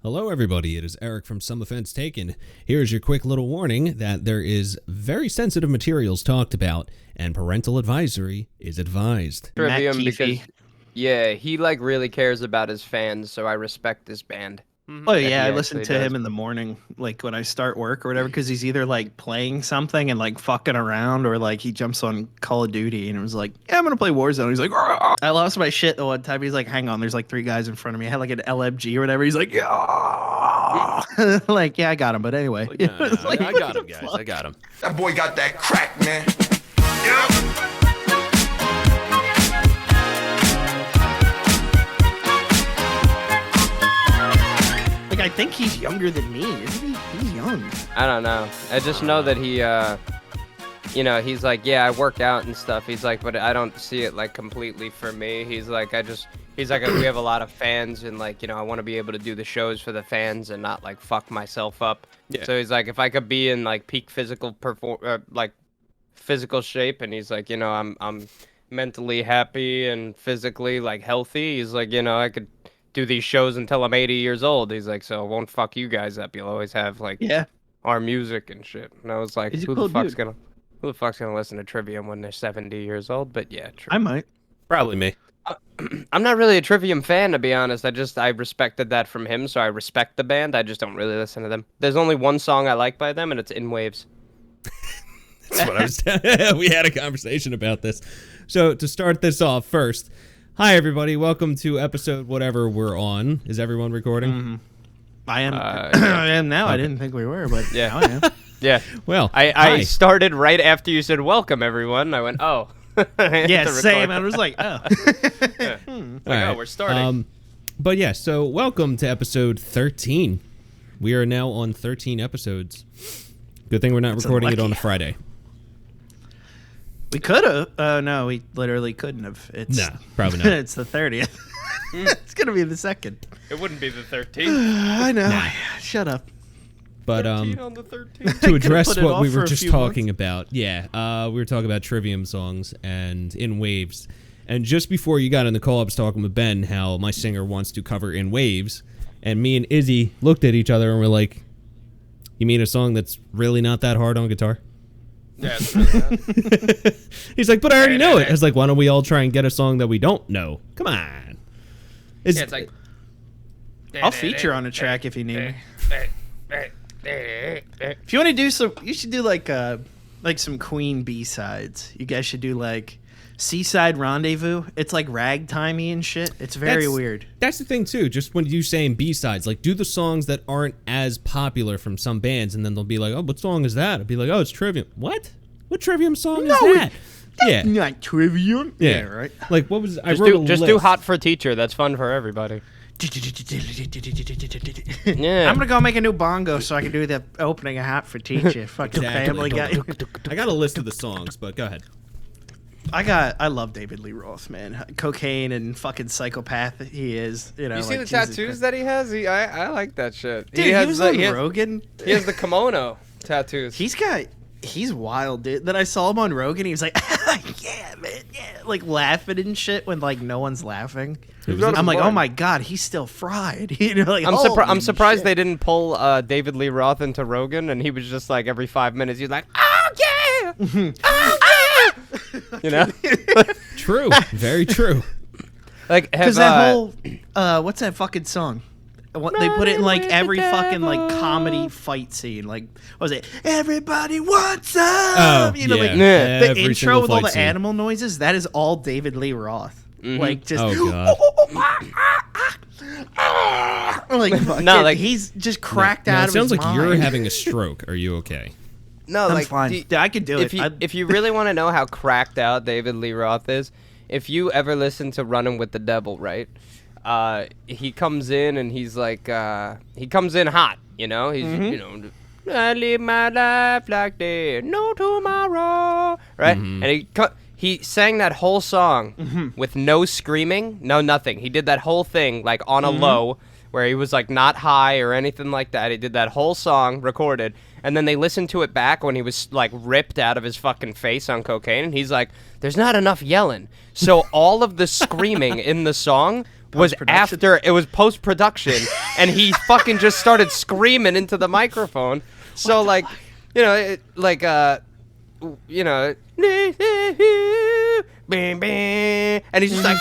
Hello everybody, it is Eric from Some Offense Taken. Here's your quick little warning that there is very sensitive materials talked about, and parental advisory is advised. Trivium because, yeah, he like really cares about his fans, so I respect this band. Oh yeah, I listen to him in the morning, like when I start work or whatever, because he's either like playing something and like fucking around, or like he jumps on Call of Duty and it was like, yeah, I'm gonna play Warzone. He's like, "Argh!" I lost my shit the one time. He's like, hang on, there's like 3 guys in front of me. I had like an LMG or whatever. He's like, yeah, like yeah, I got him. But anyway, I got him, guys. I got him. That boy got that crack, man. Yeah. I think he's younger than me. Isn't he? He's young. I don't know. I just know that he, he's like, yeah, I work out and stuff. He's like, but I don't see it like completely for me. He's like, we have a lot of fans and like, I want to be able to do the shows for the fans and not like fuck myself up. Yeah. So he's like, if I could be in like peak physical physical shape, and he's like, I'm mentally happy and physically like healthy. He's like, I could do these shows until I'm 80 years old. He's like, so it won't fuck you guys up. You'll always have like our music and shit. And I was like, who the fuck's gonna listen to Trivium when they're 70 years old? But yeah, I might. Probably me. I'm not really a Trivium fan, to be honest. I respected that from him, so I respect the band. I just don't really listen to them. There's only one song I like by them, and it's In Waves. That's what I was we had a conversation about this. So to start this off first, hi everybody, welcome to episode whatever we're on. Is everyone recording? Mm-hmm. I am. I am now. Okay. I didn't think we were, but yeah, now I am. Yeah. Well, I started right after you said welcome everyone. I went, oh. Yeah, same. I was like, oh. Yeah. Oh, we're starting. But yeah, so welcome to episode 13. We are now on 13 episodes. Good thing we're not recording it on a Friday. We could have. No, we literally couldn't have. Nah, probably not. It's the 30th. It's going to be the 2nd. It wouldn't be the 13th. I know. Nah. Shut up. But 13 on the 13th. To address what we were just talking about, we were talking about Trivium songs and In Waves. And just before you got on the call, I was talking with Ben how my singer wants to cover In Waves. And me and Izzy looked at each other and were like, you mean a song that's really not that hard on guitar? Yeah, it's really not. He's like, but I already know it. I was like, why don't we all try and get a song that we don't know? Come on. It's like... I'll feature on a track if you need me. If you want to do some, you should do like some Queen B-sides. You guys should do like Seaside Rendezvous. It's like ragtimey and shit. It's very weird. That's the thing too. Just when you saying B-sides, like do the songs that aren't as popular from some bands, and then they'll be like, "Oh, what song is that?" I'll be like, "Oh, it's Trivium." What? What Trivium song is that? Yeah, not Trivium. Yeah, right. Like what was? Just do Hot for Teacher. That's fun for everybody. Yeah. I'm gonna go make a new bongo so I can do the opening of Hot for Teacher. Fucking Family Guy. I got a list of the songs, but go ahead. I love David Lee Roth, man. Cocaine and fucking psychopath he is. You see the tattoos that he has? I like that shit. Dude, he was on Rogan. He has the kimono tattoos. He's wild, dude. Then I saw him on Rogan. He was like, yeah, man, yeah. Like laughing and shit when like no one's laughing. I'm like, oh my God, he's still fried. Like, I'm surprised they didn't pull David Lee Roth into Rogan, and he was just like every 5 minutes, he's like, oh yeah! Oh yeah! True. Very true. Like, because that whole, what's that fucking song? They put it in like every fucking like comedy fight scene. Like, what was it? Everybody wants some. Oh, like the intro with all the animal noises. That is all David Lee Roth. Mm-hmm. Like just. Oh God. Like he's just cracked out of his mind. It sounds like you're having a stroke. Are you okay? No, I'm fine. I could do it. If you really want to know how cracked out David Lee Roth is, if you ever listen to Running with the Devil, right? He comes in and he's like, he comes in hot, He's, I live my life like there's no tomorrow, right? Mm-hmm. And he sang that whole song with no screaming, no nothing. He did that whole thing like on a low, where he was like not high or anything like that. He did that whole song recorded, and then they listened to it back when he was like ripped out of his fucking face on cocaine, and he's like, there's not enough yelling. So all of the screaming in the song was after it was post-production, and he fucking just started screaming into the microphone. So like, you know, you know, and he's just like,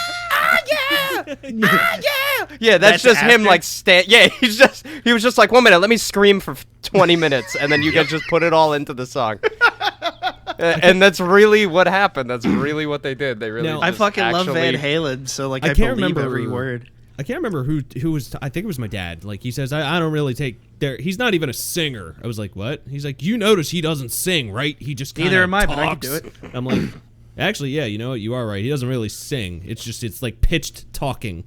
yeah, that's just him like he was just like, 1 minute, let me scream for 20 minutes, and then you guys just put it all into the song. And that's really what happened. That's really what they did. They really. I fucking love Van Halen, so like I can't believe remember every word. I can't remember who was. I think it was my dad. Like he says, I don't really take there. He's not even a singer. I was like, what? He's like, you notice he doesn't sing, right? He just neither am I, talks. but I can do it. I'm like, actually, yeah, you know what? You are right. He doesn't really sing. It's like pitched talking.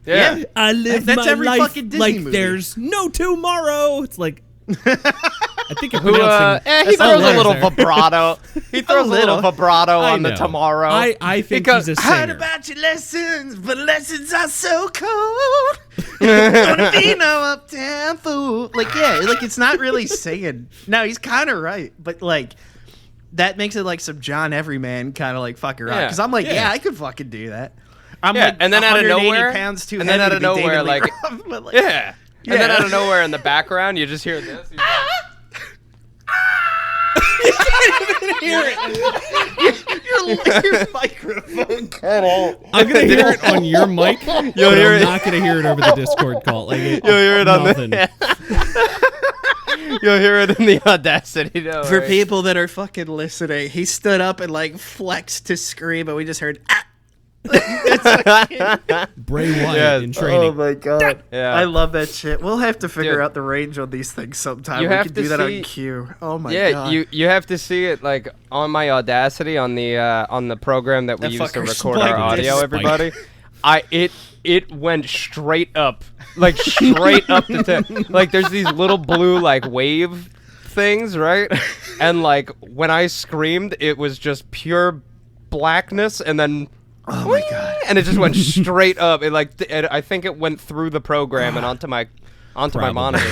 Yeah. I live That's my every life fucking Disney like movie. There's no tomorrow. It's like. I think you're pronouncing. He throws a little vibrato. He throws a little vibrato on the tomorrow. I think he's a singer. Heard about your lessons, but lessons are so cold. Gonna be no uptown fool. Like, yeah, like it's not really singing. No, he's kind of right, but like that makes it like some John Everyman kind of like fucker up. Because I'm like, yeah, I could fucking do that. I'm like, and then out of nowhere, pounds too and then out heavy of to be nowhere, David Lee like, Roth, but like, and then out of nowhere in the background, you just hear this. You can't even hear it. Your microphone cut out. I'm gonna hear it on your mic. You'll but hear I'm it. not gonna hear it over the Discord call. Like You'll hear it nothing. You'll hear it in the Audacity. For people that are fucking listening, he stood up and like flexed to scream, and we just heard. Bray Wyatt in training. Oh my god! Yeah. I love that shit. We'll have to figure out the range on these things sometime. You we have can to do that see- on cue. Oh my god! Yeah, you have to see it like on my Audacity on the program that we That use to fucker record our spiked. audio. Spiked. Everybody, it went straight up, like straight up the tip. Like there's these little blue like wave things, right? And like when I screamed, it was just pure blackness, and then. Oh my god! And it just went straight up. I think it went through the program and onto my monitor.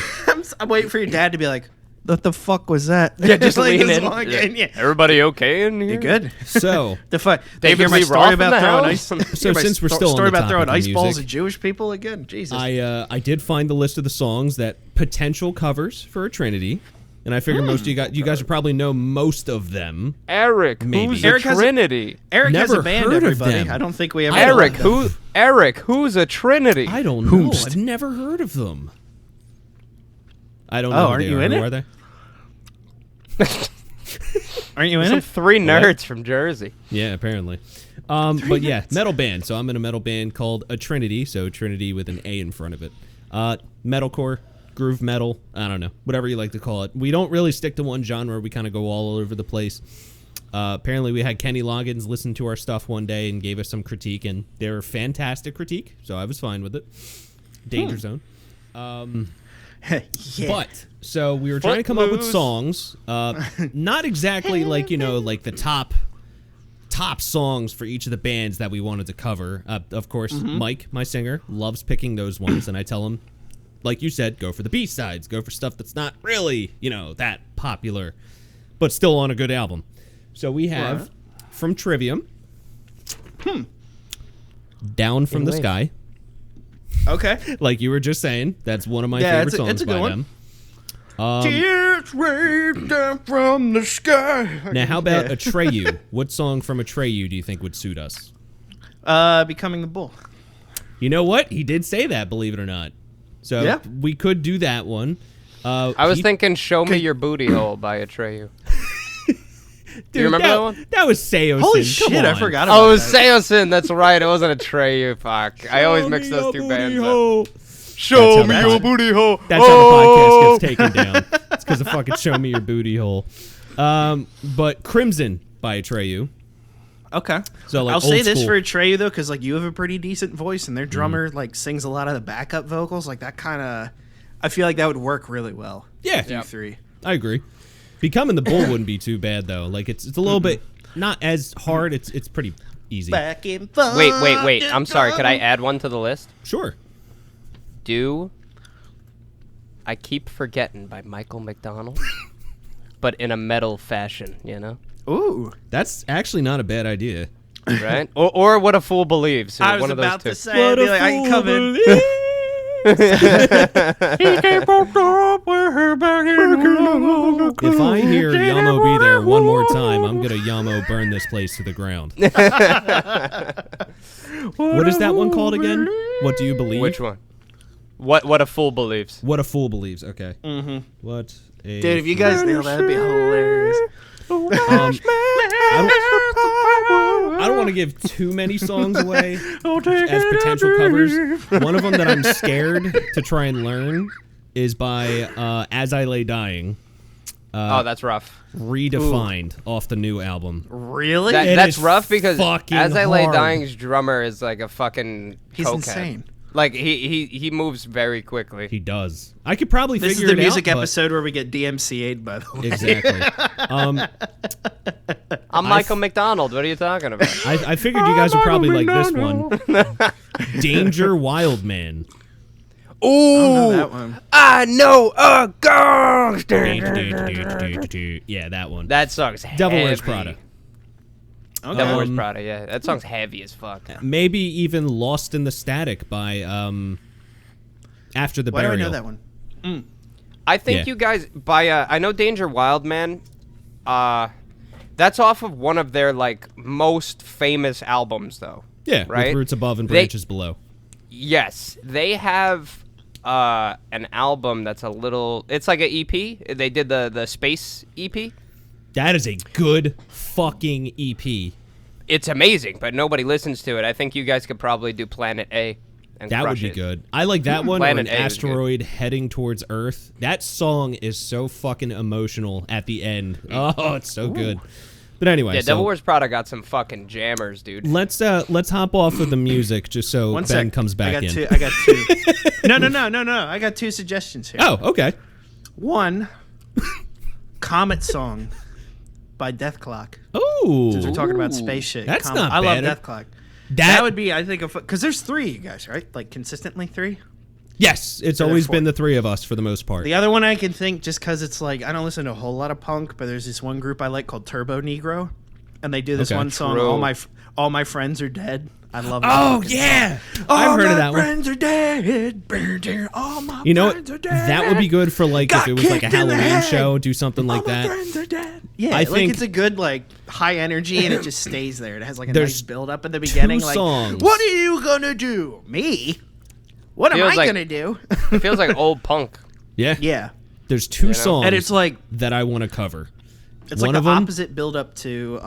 I'm waiting for your dad to be like, "What the fuck was that?" Yeah, just like, lean just in. walk in, yeah. Everybody okay in here? You good? So The fuck? David hear my Lee story Roth in about the throwing house? ice. So since we're still on story the about throwing topic ice of balls music, at Jewish people again. Jesus. I did find the list of the songs that potential covers for a Trinity, and I figure most of you guys would probably know most of them. Eric, Maybe. who's Eric a has a- Trinity? Eric has Never a band, heard of everybody. them. I don't think we ever. Eric, who's a Trinity? I don't know. I've never heard of them. I don't know. Oh, who aren't they you are. in Who it? Are they? Aren't you in Some it? three nerds from Jersey. Yeah, apparently. But yeah, metal band. So I'm in a metal band called A Trinity. So Trinity with an A in front of it. Metalcore, groove metal. I don't know, whatever you like to call it. We don't really stick to one genre. We kind of go all over the place. Apparently, we had Kenny Loggins listen to our stuff one day and gave us some critique, and they were fantastic critique. So I was fine with it. Danger Zone. Yeah. But so we were trying to come up with Footloose. songs, not exactly like like the top songs for each of the bands that we wanted to cover. Of course, Mike, my singer, loves picking those ones, and I tell him, like you said, go for the B-sides, go for stuff that's not really that popular, but still on a good album. So we have from Trivium, Down from the Wait. Sky. Okay. Like you were just saying, that's one of my Yeah, favorite songs it's a good by one. them. Tears rain down from the sky. Now, how about Yeah. Atreyu? What song from Atreyu do you think would suit us? Becoming the Bull. You know what? He did say that, believe it or not. So Yeah. we could do that one. I was thinking "Show Me Your Booty Hole" by Atreyu. Do you remember that one? That was Seosin. Holy Come shit! on. I forgot about Oh, it was that. Seosin. That's right. It wasn't Atreyu. Fuck. I always mix Show those me two your bands booty up. hole. Show That's me how your the booty hole. That's how the podcast gets taken down. It's because of fucking Show Me Your Booty Hole. But Crimson by Atreyu. Okay. So like I'll say this school. for Atreyu though, because like you have a pretty decent voice, and their drummer like sings a lot of the backup vocals. Like that kind of, I feel like that would work really well. Yeah, You three. I agree. Becoming the Bull wouldn't be too bad though. Like it's a little bit not as hard. It's pretty easy. Back and forth. Wait. I'm sorry. Could I add one to the list? Sure. I Keep Forgetting by Michael McDonald, but in a metal fashion, Ooh. That's actually not a bad idea. right? Or What a Fool Believes. I was one of those about two. to say, I'd be like, I can come in. If I hear Yamo be there one more time, I'm gonna Yamo burn this place to the ground. What is that one called again? What do you believe? Which one? What a Fool Believes. What a Fool Believes. Okay. Mm-hmm. What a Dude, if you guys nail that, that'd be hilarious. I don't want to give too many songs away as potential covers. One of them that I'm scared to try and learn is by As I Lay Dying. Oh, that's rough. Redefined off the new album. Really? That's rough because As I Lay hard. Dying's drummer is like a fucking He's cokehead. insane. Like he moves very quickly. He does. I could probably This is figure the it music out, but- episode where we get DMCA'd, by the way. Exactly. I'm Michael McDonald. What are you talking about? I figured you guys would probably like this one. Danger Wild Man. Ooh, Oh, that one. I know a gangster. Yeah, that one. That song's heavy. Devil Wears Prada. Okay. Devil Wears Prada. Yeah, that song's heavy as fuck. Maybe even Lost in the Static by After the Why do I Burial. know that one? I think Yeah. you guys by I know Danger Wild Man. That's off of one of their like most famous albums, though. Yeah, Right? with Roots Above and They- Branches Below. Yes, they have an album that's a little. It's like an EP. They did the space EP. That is a good fucking E EP. It's amazing, but nobody listens to it. I think you guys could probably do Planet A. And That would crush be it. good. I like that one. Or Planet an A is good. asteroid heading towards Earth. That song is so fucking emotional at the end. Oh, it's so good. But anyway, Yeah, so Devil Wears Prada got some fucking jammers, dude. let's hop off of the music just so One Ben sec. comes back in. I got two. No. I got two suggestions here. Oh, okay. One, Comet Song by Death Clock. Oh, Since we're talking about space shit. That's Comet. not I love bad. Death Clock. that That would be, I think, because there's three, you guys, right? Like consistently three. yes, it's there always four. been the three of us for the most part. The other one I can think, just because it's like I don't listen to a whole lot of punk, but there's this one group I like called Turbo Negro, and they do this Okay. one song. True. All my friends are dead. I love. That Oh fucking yeah, song. I've heard of All that my one. friends are dead. All my You know what? friends are dead. That would be good for like if Got it was like a kicked in the Halloween head. show, do something like All my that. friends are dead. Yeah, I like think it's a good like high energy, and it just stays there. It has like a There's nice build up at the beginning. Like, songs. what are you gonna do? Me? What am Feels I like- gonna do? It feels like old punk. Yeah, Yeah, There's two know? songs and it's like that I want to cover. it's One like of the them, opposite build up to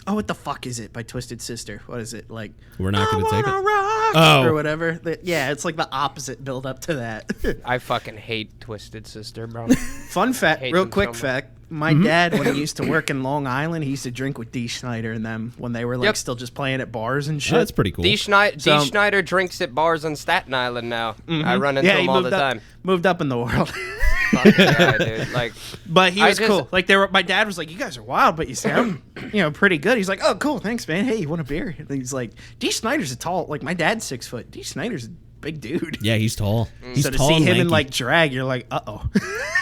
oh, what the fuck is it by Twisted Sister? What is it like? We're not going to take it. Oh, or whatever. Yeah, it's like the opposite build up to that. I fucking hate Twisted Sister, bro. Fun fact, Hate real them quick so much. fact. My dad, when he used to work in Long Island, he used to drink with Dee Snider and them when they were like Yep. still just playing at bars and shit. Oh, that's pretty cool. D. So- Schneider drinks at bars on Staten Island now. I run into yeah, he him all moved the up, time. moved up in the world. Fucking guy, dude. Like, But he I was just- cool. Like they were. My dad was like, "You guys are wild, but you sound, pretty good." He's like, "Oh, cool, thanks, man. Hey, you want a beer?" And he's like, "Dee Snider's a tall. Like my dad's 6 foot. Dee Snider's a big dude." Yeah, he's tall. He's So to tall see and him in lanky. like drag, you're like, "Uh oh."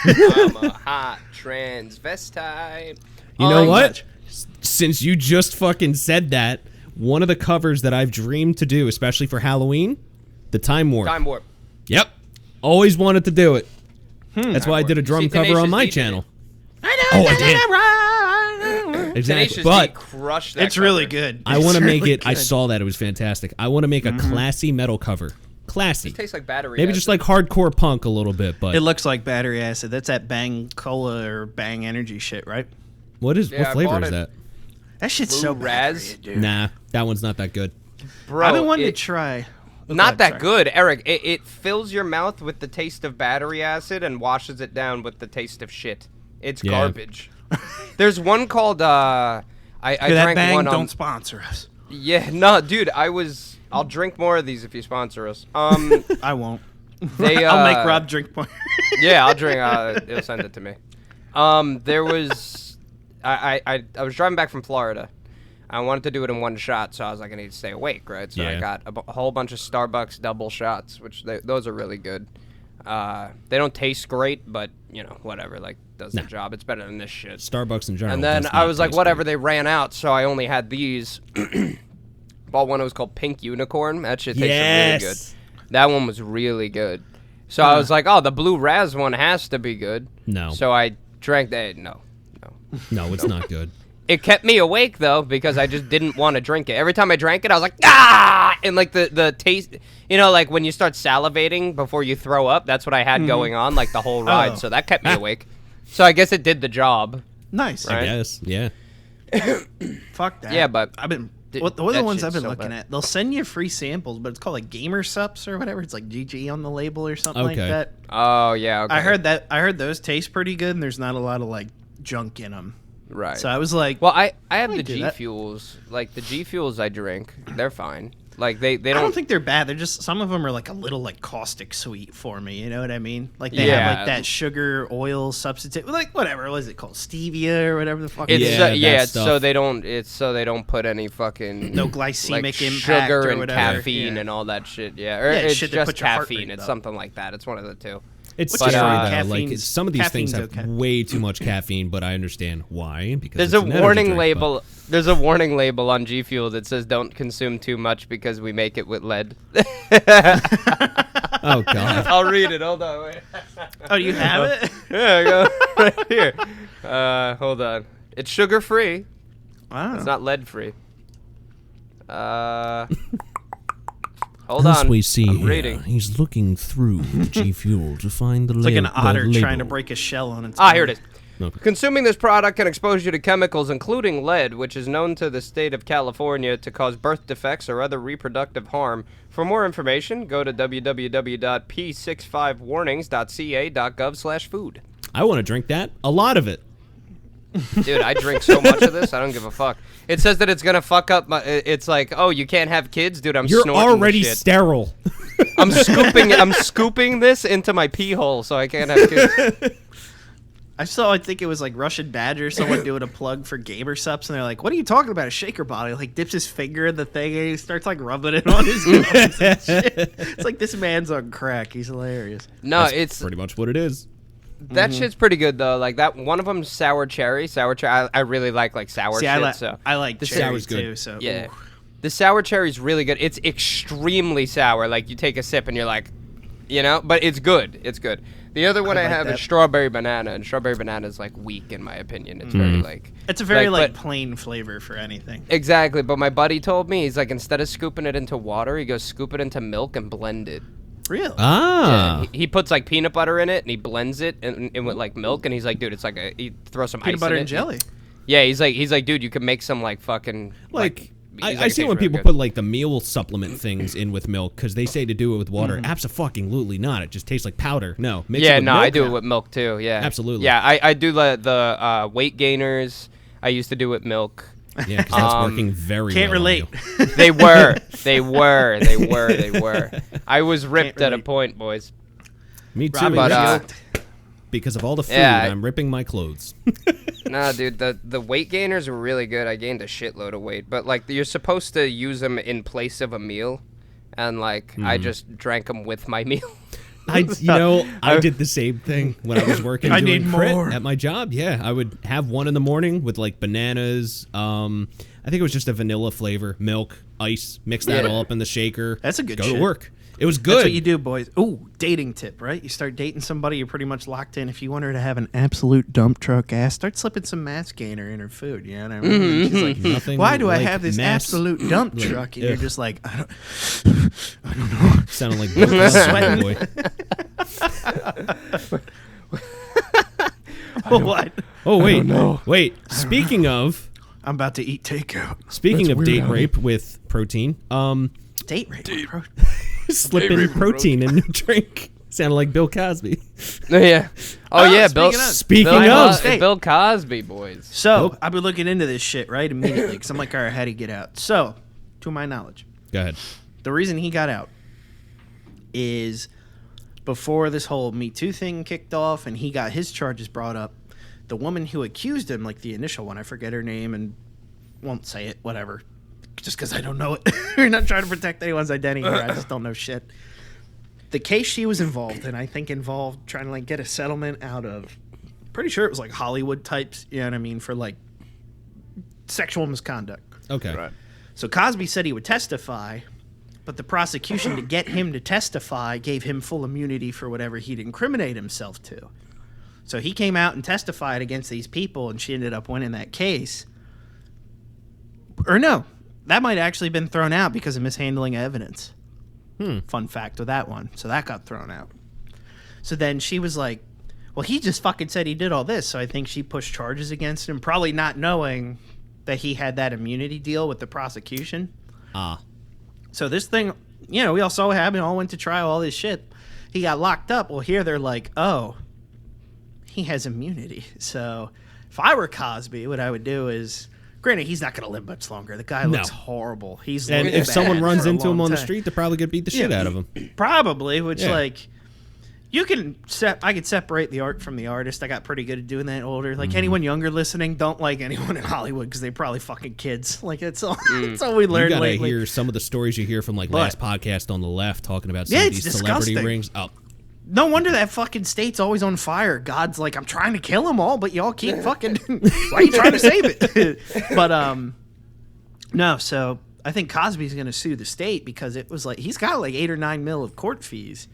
I'm a hot transvestite. You know Oh, what? Since you just fucking said that, one of the covers that I've dreamed to do, especially for Halloween, the Time Warp. Time Warp. Yep. Always wanted to do it. That's why I did a You drum see, cover Tenacious on my D did channel. I know. Exactly. Tenacious D But crushed that It's really cover. good. I want to It's make really it. I good. saw that it was fantastic. I want to make a classy metal cover. Classy. It tastes like battery. Maybe acid. just like hardcore punk a little bit, but It looks like battery acid. That's that Bang Cola or Bang Energy shit, right? what Yeah, I what flavor bought is it. that? That shit's Blue so bad Raz? for you, dude. Nah, that one's not that good. Bro, I've been wanting it- to try. Not that Sorry. good, Eric. It fills your mouth with the taste of battery acid and washes it down with the taste of shit. It's Yeah. garbage. There's one called I Hey, that drank Bang one don't on. sponsor us. Yeah, no, dude. I'll drink more of these if you sponsor us. I won't. They. I'll make Rob drink more. Yeah, I'll drink. He'll send it to me. There was, I was driving back from Florida. I wanted to do it in one shot, so I was like, I need to stay awake, right? So I Yeah. got a whole bunch of Starbucks double shots, which those are really good. They don't taste great, but whatever. Like does the job. It's better than this shit. Starbucks in general. And then I was like, whatever. They ran out, so I only had these. Bought one that was called Pink Unicorn. That shit tasted really good. That one was really good. So I was like, oh, the Blue Raz one has to be good. No. So I drank that. No, it's not good. It kept me awake though because I just didn't want to drink it. Every time I drank it, I was like, ah, and like the taste, like when you start salivating before you throw up, that's what I had going on like the whole ride. So that kept me awake. So I guess it did the job. Nice. Right? I guess. Yeah. Fuck that. Yeah, but I've been. What are the ones I've been looking at? They'll send you free samples, but it's called like Gamer Sups or whatever. It's like GG on the label or something like that. Oh yeah. Okay. I heard that. I heard those taste pretty good, and there's not a lot of like junk in them. Right. So I was like, well, I have the G Fuels. Like the G Fuels I drink, they're fine. Like they don't. I don't think they're bad. They're just some of them are like a little like caustic sweet for me. You know what I mean? Like they have like that sugar oil substitute, like whatever. What is it called? Stevia or whatever the fuck. It's so they don't put any fucking no glycemic like impact sugar or and whatever. caffeine and all that shit. Yeah, or it's shit just your heart caffeine. rate It's up. something like that. It's one of the two. It's But, scary though. Like some of these things have caffeine's okay. way too much caffeine, but I understand why. Because There's it's a an energy warning drink, label. There's a warning label on G Fuel that says don't consume too much because we make it with lead. Oh god. I'll read it. Hold on. Wait. Oh, you have it? Yeah, I go right here. Hold on. It's sugar free. Wow. It's not lead free. Hold on. We see I'm here, reading. he's looking through G Fuel to find the It's like an otter label. trying to break a shell on its. Here it is. Okay. Consuming this product can expose you to chemicals, including lead, which is known to the state of California to cause birth defects or other reproductive harm. For more information, go to www.p65warnings.ca.gov/food. I want to drink that. A lot of it. Dude, I drink so much of this, I don't give a fuck. It says that it's gonna fuck up my. It's like, oh, you can't have kids, dude. You're snorting already this shit. sterile. I'm scooping this into my pee hole, so I can't have kids. I think it was like Russian Badger, someone doing a plug for Gamer Sups, and they're like, "What are you talking about? A shaker bottle?" He like dips his finger in the thing, and he starts like rubbing it on his gums and shit. It's like this man's on crack. He's hilarious. No, That's it's pretty much what it is. that shit's pretty good though. Like that one of them's sour cherry. I really like sour See, shit. I like the cherry sour's good. too. So Yeah. ooh. The sour cherry's really good. It's extremely sour. Like you take a sip and you're like, but it's good. It's good. The other one I like have that. is strawberry banana, and strawberry banana is like weak in my opinion. It's very like It's a very but- plain flavor for anything. exactly. But my buddy told me he's like instead of scooping it into water, he goes scoop it into milk and blend it. Really? Ah. Yeah, he puts like peanut butter in it and he blends it in with like milk, and he's like, dude, it's like he throws some Peanut ice butter in and it. jelly. Yeah, he's like, dude, you can make some like fucking Like, he's like, I it see tastes when really people good. put like the meal supplement things in with milk because they say to do it with water. Absolutely not. It just tastes like powder. No. Mix it with milk. I do it with milk too. Yeah, Absolutely. Yeah, I do the weight gainers. I used to do it with milk. Yeah, because that's working very Can't well on relate. you. They were. I was ripped at a point, boys. Me too. Robbie But, was yoked. Because of all the food, Yeah, I'm ripping my clothes. Nah, dude, the weight gainers were really good. I gained a shitload of weight, but like you're supposed to use them in place of a meal, and like I just drank them with my meal. I did the same thing when I was working I doing need crit more. at my job. Yeah, I would have one in the morning with like bananas. I think it was just a vanilla flavor, milk, ice. Mix that all up in the shaker. That's a good Go shit. to work. It was good. That's what you do, boys. Ooh, dating tip, right? You start dating somebody, you're pretty much locked in. If you want her to have an absolute dump truck ass, start slipping some mass gainer in her food. You know what I mean? And she's like, Nothing why do I like have this mass- absolute dump like, truck? And you're ugh. just like, I don't know. Sounding like Bill Cosby, boy. What? Oh wait, wait. Speaking of I'm about to eat takeout. date rape with protein, Date rape. Bro. slipping protein in your drink. Sounded like Bill Cosby. Yeah. Oh yeah, Bill. Speaking Bill, of, Hey. Bill Cosby, boys. So I've been looking into this shit, right? Immediately. Because I'm like, all right, how do you get out? So, to my knowledge, go ahead. the reason he got out is before this whole Me Too thing kicked off and he got his charges brought up, the woman who accused him, like the initial one, I forget her name and won't say it, whatever, just because I don't know it. We're not trying to protect anyone's identity here. I just don't know shit. The case she was involved in, I think involved trying to like get a settlement out of pretty sure it was like Hollywood types, you know what I mean, for like sexual misconduct. Okay. Right. So Cosby said he would testify, but the prosecution, to get him to testify, gave him full immunity for whatever he'd incriminate himself to. So he came out and testified against these people, and she ended up winning that case. Or no, that might have actually been thrown out because of mishandling evidence. Fun fact with that one. So that got thrown out. So then she was like, well, he just fucking said he did all this. So I think she pushed charges against him, probably not knowing that he had that immunity deal with the prosecution. So this thing, you know, we all saw what happened, all went to trial, all this shit. He got locked up. Well, here they're like, oh, he has immunity. So if I were Cosby, what I would do is, granted, he's not going to live much longer. The guy looks horrible. And if someone runs into him on the street, they're probably going to beat the shit out of him. Probably, which like... I could separate the art from the artist. I got pretty good at doing that older. Like anyone younger listening, don't like anyone in Hollywood because they're probably fucking kids. Like that's all. That's all we learned lately. You gotta hear some of the stories you hear from like last podcast on the left talking about some of these celebrity rings. Oh, no wonder that fucking state's always on fire. God's like, I'm trying to kill them all, but y'all keep fucking. Why are you trying to save it? But no. So I think Cosby's gonna sue the state because it was like he's got like $8 or $9 million of court fees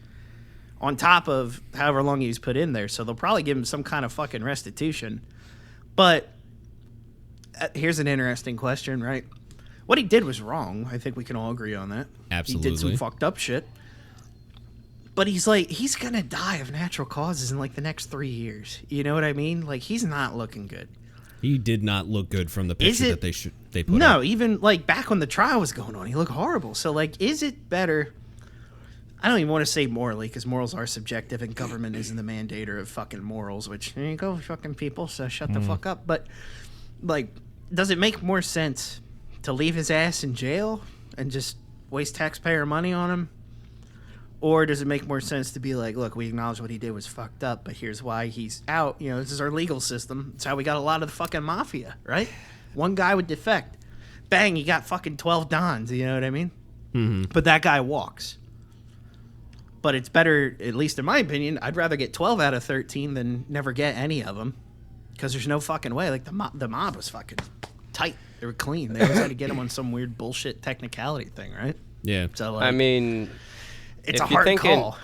on top of however long he's put in there. So they'll probably give him some kind of fucking restitution. But here's an interesting question, right? What he did was wrong. I think we can all agree on that. Absolutely. He did some fucked up shit. But he's going to die of natural causes in like the next 3 years. You know what I mean? Like, he's not looking good. He did not look good from the picture that they put No, up. even like back when the trial was going on, he looked horrible. So like, is it better... I don't even want to say morally because morals are subjective and government isn't the mandator of fucking morals, which there you go, fucking people, so shut the fuck up. But, like, does it make more sense to leave his ass in jail and just waste taxpayer money on him? Or does it make more sense to be like, look, we acknowledge what he did was fucked up, but here's why he's out. You know, this is our legal system. It's how we got a lot of the fucking mafia, right? One guy would defect. Bang, you got fucking 12 Dons, you know what I mean? Mm-hmm. But that guy walks. But it's better, at least in my opinion, I'd rather get 12 out of 13 than never get any of them. Because there's no fucking way. Like, the mob was fucking tight. They were clean. They always had to get them on some weird bullshit technicality thing, right? Yeah. So, like, I mean... It's a hard call.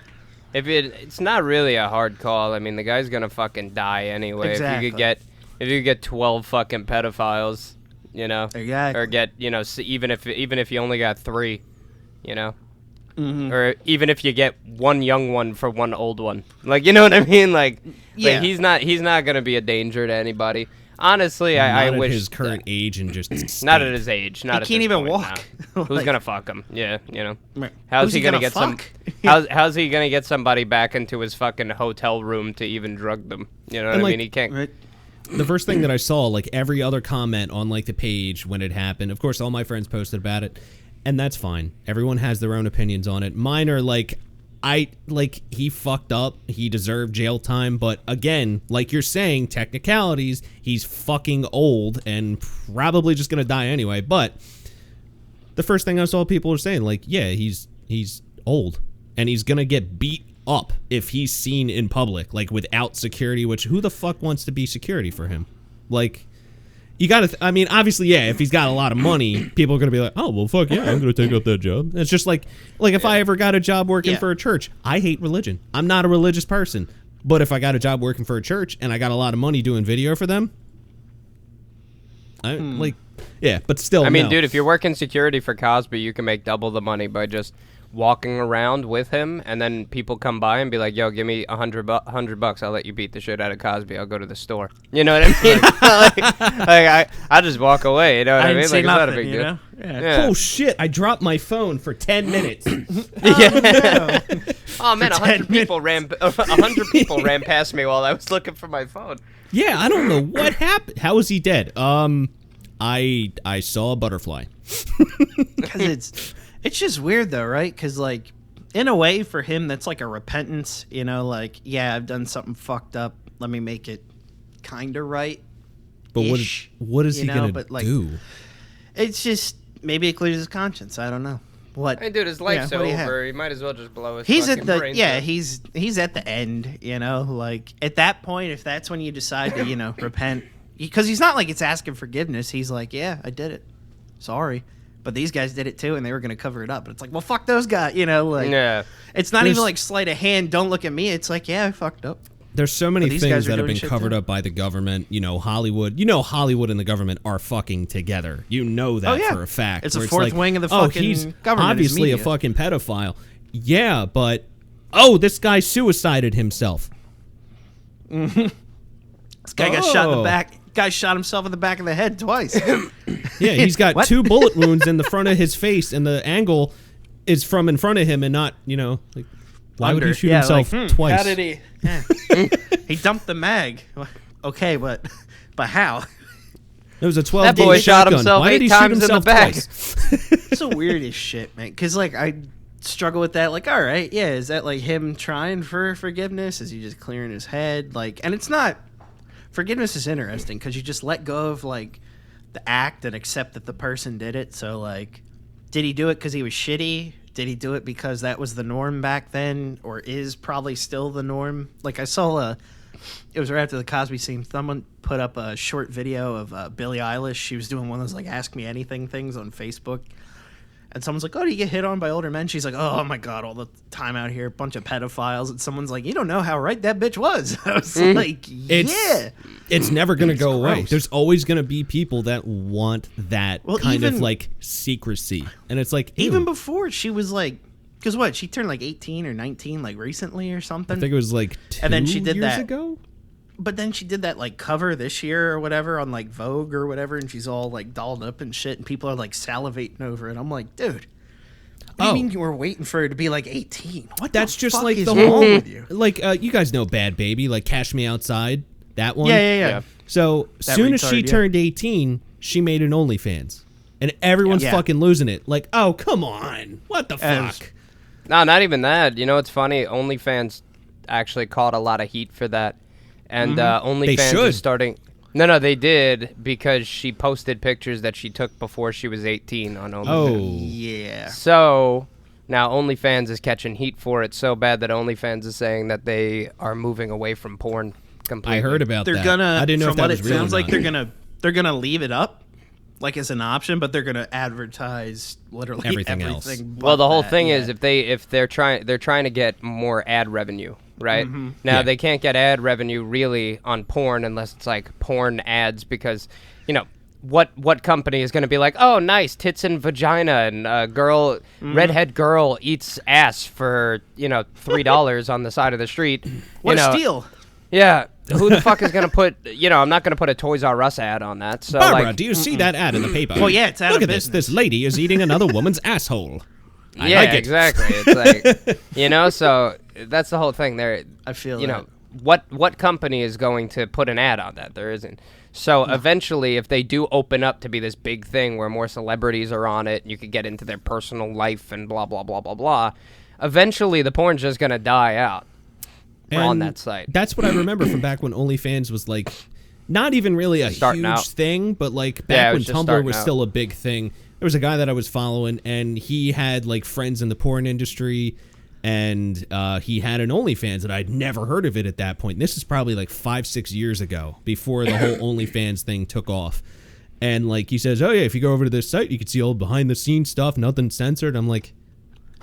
It's not really a hard call. I mean, the guy's gonna fucking die anyway. Exactly. If you could get 12 fucking pedophiles, you know, exactly. or get, you know, even if you only got 3, you know, Mm-hmm. or even if you get one young one for one old one, like, you know what I mean? Like, yeah. like he's not gonna be a danger to anybody. Honestly, I wish his current age and just not at his age. Not he at can't this even point, walk. no. Who's Like, gonna fuck him? Yeah, you know. right. How's Who's he gonna get fuck? how's he gonna get somebody back into his fucking hotel room to even drug them? You know what I mean? He can't. Right. The first thing that I saw, like every other comment on like the page when it happened, of course, all my friends posted about it, and that's fine. Everyone has their own opinions on it. Mine are like, he fucked up. He deserved jail time. But again, like you're saying, technicalities, he's fucking old and probably just gonna die anyway. But the first thing I saw people were saying, like, yeah, he's old and he's gonna get beat up if he's seen in public, like without security, which who the fuck wants to be security for him? Like, you gotta, I mean, obviously, yeah, if he's got a lot of money, people are gonna be like, oh, well, fuck yeah, I'm gonna take up that job. It's just like if I ever got a job working for a church, I hate religion. I'm not a religious person. But if I got a job working for a church and I got a lot of money doing video for them, but still, I mean, dude, if you're working security for Cosby, you can make double the money by just walking around with him, and then people come by and be like, yo, give me $100, I'll let you beat the shit out of Cosby, I'll go to the store. You know what I mean? I just walk away, you know what I mean? Like, it's not a big deal. Yeah. Oh shit, I dropped my phone for 10 minutes. Oh man, 100 people ran past me while I was looking for my phone. Yeah, I don't know what happened. How is he dead? I saw a butterfly. Because it's just weird though, right? Because like, in a way, for him, that's like a repentance. You know, like, yeah, I've done something fucked up. Let me make it kind of right. But what is he gonna like, do? It's just maybe it clears his conscience. I don't know. what? Hey, dude, his life's over. He might as well just blow his fucking brains out. He's at the end, you know, like at that point, if that's when you decide to, you know, repent, because he's not like it's asking forgiveness. He's like, yeah, I did it. Sorry. But these guys did it too, and they were going to cover it up. And it's like, well, fuck those guys, you know, like, it's not even like sleight of hand, don't look at me. It's like, yeah, I fucked up. There's so many things that have been covered up by the government. You know, Hollywood. You know, Hollywood and the government are fucking together. You know that for a fact. It's a fourth wing of the fucking he's government. Obviously a fucking pedophile. Yeah, but this guy suicided himself. This guy got shot in the back. Guy shot himself in the back of the head twice. Yeah, he's got 2 bullet wounds in the front of his face, and the angle is from in front of him and not, you know, like, why would he shoot himself twice? How did he? He dumped the mag. Okay, but how? It was a 12 That boy shot shotgun. himself Why 8 did he times shoot in the himself back. twice? It's the weirdest shit, man. Because, like, I struggle with that. Like, all right, yeah, is that, like, him trying for forgiveness? Is he just clearing his head? Like, and it's not... Forgiveness is interesting because you just let go of, like, the act and accept that the person did it. So, like, did he do it because he was shitty? Did he do it because that was the norm back then, or is probably still the norm? Like, I saw it was right after the Cosby scene. Someone put up a short video of Billie Eilish. She was doing one of those, like, Ask Me Anything things on Facebook. And someone's like, oh, do you get hit on by older men? She's like, oh, my God, all the time out here, bunch of pedophiles. And someone's like, you don't know how right that bitch was. I was like, yeah. It's never going to go away. There's always going to be people that want that kind of, like, secrecy. And it's like, ew. Even before, she was like, because what? She turned like 18 or 19 like recently or something. I think it was like 2 and then she did years that, ago. But then she did that like cover this year or whatever on like Vogue or whatever. And she's all like dolled up and shit. And people are like salivating over it. I'm like, dude. What do you mean you were waiting for her to be like 18? What That's the just fuck like is the wrong whole, with you? like you guys know Bad Baby, like Cash Me Outside, that one. Yeah. So soon as she turned 18, she made an OnlyFans, and everyone's fucking losing it. Like, oh come on, what the fuck? No, not even that. You know what's funny? OnlyFans actually caught a lot of heat for that, and OnlyFans is starting. No, they did because she posted pictures that she took before she was 18 on OnlyFans. Oh, yeah. So now OnlyFans is catching heat for it so bad that OnlyFans is saying that they are moving away from porn completely. I heard about They're that. gonna. I didn't know from if that what was it real sounds or like, not. they're gonna leave it up, like as an option, but they're gonna advertise literally Everything else. but Well, the whole that, thing yeah. is if they're trying to get more ad revenue, right? Now they can't get ad revenue really on porn unless it's like porn ads because, you know, what company is going to be like, oh, nice tits and vagina and redhead girl eats ass for, you know, $3 on the side of the street. What a steal. Yeah. Who the fuck is going to put, you know, I'm not going to put a Toys R Us ad on that. So, Barbara, like, do you see that ad in the paper? Well, yeah, it's out Look of at this. This lady is eating another woman's asshole. I yeah, like it. exactly. It's like, you know, so that's the whole thing there. I feel you know, what company is going to put an ad on that? There isn't. So eventually, if they do open up to be this big thing where more celebrities are on it, and you could get into their personal life and blah, blah, blah, blah, blah, eventually the porn's just going to die out on that site. That's what I remember from back when OnlyFans was like, not even really a huge thing, but like back when Tumblr was still a big thing. There was a guy that I was following, and he had like friends in the porn industry, and he had an OnlyFans, and I'd never heard of it at that point. And this is probably like 5-6 years ago, before the whole OnlyFans thing took off. And like he says, oh yeah, if you go over to this site, you can see all behind the scenes stuff, nothing censored. I'm like,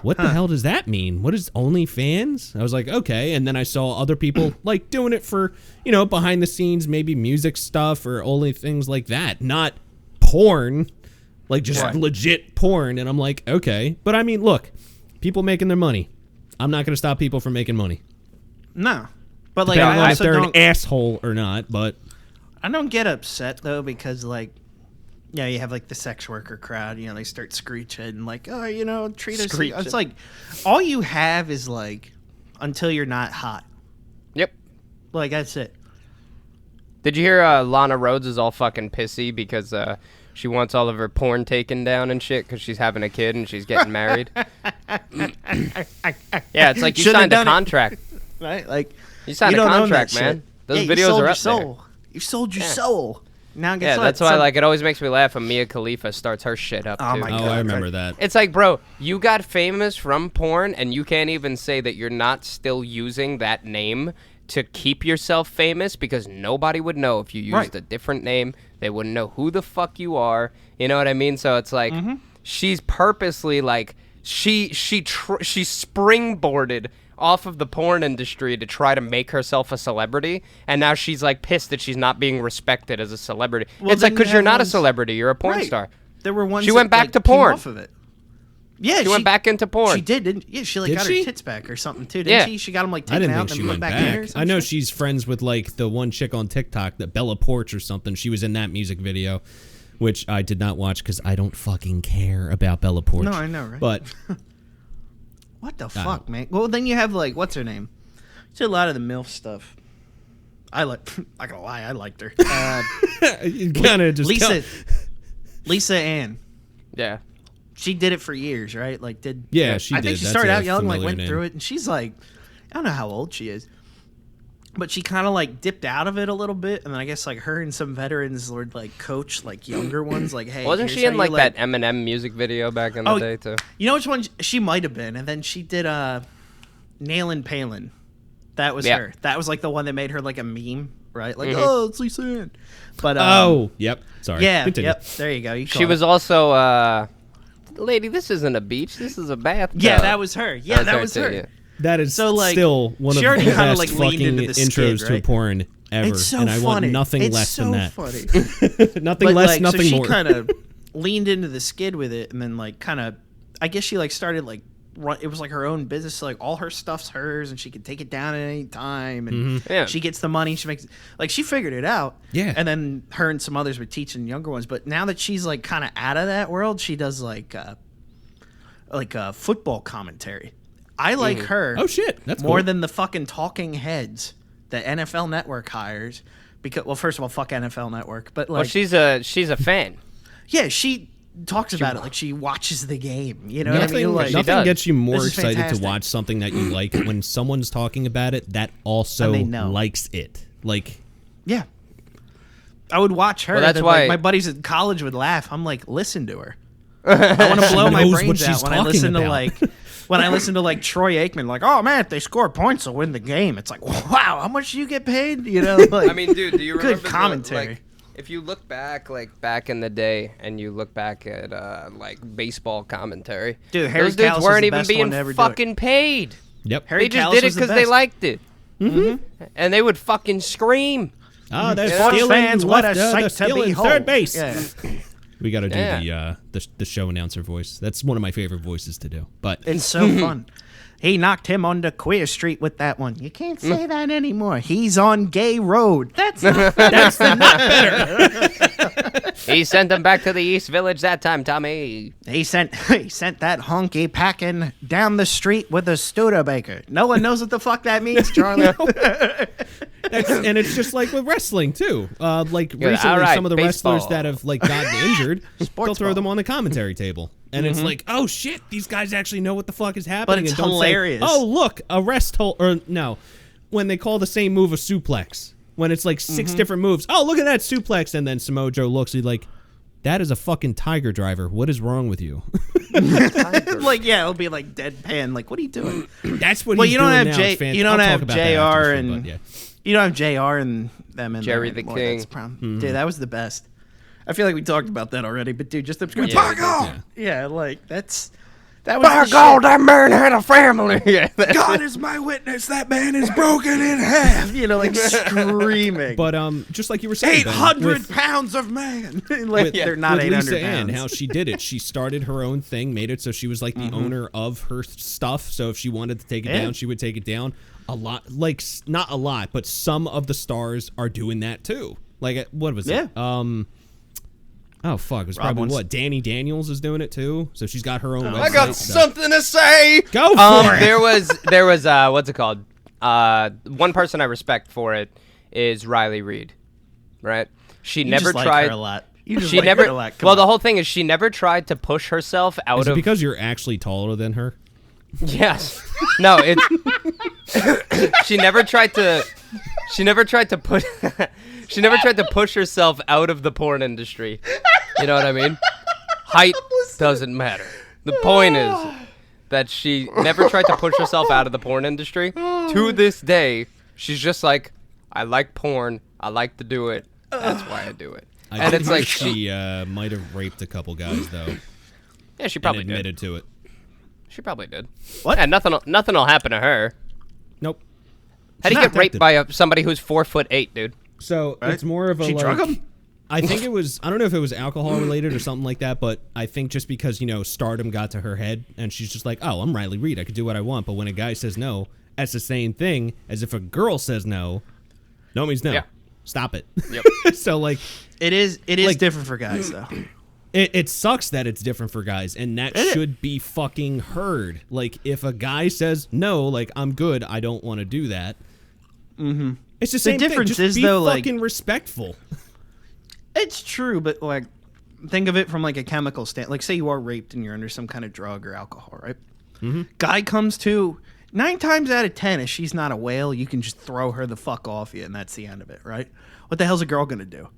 what the hell does that mean? What is OnlyFans? I was like, okay. And then I saw other people like doing it for, you know, behind the scenes, maybe music stuff or only things like that, not porn. Like, just legit porn. And I'm like, okay. But, I mean, look. People making their money. I'm not going to stop people from making money. No. But, like, depending I on also if they're don't... an asshole or not, but... I don't get upset, though, because, like, yeah, you have, like, the sex worker crowd. You know, they start screeching, like, oh, you know, treat us... It's like, all you have is, like, until you're not hot. Yep. Like, that's it. Did you hear Lana Rhoades is all fucking pissy because... she wants all of her porn taken down and shit because she's having a kid and she's getting married. Yeah, it's like you signed a contract. Right? Like, you signed a contract, man. Those videos are up there. You sold your soul. Now guess Yeah, what? that's why like it always makes me laugh when Mia Khalifa starts her shit up Oh too. my Oh, God, I remember that. It's like, bro, you got famous from porn, and you can't even say that you're not still using that name to keep yourself famous, because nobody would know if you used a different name. They wouldn't know who the fuck you are. You know what I mean? So it's like she's purposely like she springboarded off of the porn industry to try to make herself a celebrity, and now she's like pissed that she's not being respected as a celebrity. Well, it's like, then because you you're have not a ones- celebrity, you're a porn Right. star. There were ones She went that, back like, to came porn. off of it. Yeah, She went back into porn. She did, didn't? Yeah, she like Did got she? her tits back or something too, didn't she? She got them like I taken didn't out think and she then put went back in back. or some I know shit. she's friends with like the one chick on TikTok, that Bella Porch or something. She was in that music video, which I did not watch because I don't fucking care about Bella Porch. No, I know, right? But What the fuck, man? Well, then you have like, what's her name? She did a lot of the MILF stuff. I like. Not gonna lie, I liked her. you kind of just Lisa Ann. Yeah. She did it for years, right? Like, did Yeah, she I did. think she That's started a out young, like familiar went name. through it, and she's like, I don't know how old she is, but she kind of like dipped out of it a little bit, and then I guess like her and some veterans would like coach like younger ones, like, hey, Wasn't here's she in how like you, that Eminem music video back in the day too? You know which one she might have been, and then she did Nailin' Palin. That was her. That was like the one that made her like a meme, right? Like, oh, it's Lisa Ann. But yep. Sorry. yeah, Continue. yep. There you go. She was also lady, this isn't a beach. This is a bathtub. Yeah, that was her. Yeah, that was too, her. yeah. That is So, like, still one of she already the kinda, best like, leaned fucking into the skid, intros to right? porn ever, It's so and I want funny. nothing It's less so than that. funny. Nothing But, less, like, nothing so she more. kind of leaned into the skid with it, and then like kind of, I guess she like started like it was like her own business. So, like all her stuff's hers, and she can take it down at any time, and Yeah. she gets the money. She makes like she figured it out. Yeah. And then her and some others were teaching younger ones. But now that she's like kind of out of that world, she does like football commentary. I like her. Oh shit, that's more cool. than the fucking talking heads that NFL Network hires. Because, well, first of all, fuck NFL Network, but like, Well, she's a fan. yeah, she talks about it like she watches the game. You know what I Nothing, mean? Like, nothing does. gets you more This is excited to fantastic. watch something that you like when someone's talking about it that also And they know. likes it. Like, yeah, I would watch her. Well, that's but, why- like, my buddies in college would laugh. I'm like, listen to her. I want to blow my knows what brains she's out when I talking listen to about. like when I listen to like Troy Aikman. Like, oh man, if they score points, they'll win the game. It's like, wow, how much do you get paid? You know, like, I mean, dude, do you good remember commentary. like, if you look back, like back in the day, and you look back at like baseball commentary, Dude, Harry those dudes Kalas was weren't the even best one being to ever do it. fucking paid. yep. Harry They just Kalas did it was the because they best. liked it, and they would fucking scream. Oh, they're Sports stealing fans, what a left, sight they're to stealing behold. third base. Yeah. We got to do Yeah. the show announcer voice. That's one of my favorite voices to do. But It's so fun. He knocked him onto Queer Street with that one. You can't say that anymore. He's on Gay Road. That's not He sent them back to the East Village that time, Tommy. he sent that honky packing down the street with a Studebaker. No one knows what the fuck that means, Charlie. and it's just like with wrestling too. Like Yeah, recently, all right, some of the baseball. wrestlers that have like gotten injured, they'll throw ball. them on the commentary table, and it's like, oh shit, these guys actually know what the fuck is happening. it's and don't hilarious. Say, oh look, a rest hold, or no, when they call the same move a suplex, when it's like 6 different moves. Oh look at that suplex, and then Samoa Joe looks, he's like, that is a fucking tiger driver. What is wrong with you? Like, yeah, it'll be like deadpan. Like, what are you doing? That's what Well, he's you don't doing have now. J- It's fantastic. you don't I'll have talk about that after the JR show, and- but yeah. You don't have JR and them in Jerry there the anymore. King. That's the problem. Dude, that was the best. I feel like we talked about that already, but dude, just the Yeah, yeah, like that was By the God, that man had a family. Yeah, God is my witness. That man is broken in half. You know, like screaming. But just like you were saying, Ben, 800 with- pounds of man. Like, they're not with 800 Lisa Ann, pounds. how she did it. She started her own thing, made it so she was like the owner of her stuff. So if she wanted to take it Yeah. down, she would take it down. A lot, like not a lot, but some of the stars are doing that too. Like what was it? Oh fuck, it was probably Owens. what Danny Daniels is doing it too. So she's got her own. Website, I got so- something to say. Go for it. There was what's it called? One person I respect for it is Riley Reid, right? She You never just like tried. her a lot. You just She like never. her a lot. Come Well, on. the whole thing is she never tried to push herself out Is it of. because you're actually taller than her? Yes. No, it's. She never tried to. She never tried to put. She never tried to push herself out of the porn industry. You know what I mean? Height doesn't matter. The point is that she never tried to push herself out of the porn industry. To this day, she's just like, I like porn. I like to do it. That's why I do it. And it's like she might have raped a couple guys though. Yeah, she probably and admitted to it. She probably did. What? And nothing will happen to her. Nope. How do you get raped by somebody who's 4'8", dude? So it's more of a She drug him? I think it was. I don't know if it was alcohol related or something like that, but I think just because stardom got to her head and she's just like, oh, I'm Riley Reid, I could do what I want. But when a guy says no, that's the same thing as if a girl says no. No means no. Yeah. Stop it. Yep. So like, it is different for guys though. It sucks that it's different for guys, and that should be fucking heard. Like, if a guy says no, like, I'm good, I don't want to do that. Mm-hmm. It's the same difference thing. Just is, be though, fucking respectful. It's true, but like, think of it from like a chemical stand. Like, say you are raped and you're under some kind of drug or alcohol, right? Mm-hmm. Guy comes to 9 times out of 10, if she's not a whale, you can just throw her the fuck off you, and that's the end of it, right? What the hell's a girl gonna do?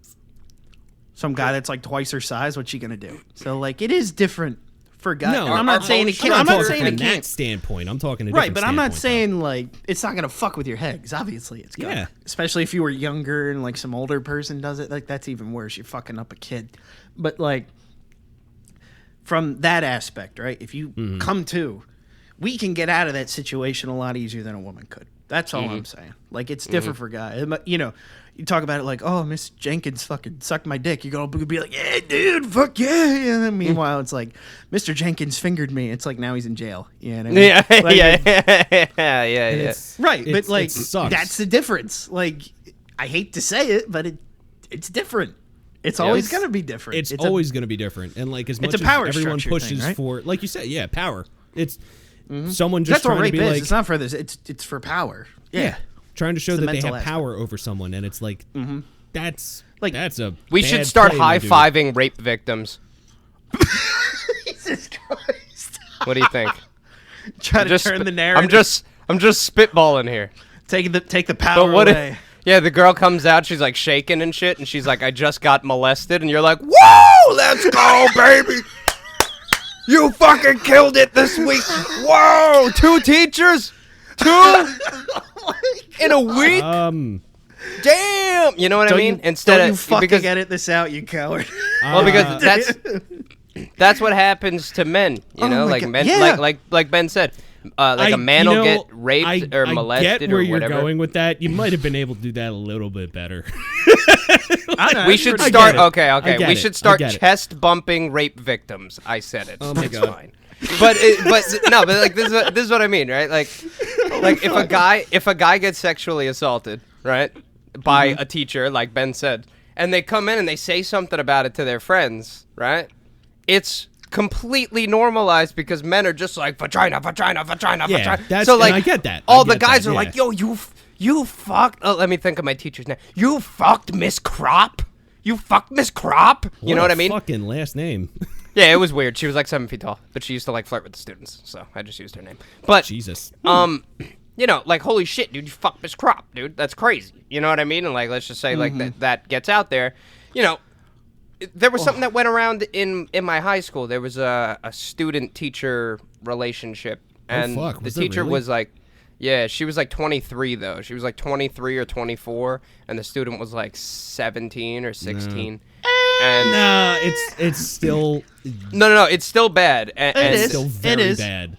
Some guy that's like twice her size, what's she gonna do? So like, it is different for guys. No, I'm not saying it can't. I'm not saying from it that can't. standpoint. I'm talking a Right, different but I'm not standpoint, saying like it's not gonna fuck with your head. Because obviously it's gonna. Yeah. Especially if you were younger and like some older person does it, like that's even worse. You're fucking up a kid. But like, from that aspect, right? If you come to, we can get out of that situation a lot easier than a woman could. That's all I'm saying. Like, it's different for guys. You talk about it like, oh, Miss Jenkins fucking sucked my dick. You're going to be like, yeah, dude, fuck yeah. And then meanwhile, it's like, Mr. Jenkins fingered me. It's like, now he's in jail. You know what I mean? Yeah, Like, yeah. Right, but like, it sucks. that's the difference. Like, I hate to say it, but it's different. It's always going to be different. It's always going to be different. And like, as much a power as everyone structure pushes thing, right? for, like you said, yeah, power. It's someone just That's what trying rape to be is. like, It's not for this. It's for power. Yeah. trying to show It's the that they mental have power over someone, and it's like, that's a We bad should start play, my dude. high-fiving rape victims. Jesus Christ. What do you think? Try to turn the narrative. I'm just spitballing here. Take the power But what away. if, yeah, the girl comes out, she's like shaking and shit, and she's like, I just got molested, and you're like, whoa, let's go, baby. You fucking killed it this week. Whoa, 2 teachers? 2? In a week? Damn. You know what I mean? Don't you fucking edit this out, you coward. Well, because that's what happens to men, you know, like God. men, Yeah. like Ben said, like a man will get raped or molested I get where or you're whatever. going with that. You might have been able to do that a little bit better. We should I start. get it. Okay. I get We it. should I start get it. chest bumping rape victims. I said it. Oh my it's God. fine. But like this is what I mean, right? Like if a guy gets sexually assaulted, right, by a teacher, like Ben said, and they come in and they say something about it to their friends, right? It's completely normalized because men are just like vagina. That's, So like and I get that. all I the get guys that, are yeah. like, yo, you fucked. Oh, let me think of my teacher's name. You fucked Miss Crop. You fucked Miss Crop. You know what I mean? Fucking last name. Yeah, it was weird. She was like 7 feet tall, but she used to like flirt with the students, so I just used her name. But Jesus. you know, like holy shit, dude, you fucked Miss Crop, dude. That's crazy. You know what I mean? And like, let's just say like that gets out there. You know, there was something that went around in my high school. There was a student-teacher relationship, and fuck, the was there teacher really? was like, yeah, she was like 23 though. She was like 23 or 24, and the student was like 17 or 16. And Nah, it's still no, it's still bad. And is. still very It is. bad.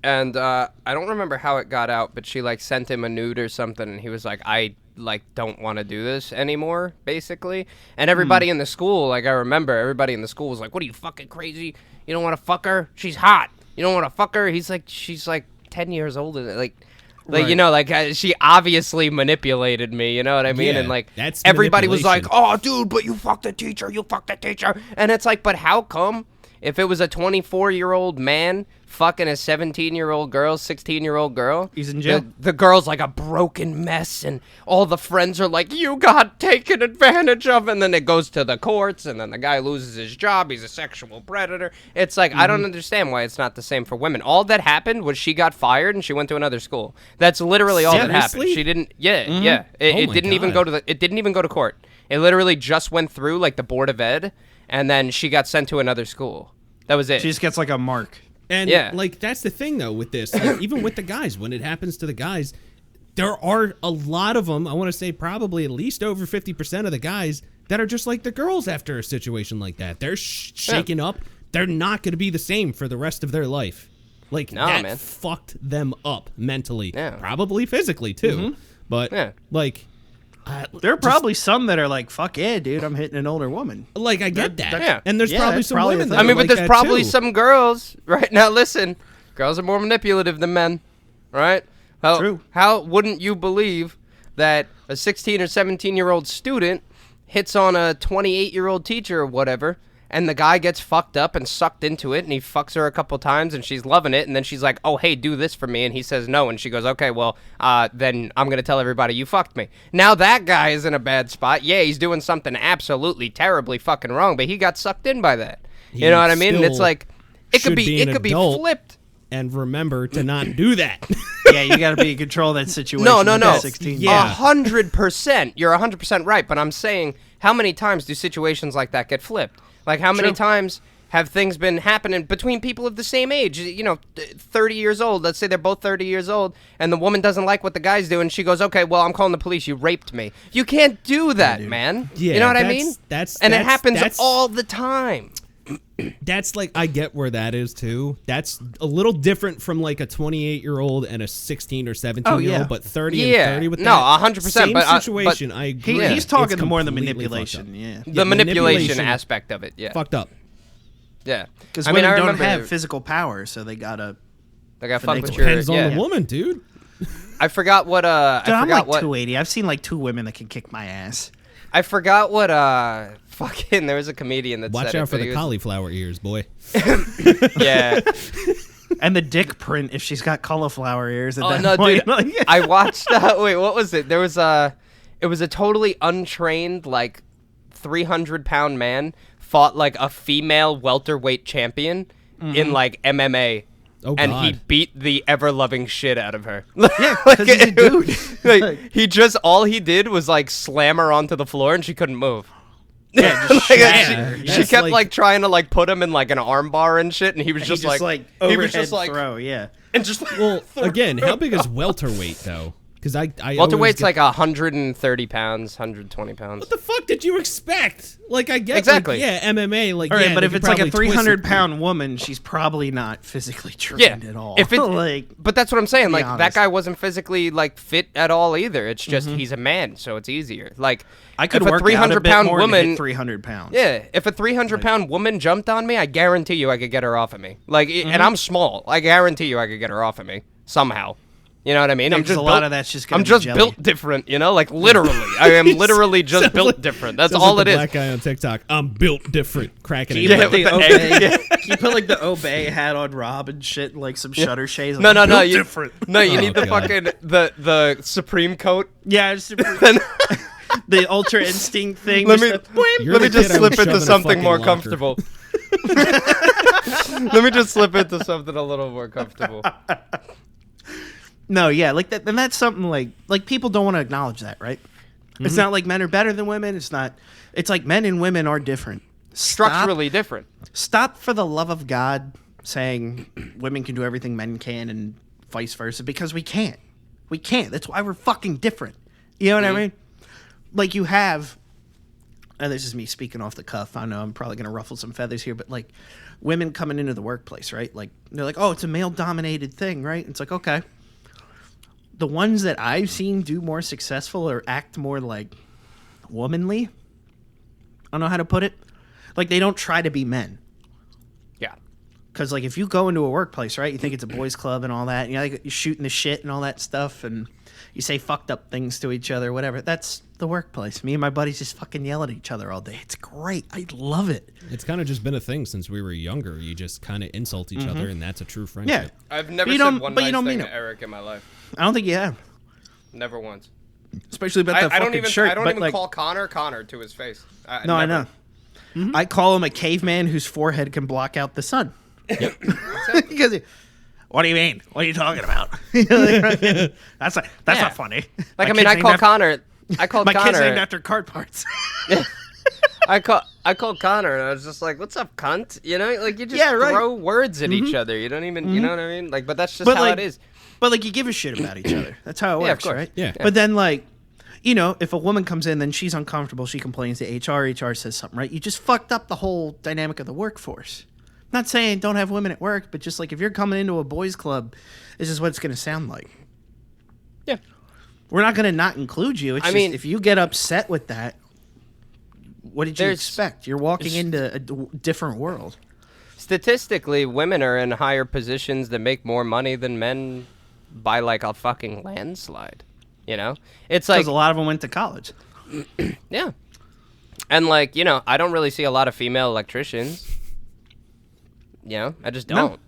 And I don't remember how it got out, but she like sent him a nude or something, and he was like, I like don't want to do this anymore, basically. And everybody in the school, like I remember, everybody in the school was like, what are you, fucking crazy? You don't want to fuck her? She's hot. You don't want to fuck her? He's like, she's like 10 years older. Like Right. you know, like she obviously manipulated me, you know what I mean? Yeah, And like that's everybody was like, manipulation. oh, dude, but you fucked the teacher, and it's like, but how come If it was a 24-year-old man fucking a 17-year-old girl, 16-year-old girl, he's in jail. The girl's like a broken mess, and all the friends are like, you got taken advantage of, and then it goes to the courts, and then the guy loses his job. He's a sexual predator. It's like, I don't understand why it's not the same for women. All that happened was she got fired and she went to another school. That's literally all that happened. She didn't. Yeah. It didn't even go to It didn't even go to court. It literally just went through like the Board of Ed, and then she got sent to another school. That was it. She just gets like a mark. And like that's the thing though with this, like, even with the guys, when it happens to the guys, there are a lot of them. I want to say probably at least over 50% of the guys that are just like the girls after a situation like that. They're shaken up. They're not going to be the same for the rest of their life. Like that fucked them up mentally, probably physically too. But like. There are probably some that are like, fuck yeah, dude, I'm hitting an older woman. Like, I get that. And there's probably some women that I mean, but like there's probably too. some girls, right? Now, listen, girls are more manipulative than men, right? True. How wouldn't you believe that a 16 or 17-year-old student hits on a 28-year-old teacher or whatever, and the guy gets fucked up and sucked into it, and he fucks her a couple times, and she's loving it, and then she's like, oh, hey, do this for me, and he says no, and she goes, okay, well, then I'm going to tell everybody you fucked me. Now that guy is in a bad spot. Yeah, he's doing something absolutely terribly fucking wrong, but he got sucked in by that. You know what I mean? And it's like, it could be flipped. And remember to not do that. Yeah, you got to be in control of that situation. No. 16. Yeah. 100%. You're 100% right, but I'm saying, how many times do situations like that get flipped? Like, how many times have things been happening between people of the same age? 30 years old. Let's say they're both 30 years old, and the woman doesn't like what the guy's doing. She goes, okay, well, I'm calling the police. You raped me. You can't do that, man. Yeah, you know what I mean? And it happens all the time. That's like, I get where that is too. That's a little different from like a 28-year-old and a 16 or 17-year-old, but 30 and 30 with that. No, 100%. Same situation. I agree. He's talking more the manipulation. The manipulation aspect of it. Yeah. Fucked up. Yeah. Because women don't have physical power, so they gotta fuck with Depends on the woman, dude. I forgot what I'm like 280. I've seen like two women that can kick my ass. I forgot what fucking there was a comedian that watch said out for the cauliflower ears, boy. Yeah. And the dick print if she's got cauliflower ears at that no, point. Dude, I watched wait, what was it? There was it was a totally untrained like 300-pound man fought like a female welterweight champion in like MMA. Oh, and God. he beat the ever-loving shit out of her. Yeah, because he's a dude. Like, all he did was, like, slam her onto the floor, and she couldn't move. Yeah, just she kept, like, trying to, like, put him in, like, an arm bar and shit, and he was just overhead throw, yeah. And just, like, well, again, how big is welterweight, though? Because I welterweight's like 130 pounds, 120 pounds. What the fuck did you expect? Like, I get exactly. Like, yeah, MMA. Like, all right, yeah, but if it's like a 300-pound it. woman, she's probably not physically trained at all. If it, like, but that's what I'm saying. Like, honest. that guy wasn't physically like fit at all either. It's just he's a man, so it's easier. Like, I could if work a 300-pound woman, 300 pounds. Yeah, if a 300-pound woman jumped on me, I guarantee you I could get her off of me. Like, and I'm small. I guarantee you I could get her off of me somehow. You know what I mean? Yeah, I'm just a lot of that's just gonna I'm just built different, you know? Like, literally. I am literally just built different. That's all like it is. Black guy on TikTok. I'm built different. Cracking it. Can you put like the Obey hat on Rob and shit, and, like some shutter shades? No. Different. No, you need the fucking the Supreme coat. Yeah, the Ultra Instinct thing. Let me just slip into something more comfortable. Let me just slip into something a little more comfortable. No, yeah, like that, and that's something like people don't want to acknowledge that, right? It's not like men are better than women. It's not. It's like men and women are different, structurally different. Stop, for the love of God, saying women can do everything men can and vice versa, because we can't. We can't. That's why we're fucking different. You know what I mean? Like, you have, and this is me speaking off the cuff. I know I'm probably gonna ruffle some feathers here, but like women coming into the workplace, right? Like, they're like, oh, it's a male-dominated thing, right? It's like, okay. The ones that I've seen do more successful or act more like womanly, I don't know how to put it. Like, they don't try to be men. Yeah. Because, like, if you go into a workplace, right, you think it's a boys' club and all that, and you're shooting the shit and all that stuff, and you say fucked up things to each other, whatever. That's the workplace. Me and my buddies just fucking yell at each other all day. It's great. I love it. It's kind of just been a thing since we were younger. You just kind of insult each other, and that's a true friendship. Yeah. I've never said one nice thing to Eric in my life. I don't think you have. Never once. Especially about that fucking shirt. I don't even call Connor to his face. I know. I call him a caveman whose forehead can block out the sun. Yep. Because what do you mean? What are you talking about? That's not funny. Like, I mean, I call Connor. My kid's named after card parts. I called Connor and I was just like, "What's up, cunt?" You know, like you just throw words at each other. You don't even, you know what I mean? Like, but that's just how it is. But like, you give a shit about each other. That's how it works, of course. right? Yeah. But then, like, you know, if a woman comes in, then she's uncomfortable. She complains to HR. HR says something, right? You just fucked up the whole dynamic of the workforce. Not saying don't have women at work, but just like if you're coming into a boys' club, this is what it's going to sound like. Yeah. We're not going to not include you. It's just if you get upset with that, what did you expect? You're walking into a different world. Statistically, women are in higher positions that make more money than men by like a fucking landslide. You know? It's like because a lot of them went to college. Yeah. And like, you know, I don't really see a lot of female electricians. You know, I just don't.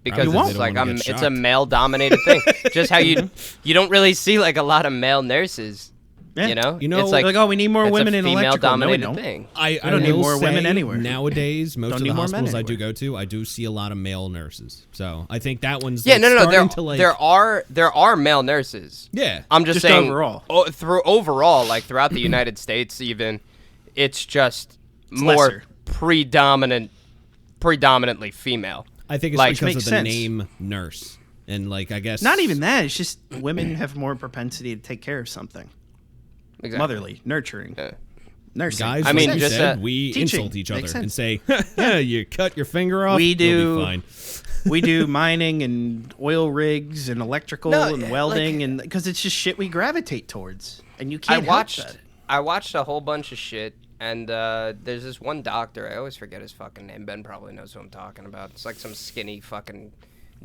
Because it's like it's a male dominated thing. Just how you don't really see like a lot of male nurses. Yeah. You know, it's like oh, we need more women in electrical. Dominated thing. I don't need more women anywhere. Nowadays, most of the hospitals I do go to, I do see a lot of male nurses. So I think that one's there are male nurses. Yeah, I'm just saying overall. Overall, like throughout the United States, even it's just more predominantly female. I think it's because of the name nurse. And like, I guess not even that. It's just women have more propensity to take care of something. Exactly. Motherly, nurturing, nursing. Guys, I mean, just we insult each other and say, "You cut your finger off." We do. You'll be fine. We do mining and oil rigs and electrical and welding, and because it's just shit we gravitate towards, and you can't help that. I watched a whole bunch of shit. And there's this one doctor. I always forget his fucking name. Ben probably knows who I'm talking about. It's like some skinny fucking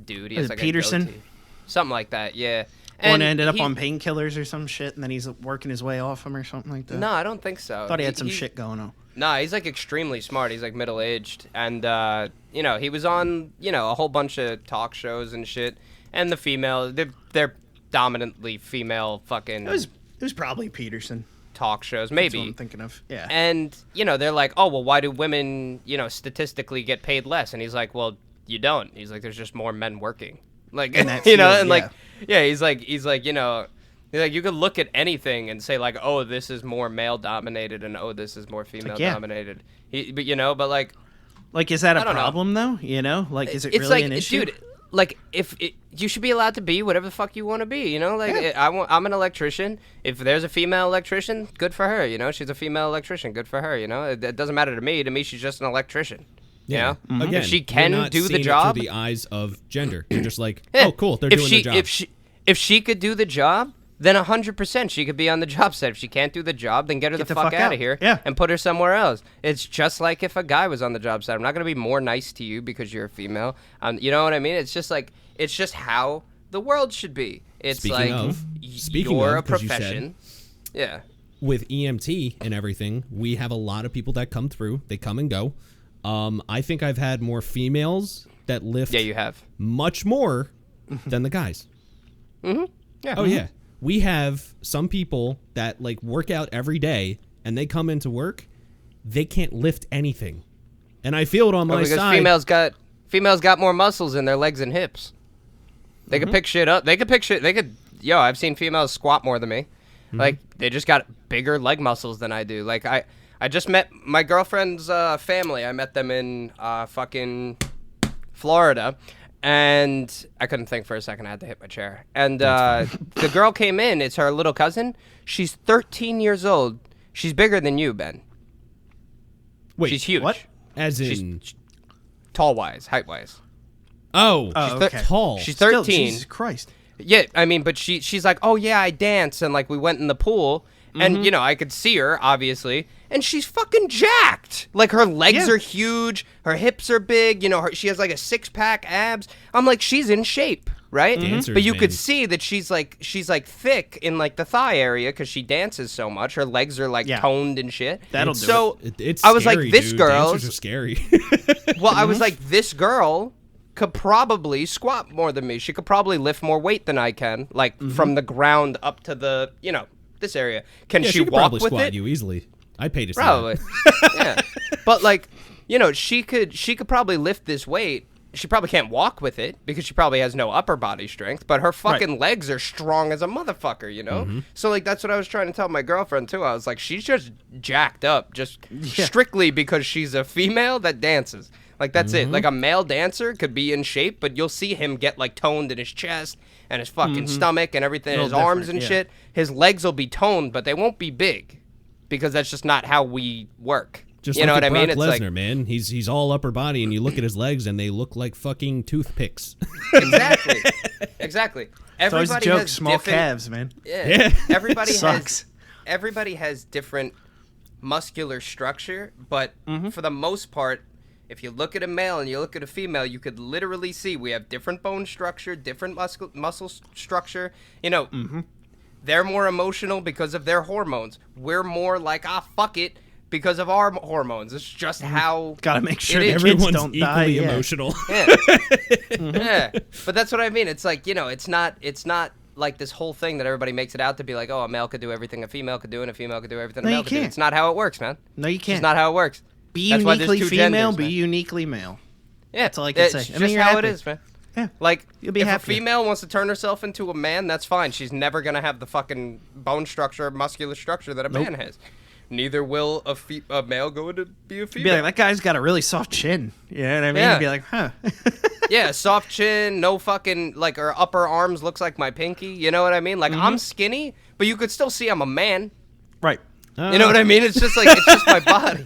dude. He has like Peterson? Something like that, yeah. And ended up on painkillers or some shit, and then he's working his way off them or something like that. No, I don't think so. Thought he had some shit going on. No, he's like extremely smart. He's like middle-aged. And, you know, he was on, you know, a whole bunch of talk shows and shit. And the female, they're dominantly female fucking... It was probably Peterson. Talk shows, maybe. That's what I'm thinking of. Yeah. And, you know, they're like, oh, well, why do women, you know, statistically get paid less? And he's like, well, you don't. He's like, there's just more men working. Like, you know, and like, yeah, he's like, you know, like you could look at anything and say like, oh, this is more male dominated and oh, this is more female dominated. But, you know, but like is that a problem though? You know, like, is it really an issue? Dude, like, you should be allowed to be whatever the fuck you want to be, you know? Like, I'm an electrician. If there's a female electrician, good for her, you know? She's a female electrician, good for her, you know? It doesn't matter to me. To me, she's just an electrician. Yeah. You know? Mm-hmm. Again, if she can do the job through the eyes of gender. You're just like, oh, cool, they're doing the job. If she could do the job, then 100% she could be on the job site. If she can't do the job, then get her the fuck out of here and put her somewhere else. It's just like if a guy was on the job site. I'm not going to be more nice to you because you're a female. You know what I mean? It's just like, it's just how the world should be. It's Speaking of, you're a profession. Yeah. With EMT and everything, we have a lot of people that come through. They come and go. I think I've had more females that lift you have. much more than the guys. Mm-hmm. Yeah. Oh, yeah. We have some people that like work out every day and they come into work, they can't lift anything. And I feel it on my side. Females got more muscles in their legs and hips. They could pick shit up. I've seen females squat more than me. Mm-hmm. Like, they just got bigger leg muscles than I do. Like, I just met my girlfriend's family. I met them in fucking Florida. And I couldn't think for a second. I had to hit my chair. And the girl came in. It's her little cousin. She's 13 years old. She's bigger than you, Ben. Wait, she's huge. What? As in... Tall-wise, height-wise. Oh, okay. Tall. She's 13. Still, Jesus Christ. Yeah, I mean, but she's like, oh, yeah, I dance. And, like, we went in the pool. And, you know, I could see her, obviously. And she's fucking jacked. Like, her legs are huge. Her hips are big. You know, she has, like, a six-pack abs. I'm like, she's in shape. right? Dancers, but you man. could see that she's like thick in like the thigh area because she dances so much. Her legs are like toned and shit. That'll do so It's I was scary, like, this dude. girl. Dancers are scary. Well, I was like, this girl could probably squat more than me. She could probably lift more weight than I can, like from the ground up to the, this area. Can Yeah, she could walk probably with squat it? you easily. I'd pay to see Probably. that. Yeah. But like, she could probably lift this weight. She probably can't walk with it because she probably has no upper body strength, but her fucking legs are strong as a motherfucker, So like that's what I was trying to tell my girlfriend too. I was like, she's just jacked up just strictly because she's a female that dances. Like that's it. Like a male dancer could be in shape, but you'll see him get like toned in his chest and his fucking stomach and everything, his arms and shit. His legs will be toned, but they won't be big because that's just not how we work. Just you like know what I mean? Brock It's Lesnar, like, man. He's all upper body, and you look at his legs, and they look like fucking toothpicks. Exactly. It's always a Everybody joke, has small different, calves, man. Yeah. Everybody Sucks. Everybody has different muscular structure, but for the most part, if you look at a male and you look at a female, you could literally see we have different bone structure, different muscle structure. They're more emotional because of their hormones. We're more like, fuck it, because of our hormones. It's just how Gotta make sure it is. kids Everyone's don't equally die. Yeah. emotional. Yeah. Yeah. But that's what I mean. It's like, it's not like this whole thing that everybody makes it out to be like, oh, a male could do everything a female could do, and a female could do everything a No, male you could do. can't. It's not how it works, man. No, you It's can't. just not how it works. Be That's why there's uniquely two female, genders, be man. uniquely male. Yeah. That's all I can say. It's And then just you're how happy. it is, man. Yeah. Like, You'll be if happier. a female wants to turn herself into a man, that's fine. She's never going to have the fucking bone structure, muscular structure that a man has. Neither will a male go to be a female. Be like, that guy's got a really soft chin. You know what I mean? Yeah. You'd be like, huh. Yeah, soft chin, no fucking, like, her upper arms looks like my pinky. You know what I mean? Like, I'm skinny, but you could still see I'm a man. Right. You know what I mean? It's just like, it's just my body.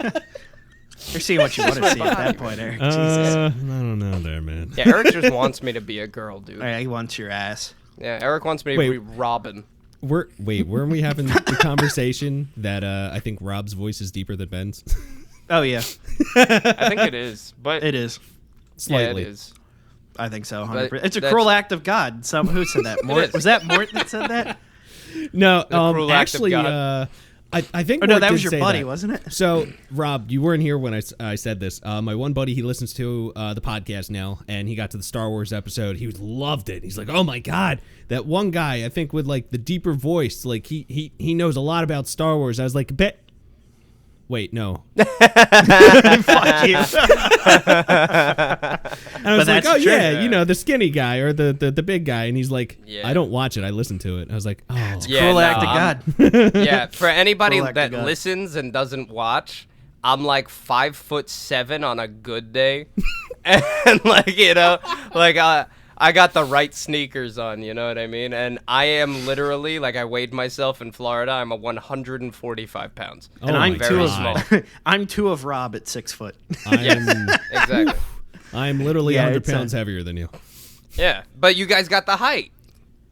You're seeing what you want to see at that point, Eric. Jesus. I don't know there, man. Yeah, Eric just wants me to be a girl, dude. All right, he wants your ass. Yeah, Eric wants me to Wait. be Robin. Weren't we having the conversation that I think Rob's voice is deeper than Ben's? Oh, yeah. I think it is, but It is. Slightly. Yeah, it is. I think so, But 100%. It's a that's- cruel act of God. Who said that? Mort? is. Was that Mort that said that? No, cruel act of actually, God. I think. Or no, Mort that did was your say buddy, that. wasn't it? So, Rob, you weren't here when I said this. My one buddy, he listens to the podcast now, and he got to the Star Wars episode. He loved it. He's like, "Oh my god, that one guy! I think with like the deeper voice, like he knows a lot about Star Wars." I was like, "Bet." Wait, no. Fuck you. And I was like, that's "Oh true. yeah, the skinny guy or the big guy." And he's like, Yeah. "I don't watch it. I listen to it." I was like, "Oh, Yeah, Cruel no, act of God. Yeah, for anybody Cruel act of that God. listens and doesn't watch, I'm like 5'7" on a good day, and like I got the right sneakers on, you know what I mean? And I am literally, like, I weighed myself in Florida. I'm a 145 pounds. Oh And I'm my two God. of I'm two of Rob at 6 foot. Exactly. I'm literally Yeah, 100 it's pounds heavier than you. Yeah, but you guys got the height,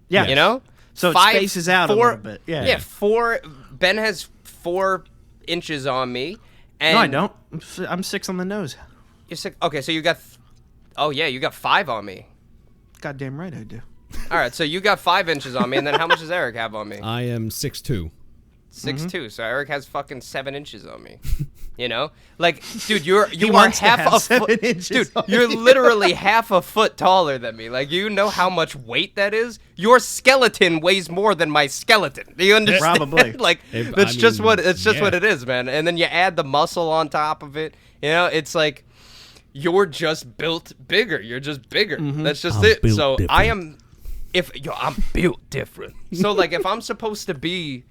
Yeah. you know? So it spaces out a little bit. Yeah. Yeah, Ben has 4 inches on me. And No, I don't. I'm 6 on the nose. You're 6. Okay, so you got, you got 5 on me. Goddamn right I do. All right, so you got 5 inches on me, and then how much does Eric have on me? I am 6'2". 6'2". So Eric has fucking 7 inches on me. You know, like, dude, you are wants to half have a 7 foot. inches Dude, on you're you. literally half a foot taller than me. Like, you know how much weight that is? Your skeleton weighs more than my skeleton. Do you understand? Probably. Like, If- that's I just mean, what yeah. it is, man. And then you add the muscle on top of it. You know, it's like you're just built bigger. You're just bigger. That's just I'm it. built So different. I am. I'm built different. So like, if I'm supposed to be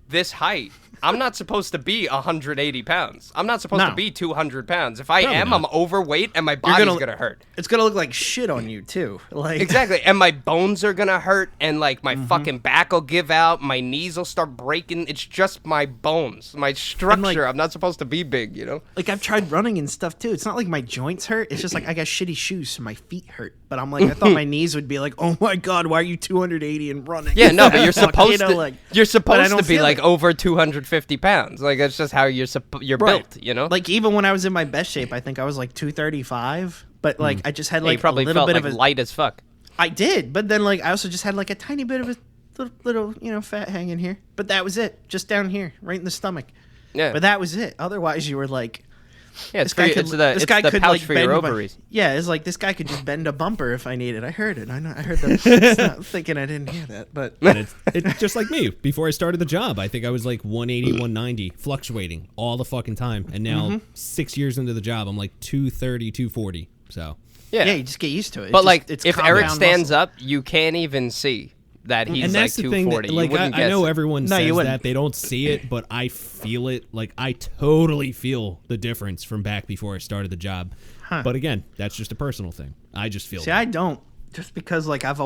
this height, I'm not supposed to be 180 pounds. I'm not supposed No. to be 200 pounds. If I Probably am, not. I'm overweight and my body's gonna- gonna hurt. It's gonna look like shit on you too. Like Exactly, and my bones are gonna hurt, and like my fucking back will give out, my knees will start breaking. It's just my bones, my structure. I'm not supposed to be big, you know. Like I've tried running and stuff too. It's not like my joints hurt. It's just like I got shitty shoes, so my feet hurt. But I'm like, I thought my knees would be like, oh my god, why are you 280 and running? Yeah, no, but you're Fuck, supposed you know, to. like- You're but I supposed don't to be feel like it. over 250 pounds. Like that's just how you're Right. built, you know. Like even when I was in my best shape, I think I was like 235. But like I just had Yeah, like you probably a little felt bit like of a light as fuck. I did, but then like I also just had like a tiny bit of a little fat hanging here, but that was it, just down here, right in the stomach. Yeah. But that was it. Otherwise, you were like, yeah, it's the pouch for your ovaries. Yeah, it's like this guy could just bend a bumper if I needed. I heard it. I heard that. It's not thinking I didn't hear that, but it's just like me. Before I started the job, I think I was like 180, 190, fluctuating all the fucking time. And now 6 years into the job, I'm like 230, 240. So yeah, you just get used to it. But it's if Eric stands up, you can't even see that he's and that's like the thing 240. that, like, I know everyone says that they don't see it, but I feel it. Like, I totally feel the difference from back before I started the job. But again, that's just a personal thing. I just feel. See, I don't. Just because like I've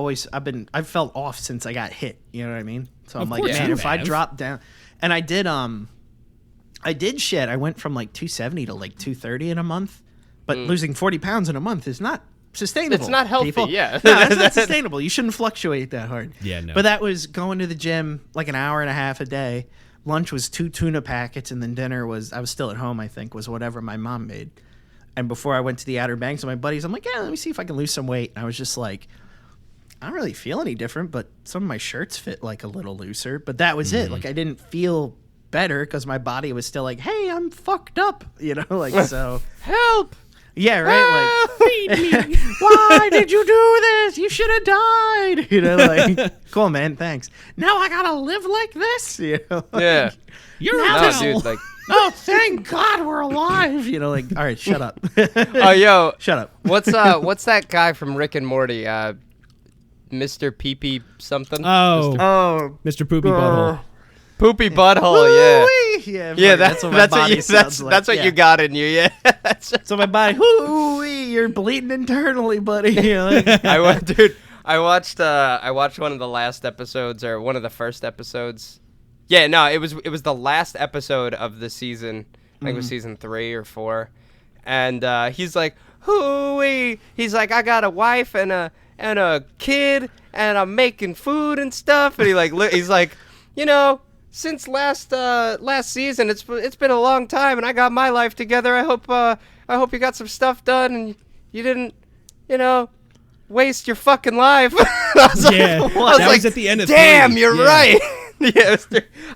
felt off since I got hit. You know what I mean? So I'm like, man, if I drop down, and I did shed. I went from like 270 to like 230 in a month, but losing 40 pounds in a month is not sustainable. It's not healthy, people. yeah. No, that's not sustainable. You shouldn't fluctuate that hard. Yeah, no. But that was going to the gym like an hour and a half a day. Lunch was 2 tuna packets, and then dinner was, I was still at home, I think, was whatever my mom made. And before I went to the Outer Banks with my buddies, I'm like, yeah, let me see if I can lose some weight. And I was just like, I don't really feel any different, but some of my shirts fit like a little looser. But that was it. Like, I didn't feel better because my body was still like, hey, I'm fucked up. Like, so. Help! Yeah, right. Like, feed me. Why did you do this? You should have died. Like, cool, man. Thanks. Now I gotta live like this. Yeah. You're no, dude. Like, oh, thank God we're alive. Like, all right, shut up. Oh, yo, shut up. What's that guy from Rick and Morty? Mr. Pee-Pee something. Oh, Mr. Poopy Butthole. Poopy butthole, yeah. That's what my body sounds like. That's what you got in you, yeah. So my body, you're bleeding internally, buddy. I watched one of the last episodes, or one of the first episodes. Yeah, no, it was the last episode of the season. I think it was season 3 or 4, and he's like, hooey. He's like, I got a wife and a kid, and I'm making food and stuff, and he's like, since last season, it's been a long time, and I got my life together. I hope you got some stuff done, and you didn't, waste your fucking life. I was was at the end of damn, 3. You're right. Yeah,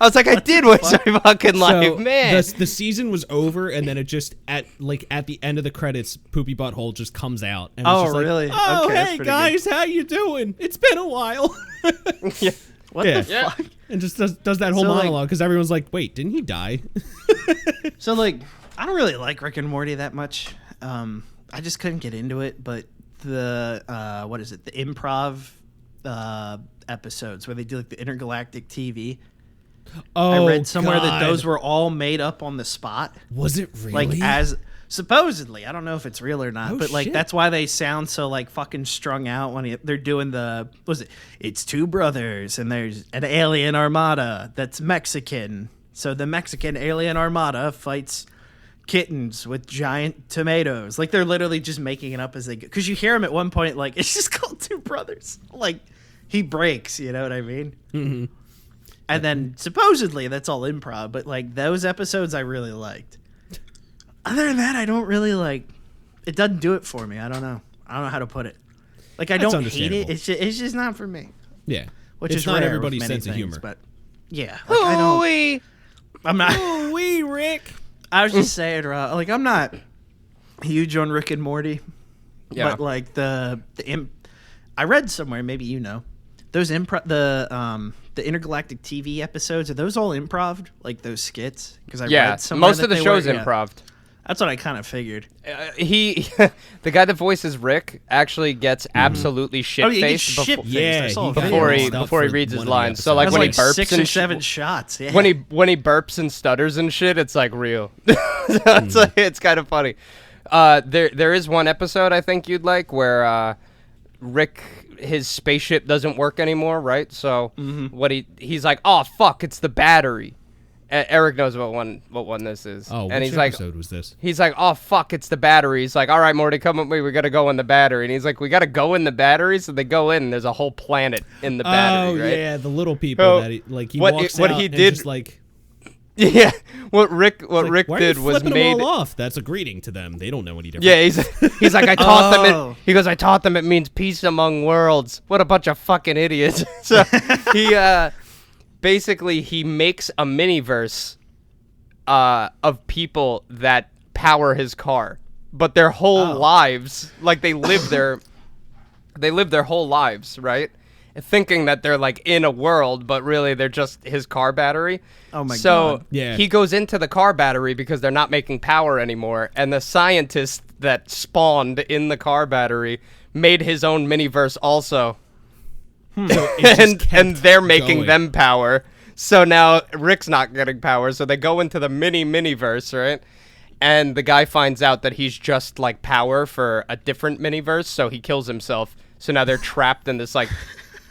I was like, I did waste my fucking life, man. The season was over, and then it just at the end of the credits, Poopy Butthole just comes out. And it's just really? Like, oh, okay, hey guys, how you doing? It's been a while. Yeah. What the fuck? And just does that whole monologue because everyone's like, wait, didn't he die? So like, I don't really like Rick and Morty that much. I just couldn't get into it. But the what is it? The improv episodes where they do like the intergalactic TV. Oh, I read somewhere God. that those were all made up on the spot. Was it really? Like as supposedly, I don't know if it's real or not, but like shit. that's why they sound so like fucking strung out when they're doing it's 2 brothers and there's an alien armada that's Mexican. So the Mexican alien armada fights kittens with giant tomatoes. Like they're literally just making it up as they go. Because you hear them at one point, like it's just called 2 brothers. Like he breaks, you know what I mean? Mm-hmm. And then supposedly that's all improv, but like those episodes I really liked. Other than that, I don't really like. It doesn't do it for me. I don't know how to put it. Like I don't hate it. It's just not for me. Yeah, Which it's is not rare everybody's with many sense of things, humor. But yeah, like I don't. I'm not. Wee Rick. I was just saying, like I'm not huge on Rick and Morty. Yeah. But like I read somewhere, maybe those the intergalactic TV episodes, are those all improv? Like those skits? Because I read somewhere most of the show's improv. That's what I kind of figured. The guy that voices Rick actually gets absolutely shit-faced before he reads his lines. So like when he burps 6 or 7 shots. Yeah. When he burps and stutters and shit, it's like real. It's kind of funny. There is one episode I think you'd like where Rick, his spaceship doesn't work anymore, right? So he's like, oh fuck, it's the battery. Eric knows what one this is. Oh, and which he's episode was this? He's like, oh fuck, it's the battery. He's like, all right, Morty, come with me. We gotta go in the battery. And he's like, we gotta go in the battery. So they go in. And there's a whole planet in the battery. Oh right? yeah, the little people that he walks out and just like. Yeah, what Rick Why did was them made all off. That's a greting to them. They don't know any different. Yeah, he's like I taught them Oh. it. He goes, I taught them it means peace among worlds. What a bunch of fucking idiots. So he basically he makes a mini-verse of people that power his car, but their whole lives, like they live their whole lives, right? Thinking that they're like in a world, but really they're just his car battery. Oh my so God. Yeah. he goes into the car battery because they're not making power anymore, and the scientist that spawned in the car battery made his own mini-verse also. So it just kept and they're making going. them power. So now Rick's not getting power, so they go into the mini-verse, right? And the guy finds out that he's just like power for a different mini-verse, so he kills himself. So now they're trapped in this like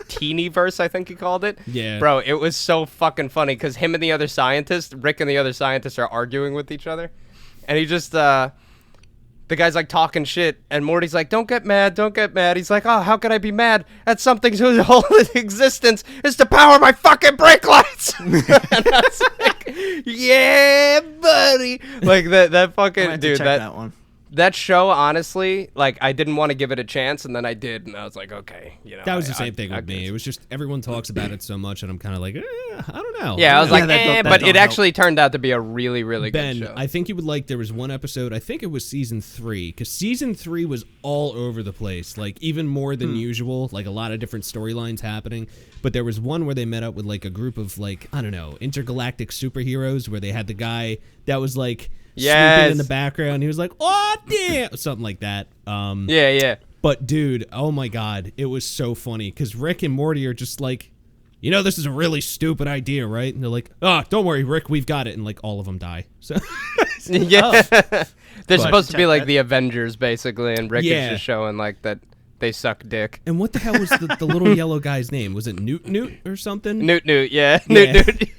teeny verse, I think he called it. Yeah. Bro, it was so fucking funny because him and the other scientist, Rick and the other scientist, are arguing with each other. And he just, the guy's like talking shit, and Morty's like, don't get mad, don't get mad. He's like, oh, how could I be mad at something whose whole existence is to power my fucking brake lights? And I was like, yeah, buddy. Like that fucking, dude, that one. that show, honestly, like, I didn't want to give it a chance, and then I did, and I was like, okay, you know. That was the same thing with me. It was just everyone talks about it so much, and I'm kind of like, I don't know. Yeah, I was like, that but don't it help. actually turned out to be a really, really Ben, good show. I think you would like. There was one episode. I think it was season 3, because season 3 was all over the place, like even more than usual. Like a lot of different storylines happening. But there was one where they met up with like a group of like I don't know intergalactic superheroes, where they had the guy that was like. Swooping in the background. He was like, oh, damn. Something like that. Yeah. But, dude, oh, my God. It was so funny because Rick and Morty are just like, you know, this is a really stupid idea, right? And they're like, oh, don't worry, Rick, we've got it. And, like, all of them die. So, Yeah. They're supposed to be Check like that. the Avengers, basically, and Rick Yeah. is just showing, like, that they suck dick. And what the hell was the little yellow guy's name? Was it Newt or something? Newt, yeah. Yeah. Newt.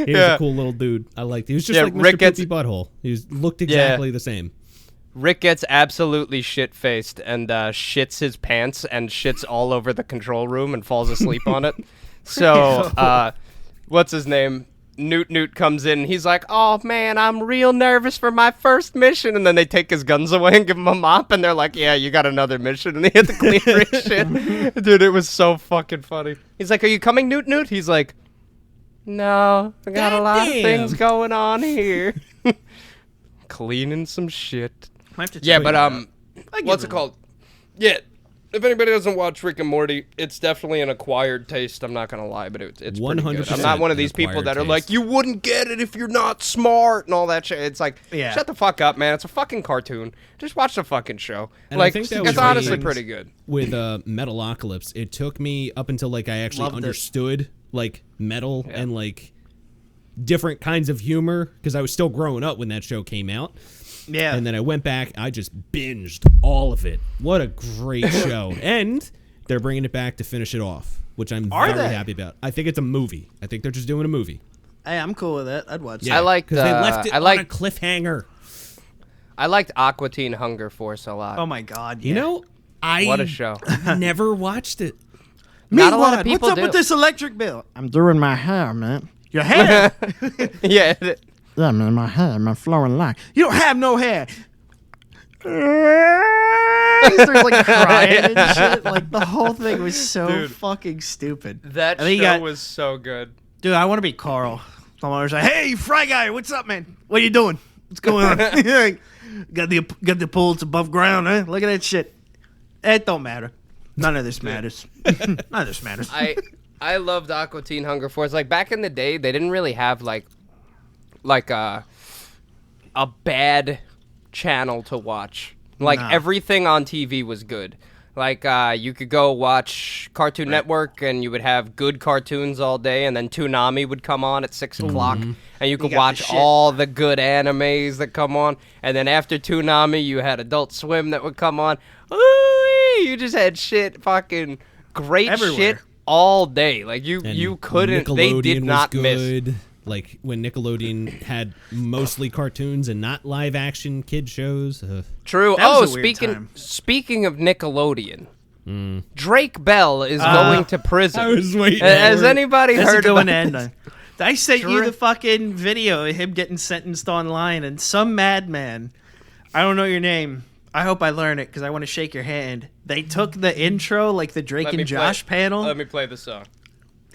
He was a cool little dude. I liked it. He was just like Mr. Rick gets- Poopy Butthole. He looked exactly the same. Rick gets absolutely shit-faced and shits his pants and shits all over the control room and falls asleep on it. So, what's his name? Newt comes in and he's like, oh man, I'm real nervous for my first mission. And then they take his guns away and give him a mop, and they're like, yeah, you got another mission. And they have to clean Rick's shit. Dude, it was so fucking funny. He's like, are you coming, Newt? He's like, no, I got a lot of things going on here. Cleaning some shit. I have to Yeah, check but it out. what's it called? Yeah, if anybody doesn't watch Rick and Morty, it's definitely an acquired taste. I'm not gonna lie, but it's pretty good. 100% I'm not one of an these people acquired that are taste. like, you wouldn't get it if you're not smart and all that shit. It's like, Yeah. shut the fuck up, man. It's a fucking cartoon. Just watch the fucking show. And I like, think that was it's honestly really- pretty good. With Metalocalypse, it took me up until like I actually Loved it. understood like metal and like different kinds of humor because I was still growing up when that show came out. Yeah. And then I went back, I just binged all of it. What a great show. And they're bringing it back to finish it off, which I'm very they? happy about. I think it's a movie. I think they're just doing a movie. Hey, I'm cool with that. I'd watch I it. liked, because they left it I on a liked- cliffhanger. I liked Aqua Teen Hunger Force a lot. Oh my god. You yeah. know, I What a show. never watched it. Not a lot of Meatwad, people what's up do. with this electric bill? I'm doing my hair, man. Your hair? Yeah. Yeah, man, my hair, my flowing line. You don't have no hair. He starts like crying and shit. Like the whole thing was so Dude. fucking stupid. That And then show you got- was so good. Dude, I want to be Carl. Someone was like, "Hey, Fry Guy, what's up, man? What you doing? What's going on? got the pool. It's above ground, huh? Look at that shit. It don't matter. None of this matters. None of this matters. I loved Aqua Teen Hunger Force. Like back in the day, they didn't really have like a bad channel to watch. Like Nah. everything on TV was good. Like you could go watch Cartoon Network and you would have good cartoons all day, and then Toonami would come on at 6 o'clock, and you could got the watch shit. all the good animes that come on. And then after Toonami, you had Adult Swim that would come on. Ooh, you just had shit, fucking great Everywhere. shit all day. Like you And couldn't. They Nickelodeon did was not miss. good. Like when Nickelodeon had mostly cartoons and not live action kid shows. True. That was Oh, a weird time. speaking of Nickelodeon, Drake Bell is going to prison. I was waiting. Has anybody That's a heard good one about to end this? on. I sent you the fucking video of him getting sentenced online, and some madman, I don't know your name. I hope I learn it because I want to shake your hand. They took the intro, like the Drake and Josh panel. Let me play the song.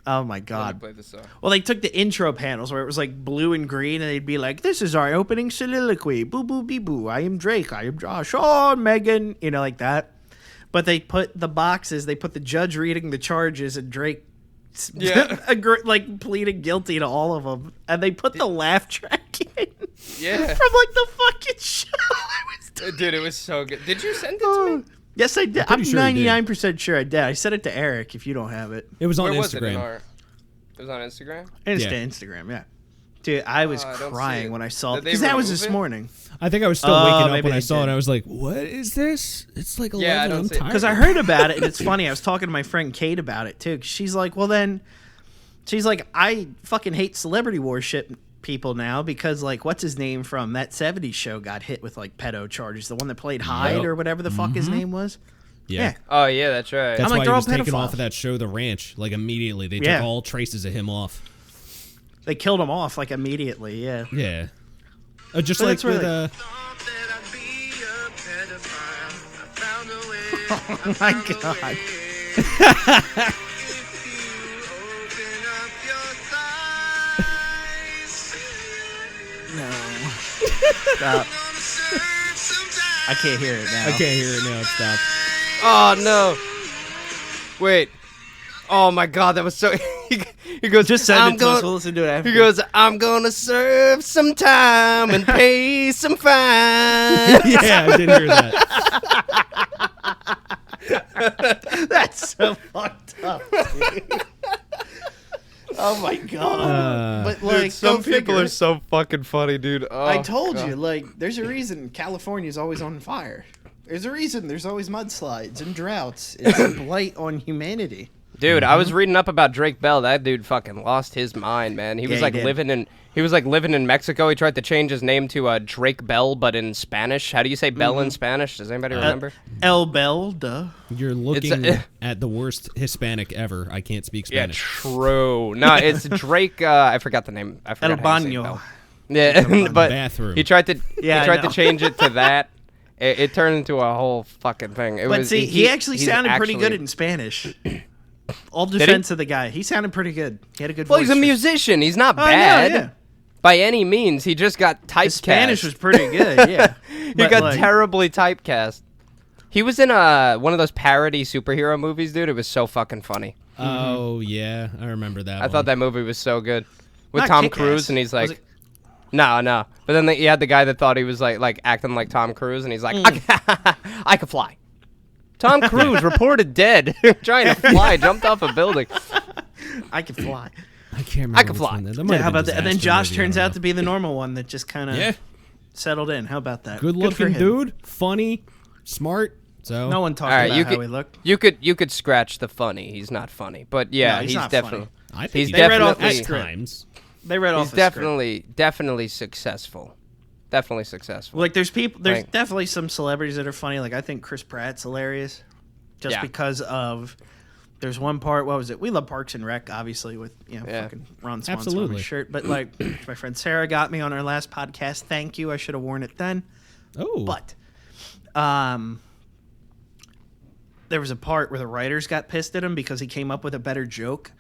Oh my God. Let me play the song. Well, they took the intro panels where it was like blue and green, and they'd be like, "This is our opening soliloquy. Boo boo bee boo. I am Drake. I am Josh. Oh, Megan." You know, like that. But they put the boxes. They put the judge reading the charges, and Drake. Like pleading guilty to all of them, and they put the laugh track in. Yeah, from like the fucking show. Dude, it was so good. Did you send it to me? Yes, I did. I'm 99% sure I did. I sent it to Eric. If you don't have it, it was on Where Instagram. It was on Instagram. Instagram, yeah. Dude, I was crying when I saw it because that was this morning. I think I was still waking up when I saw it. I was like, "What is this?" It's like 11. Yeah, I'm tired. Because I heard about it, and it's funny. I was talking to my friend Kate about it too. She's like, "Well, then," she's like, "I fucking hate celebrity worship people now because like what's his name from that '70s show got hit with like pedo charges. The one that played Hyde or whatever the fuck his name was." Yeah. Oh yeah, that's right. That's I'm why like, he was they're all taken pedophiles. off of that show, The Ranch, like immediately. They took all traces of him off. They killed him off like immediately. Yeah. Yeah. Just But like that's with really- Oh my God. No. Stop. I can't hear it now. I can't hear it now. Stop. Oh no. Wait. Oh my God, that was so. He goes. Just send it to us. We'll listen to it after. He goes. I'm gonna serve some time and pay some fine. Yeah, I did hear that. That's so fucked up. Dude. Oh my God. But like, Dude, some go people figure. are so fucking funny, dude. Oh, I told God. you, like, there's a reason California's always on fire. There's a reason there's always mudslides and droughts. It's a blight on humanity. Dude, I was reading up about Drake Bell. That dude fucking lost his mind, man. He was like living in Mexico. He tried to change his name to Drake Bell, but in Spanish. How do you say Bell in Spanish? Does anybody remember? El Bell, duh. You're looking at the worst Hispanic ever. I can't speak Yeah, Spanish. true. No, it's Drake. I forgot the name. I forgot El how you say Baño. Bell. Yeah, but Bathroom. he tried to I know. change it to that. It turned into a whole fucking thing. But see, he actually he's sounded pretty actually- good in Spanish. All defense of the guy. He sounded pretty good. He had a good Well, voice. he's a musician. He's not I know, bad yeah. by any means. He just got typecast. His Spanish was pretty good, yeah. He But, got like, terribly typecast. He was in one of those parody superhero movies, dude. It was so fucking funny. Oh, yeah. I remember that I thought that movie was so good. With Not Tom Kick-Ass. Cruise, and he's Was like, no. But then he had the guy that thought he was like acting like Tom Cruise, and he's like, I could fly. Tom Cruise reported dead trying to fly, jumped off a building. I could fly. I can't remember. I could which fly. one that- that Yeah, might have how been about that? And then Disaster Josh Movie, I turns don't out know. to be the normal one that just kind of Yeah. settled in. How about that? Good for looking him. dude. Funny. Smart. So No one talked All right, about you how could he looked. you could scratch the funny. He's not funny, but yeah, No, he's he's not definitely. I think He's They read off the at definitely. script. times. They read off He's the script. definitely successful. Definitely successful. Like there's Right. definitely some celebrities that are funny. Like I think Chris Pratt's hilarious, just Yeah. because of. There's one part. What was it? We love Parks and Rec, obviously, with Yeah. fucking Ron Swanson on Absolutely. his shirt. But like my friend Sarah got me on our last podcast. Thank you. I should have worn it then. Oh. But, there was a part where the writers got pissed at him because he came up with a better joke.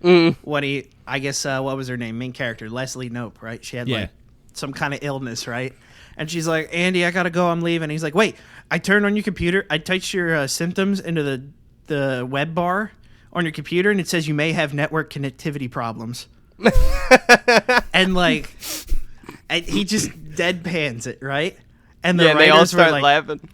When he, I guess, what was her name? Main character, Leslie Knope, right? She had Yeah. like some kind of illness, right? And she's like, Andy, I gotta go. I'm leaving. He's like, wait, I turned on your computer. I typed your symptoms into the web bar on your computer, and it says you may have network connectivity problems. And like, and he just deadpans it, right? And the yeah, they all writers were start like, laughing.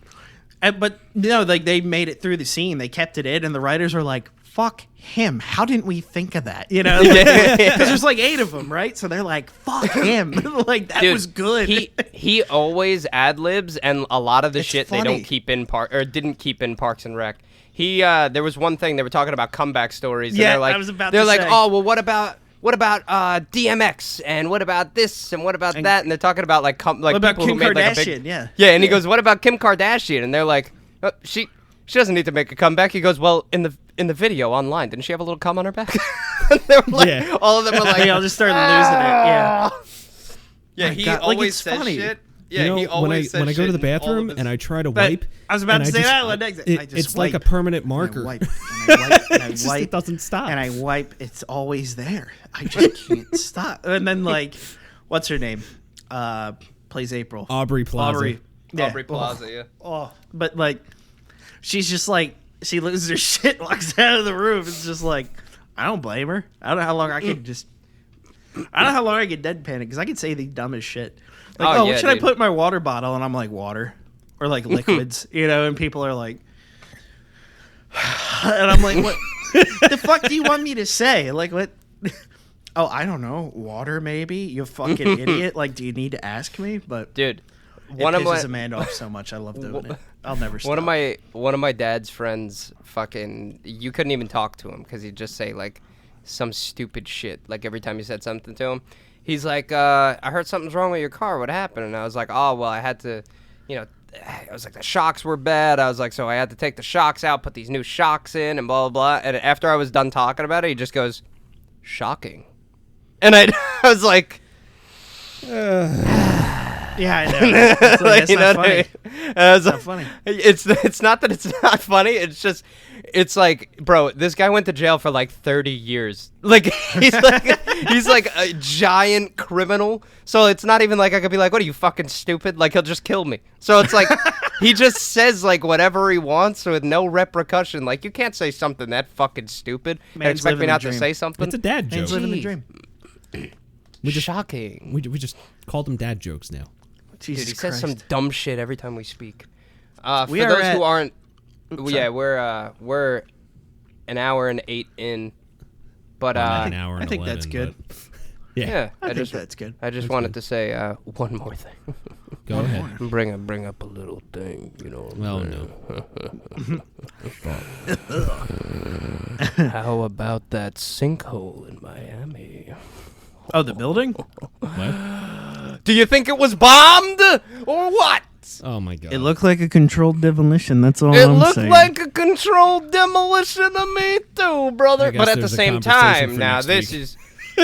but no, like they made it through the scene. They kept it in, and the writers were like, "Fuck him! How didn't we think of that?" You know, because there's like 8 of them, right? So they're like, "Fuck him!" Like that Dude, was good. He always ad libs, and a lot of the It's shit funny. they don't keep in didn't keep in Parks and Rec. There was one thing they were talking about comeback stories. And Yeah, they're like, I was about they're to like, say. oh well, what about DMX and what about this and what about that? And they're talking about like what about people Kim who made like a Kardashian? big Yeah. And he goes, what about Kim Kardashian? And they're like, she doesn't need to make a comeback. He goes, well, in in the video online, didn't she have a little cum on her back? They were like, all of them were like, they all just started losing it. Yeah. Yeah, he always says funny. shit. Yeah, he always says when I go to the shit in all bathroom of his- and I try to wipe. I was about to say that. It's like a permanent marker. And I wipe. It doesn't stop. And I wipe. It's always there. I just can't stop. And then like, what's her name? Plays April. Aubrey Plaza. Aubrey Plaza, yeah. Oh, but like, she's just like, she loses her shit, walks out of the room. It's just like, I don't blame her. I don't know how long I can just. I don't know how long I get deadpan it because I can say the dumbest shit. Like, what should I put in my water bottle? And I'm like, water. Or like liquids, and people are like, and I'm like, what the fuck do you want me to say? Like, what? Oh, I don't know. Water, maybe? You fucking idiot. Like, do you need to ask me? But dude, it pisses Amanda off so much. I love doing it. I'll never stop. One of my dad's friends, fucking, you couldn't even talk to him because he'd just say like some stupid shit. Like every time you said something to him, he's like, I heard something's wrong with your car. What happened? And I was like, oh, well, I had to, I was like, the shocks were bad. I was like, so I had to take the shocks out, put these new shocks in, and blah, blah, blah. And after I was done talking about it, he just goes, shocking. And I was like, yeah, I know. It's like, you know what I mean? It's not funny. It's not that it's not funny. It's just, it's like, bro, this guy went to jail for like 30 years. Like he's like a giant criminal. So it's not even like I could be like, what are you, fucking stupid? Like he'll just kill me. So it's like he just says like whatever he wants with no repercussion. Like you can't say something that fucking stupid and expect me not to say something. It's a dad joke. Man's living the dream. Shocking. We just call them dad jokes now. Jesus Dude, he Christ. says some dumb shit every time we speak. For We are those at- who aren't, Oops, yeah, we're an hour and 8 in, but Not an hour and I think 11, that's good. but- Yeah. I think that's good. I just wanted to say one more thing. Go ahead. Bring up a little thing, you know. Well, no. How about that sinkhole in Miami? Oh, the building? What? Do you think it was bombed or what? Oh my god. It looked like a controlled demolition. That's all It I'm looked saying. like a controlled demolition to me too, brother. I guess But at the there's a same conversation time, for now next this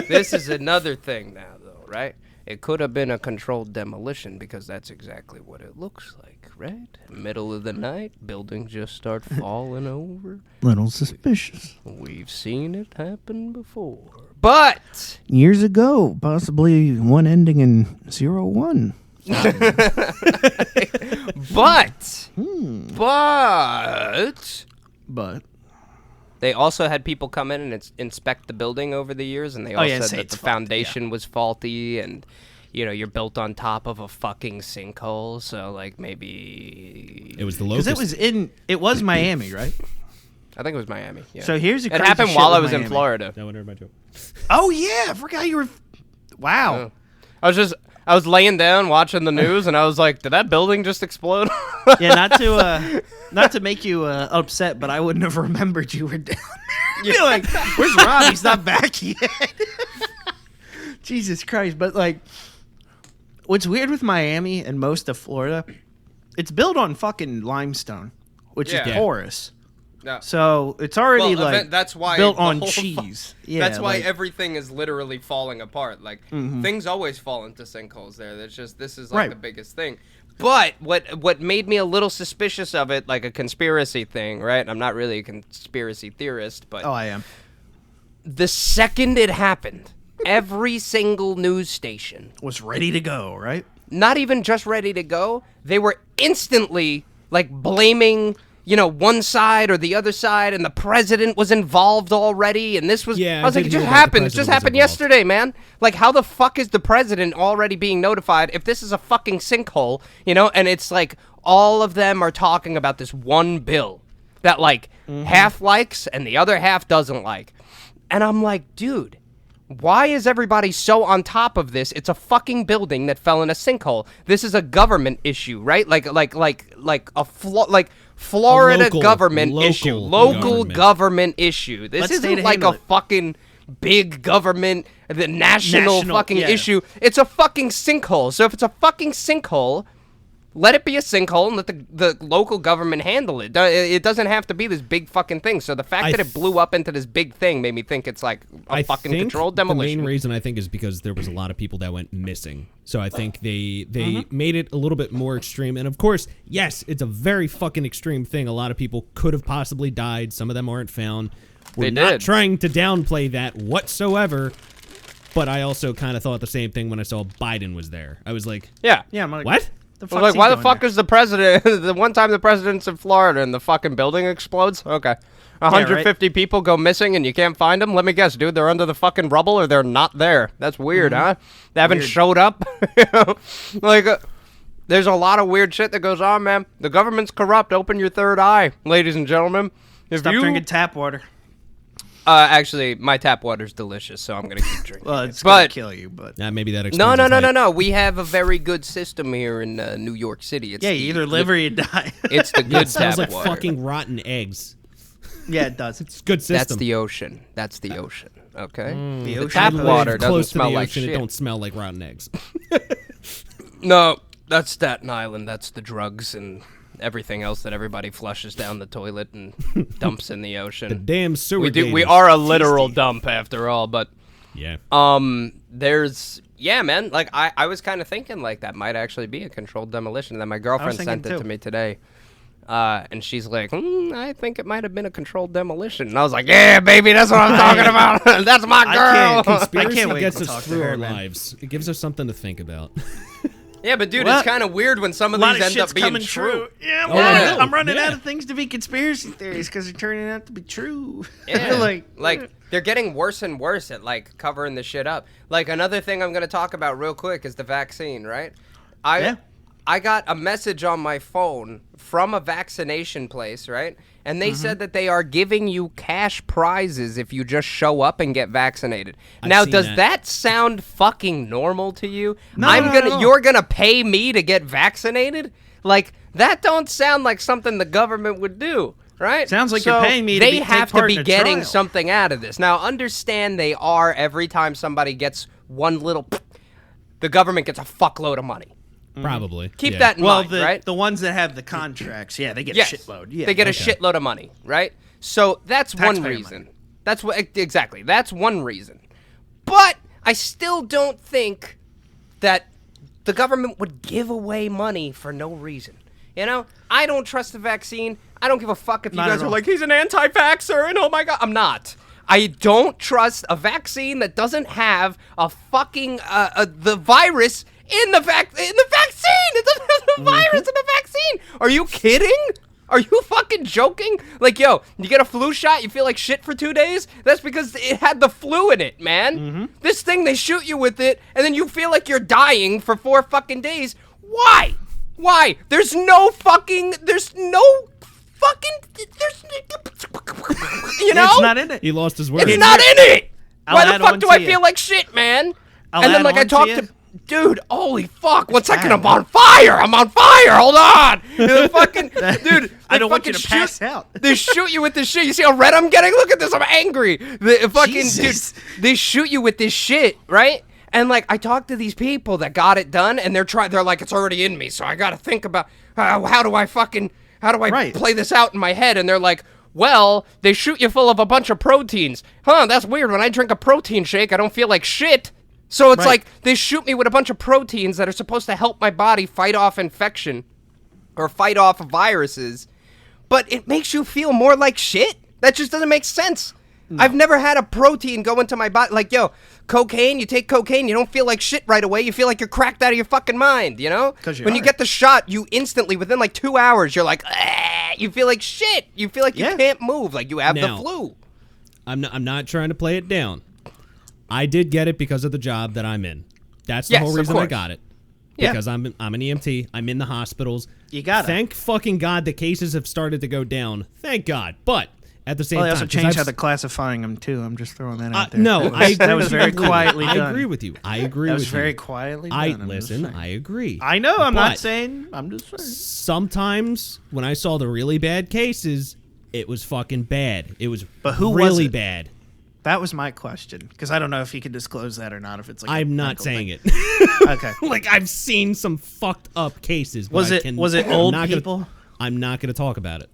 week. is another thing now, though, right? It could have been a controlled demolition because that's exactly what it looks like, right? Middle of the night, buildings just start falling over. Little suspicious. We've seen it happen before. But Years ago, possibly one ending in 01. But they also had people come in and inspect the building over the years, and they all said say that it's the faulty, foundation was faulty, and you're built on top of a fucking sinkhole, so like maybe It was the because locust. it was Miami, right? I think it was Miami. Yeah. So here's the it crazy happened shit while with I was in Miami. Florida. That one heard my joke. Oh yeah, I forgot you were. Wow. I was laying down watching the news, and I was like, "Did that building just explode?" Yeah, not to make you upset, but I wouldn't have remembered you were down there. You're like, where's Rob? He's not back yet. Jesus Christ! But like, what's weird with Miami and most of Florida, it's built on fucking limestone, which Yeah. is porous. No. So it's already Well, like that's why built the on whole cheese. Yeah, that's why like, everything is literally falling apart. Like things always fall into sinkholes there. That's just this is like Right. the biggest thing. But what made me a little suspicious of it, like a conspiracy thing, right? I'm not really a conspiracy theorist, but I am. the second it happened, every single news station, Was ready to go, right? not even just ready to go, they were instantly like blaming one side or the other side, and the president was involved already, and this was... Yeah, I was I like, did it hear just that the happened. It just president was happened involved. yesterday, man. Like, how the fuck is the president already being notified if this is a fucking sinkhole, and it's like all of them are talking about this one bill that, like, half likes and the other half doesn't like. And I'm like, dude... Why is everybody so on top of this? It's a fucking building that fell in a sinkhole. This is a government issue, right? Like Florida local government issue, local government. government issue. This Let's stay isn't to like handle a it. fucking big government, the national fucking yeah. issue. It's a fucking sinkhole. So if it's a fucking sinkhole, let it be a sinkhole and let the local government handle it. It doesn't have to be this big fucking thing. So the fact that it blew up into this big thing made me think it's like a fucking controlled demolition. The main reason I think is because there was a lot of people that went missing. So I think they made it a little bit more extreme. And of course, yes, it's a very fucking extreme thing. A lot of people could have possibly died. Some of them aren't found. We're not trying to downplay that whatsoever. But I also kind of thought the same thing when I saw Biden was there. I was like, I'm like, what? Like, why the fuck is the president? The one time the president's in Florida and the fucking building explodes? Okay. 150 people go missing and you can't find them? Let me guess, dude, they're under the fucking rubble or they're not there. That's weird, huh? They haven't showed up? Like, there's a lot of weird shit that goes on, man. The government's corrupt. Open your third eye, ladies and gentlemen. Stop drinking tap water. Actually, my tap water's delicious, so I'm gonna keep drinking. Well, it's gonna kill you, but maybe that explains No. We have a very good system here in New York City. It's you either live or you die. It's the good tap water. It smells like water. fucking rotten eggs. Yeah, it does. It's a good system. That's the ocean. Okay. The ocean. Tap water doesn't smell like shit. It don't smell like rotten eggs. No, that's Staten Island. That's the drugs and everything else that everybody flushes down the toilet and dumps in the ocean. The damn sewer. We are a literal dump after all, but yeah. Man, like I was kind of thinking like that might actually be a controlled demolition. And then my girlfriend sent it to me today. And she's like, I think it might have been a controlled demolition. And I was like, yeah, baby, that's what I'm talking about. That's my girl. Conspiracy gets us through our lives. It gives us something to think about. Yeah, but dude, it's kind of weird when some of these end up being true. Yeah, I'm running out of things to be conspiracy theories because they're turning out to be true. Yeah, like they're getting worse and worse at like covering the shit up. Like another thing I'm gonna talk about real quick is the vaccine, right? I got a message on my phone from a vaccination place, right? And they said that they are giving you cash prizes if you just show up and get vaccinated. Now, does that sound fucking normal to you? No. You're gonna pay me to get vaccinated? Like, that don't sound like something the government would do, right? Sounds like you're paying me to they have to be getting trial. something out of this. Now, understand they are, every time somebody gets one little, the government gets a fuckload of money. Probably. Keep that in mind, right? The ones that have the contracts, they get a shitload. Yeah, they get a shitload of money, right? So that's one reason. Money. That's exactly. That's one reason. But I still don't think that the government would give away money for no reason. You know, I don't trust the vaccine. I don't give a fuck if you guys are like, he's an anti-vaxxer, and oh my god, I'm not. I don't trust a vaccine that doesn't have a fucking the virus in the vaccine. It doesn't have the virus in the vaccine. Are you kidding? Are you fucking joking? Like, yo, you get a flu shot, you feel like shit for 2 days? That's because it had the flu in it, man. This thing, they shoot you with it, and then you feel like you're dying for 4 fucking days. Why? There's no fucking, you know? It's not in it. He lost his word. It's not in it. Why the fuck do I feel like shit, man? And then like I talked to... Dude, holy fuck! 1 second, I'm on fire! Hold on! Dude, I don't want you to pass out. They shoot you with this shit. You see how red I'm getting? Look at this, I'm angry. Dude, they shoot you with this shit, right? And like, I talked to these people that got it done, and they're like, it's already in me, so I gotta think about how do I play this out in my head? And they're like, well, they shoot you full of a bunch of proteins. Huh? That's weird. When I drink a protein shake, I don't feel like shit. So it's like they shoot me with a bunch of proteins that are supposed to help my body fight off infection or fight off viruses, but it makes you feel more like shit? That just doesn't make sense. No. I've never had a protein go into my body. Like, yo, cocaine, you take cocaine, you don't feel like shit right away. You feel like you're cracked out of your fucking mind, you know? When you get the shot, you instantly, within like 2 hours, you're like, you feel like shit. You feel like you can't move, like you have the flu. I'm not trying to play it down. I did get it because of the job that I'm in. That's the whole reason I got it. Because I'm an EMT. I'm in the hospitals. You got it. Thank fucking God the cases have started to go down. Thank God. But at the same time, they also changed how they're classifying them too. I'm just throwing that out there. No, that was very quietly done. I agree with you. That was very quietly done. I agree. I know. I'm not saying. I'm just saying. Sometimes when I saw the really bad cases, it was fucking bad. It was really bad. That was my question, because I don't know if you can disclose that or not. If it's like I'm not saying it. Okay. Like I've seen some fucked up cases. But Was it old people? I'm not going to talk about it.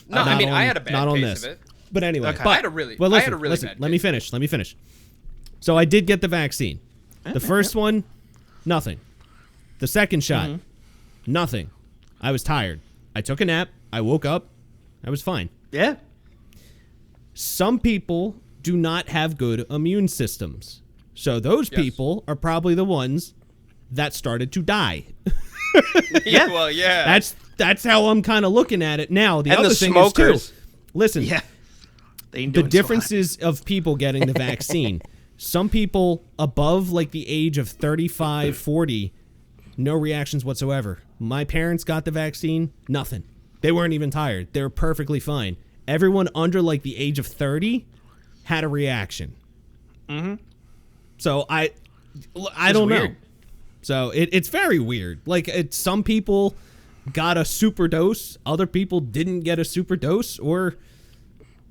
No, I mean I had a bad case of it. But anyway, Okay. I had a really listen, bad let me finish. So I did get the vaccine. The first one, nothing. The second shot, nothing. I was tired. I took a nap. I woke up. I was fine. Yeah. Some people do not have good immune systems. So those people are probably the ones that started to die. Yeah. Well, yeah. That's how I'm kind of looking at it now. The other thing smokers. is too. Listen. Yeah. The differences of people getting the vaccine. Some people above like the age of 35, 40, no reactions whatsoever. My parents got the vaccine, nothing. They weren't even tired. They were perfectly fine. Everyone under like the age of 30 had a reaction. So I don't know. So it's very weird. Like some people got a super dose, other people didn't get a super dose, or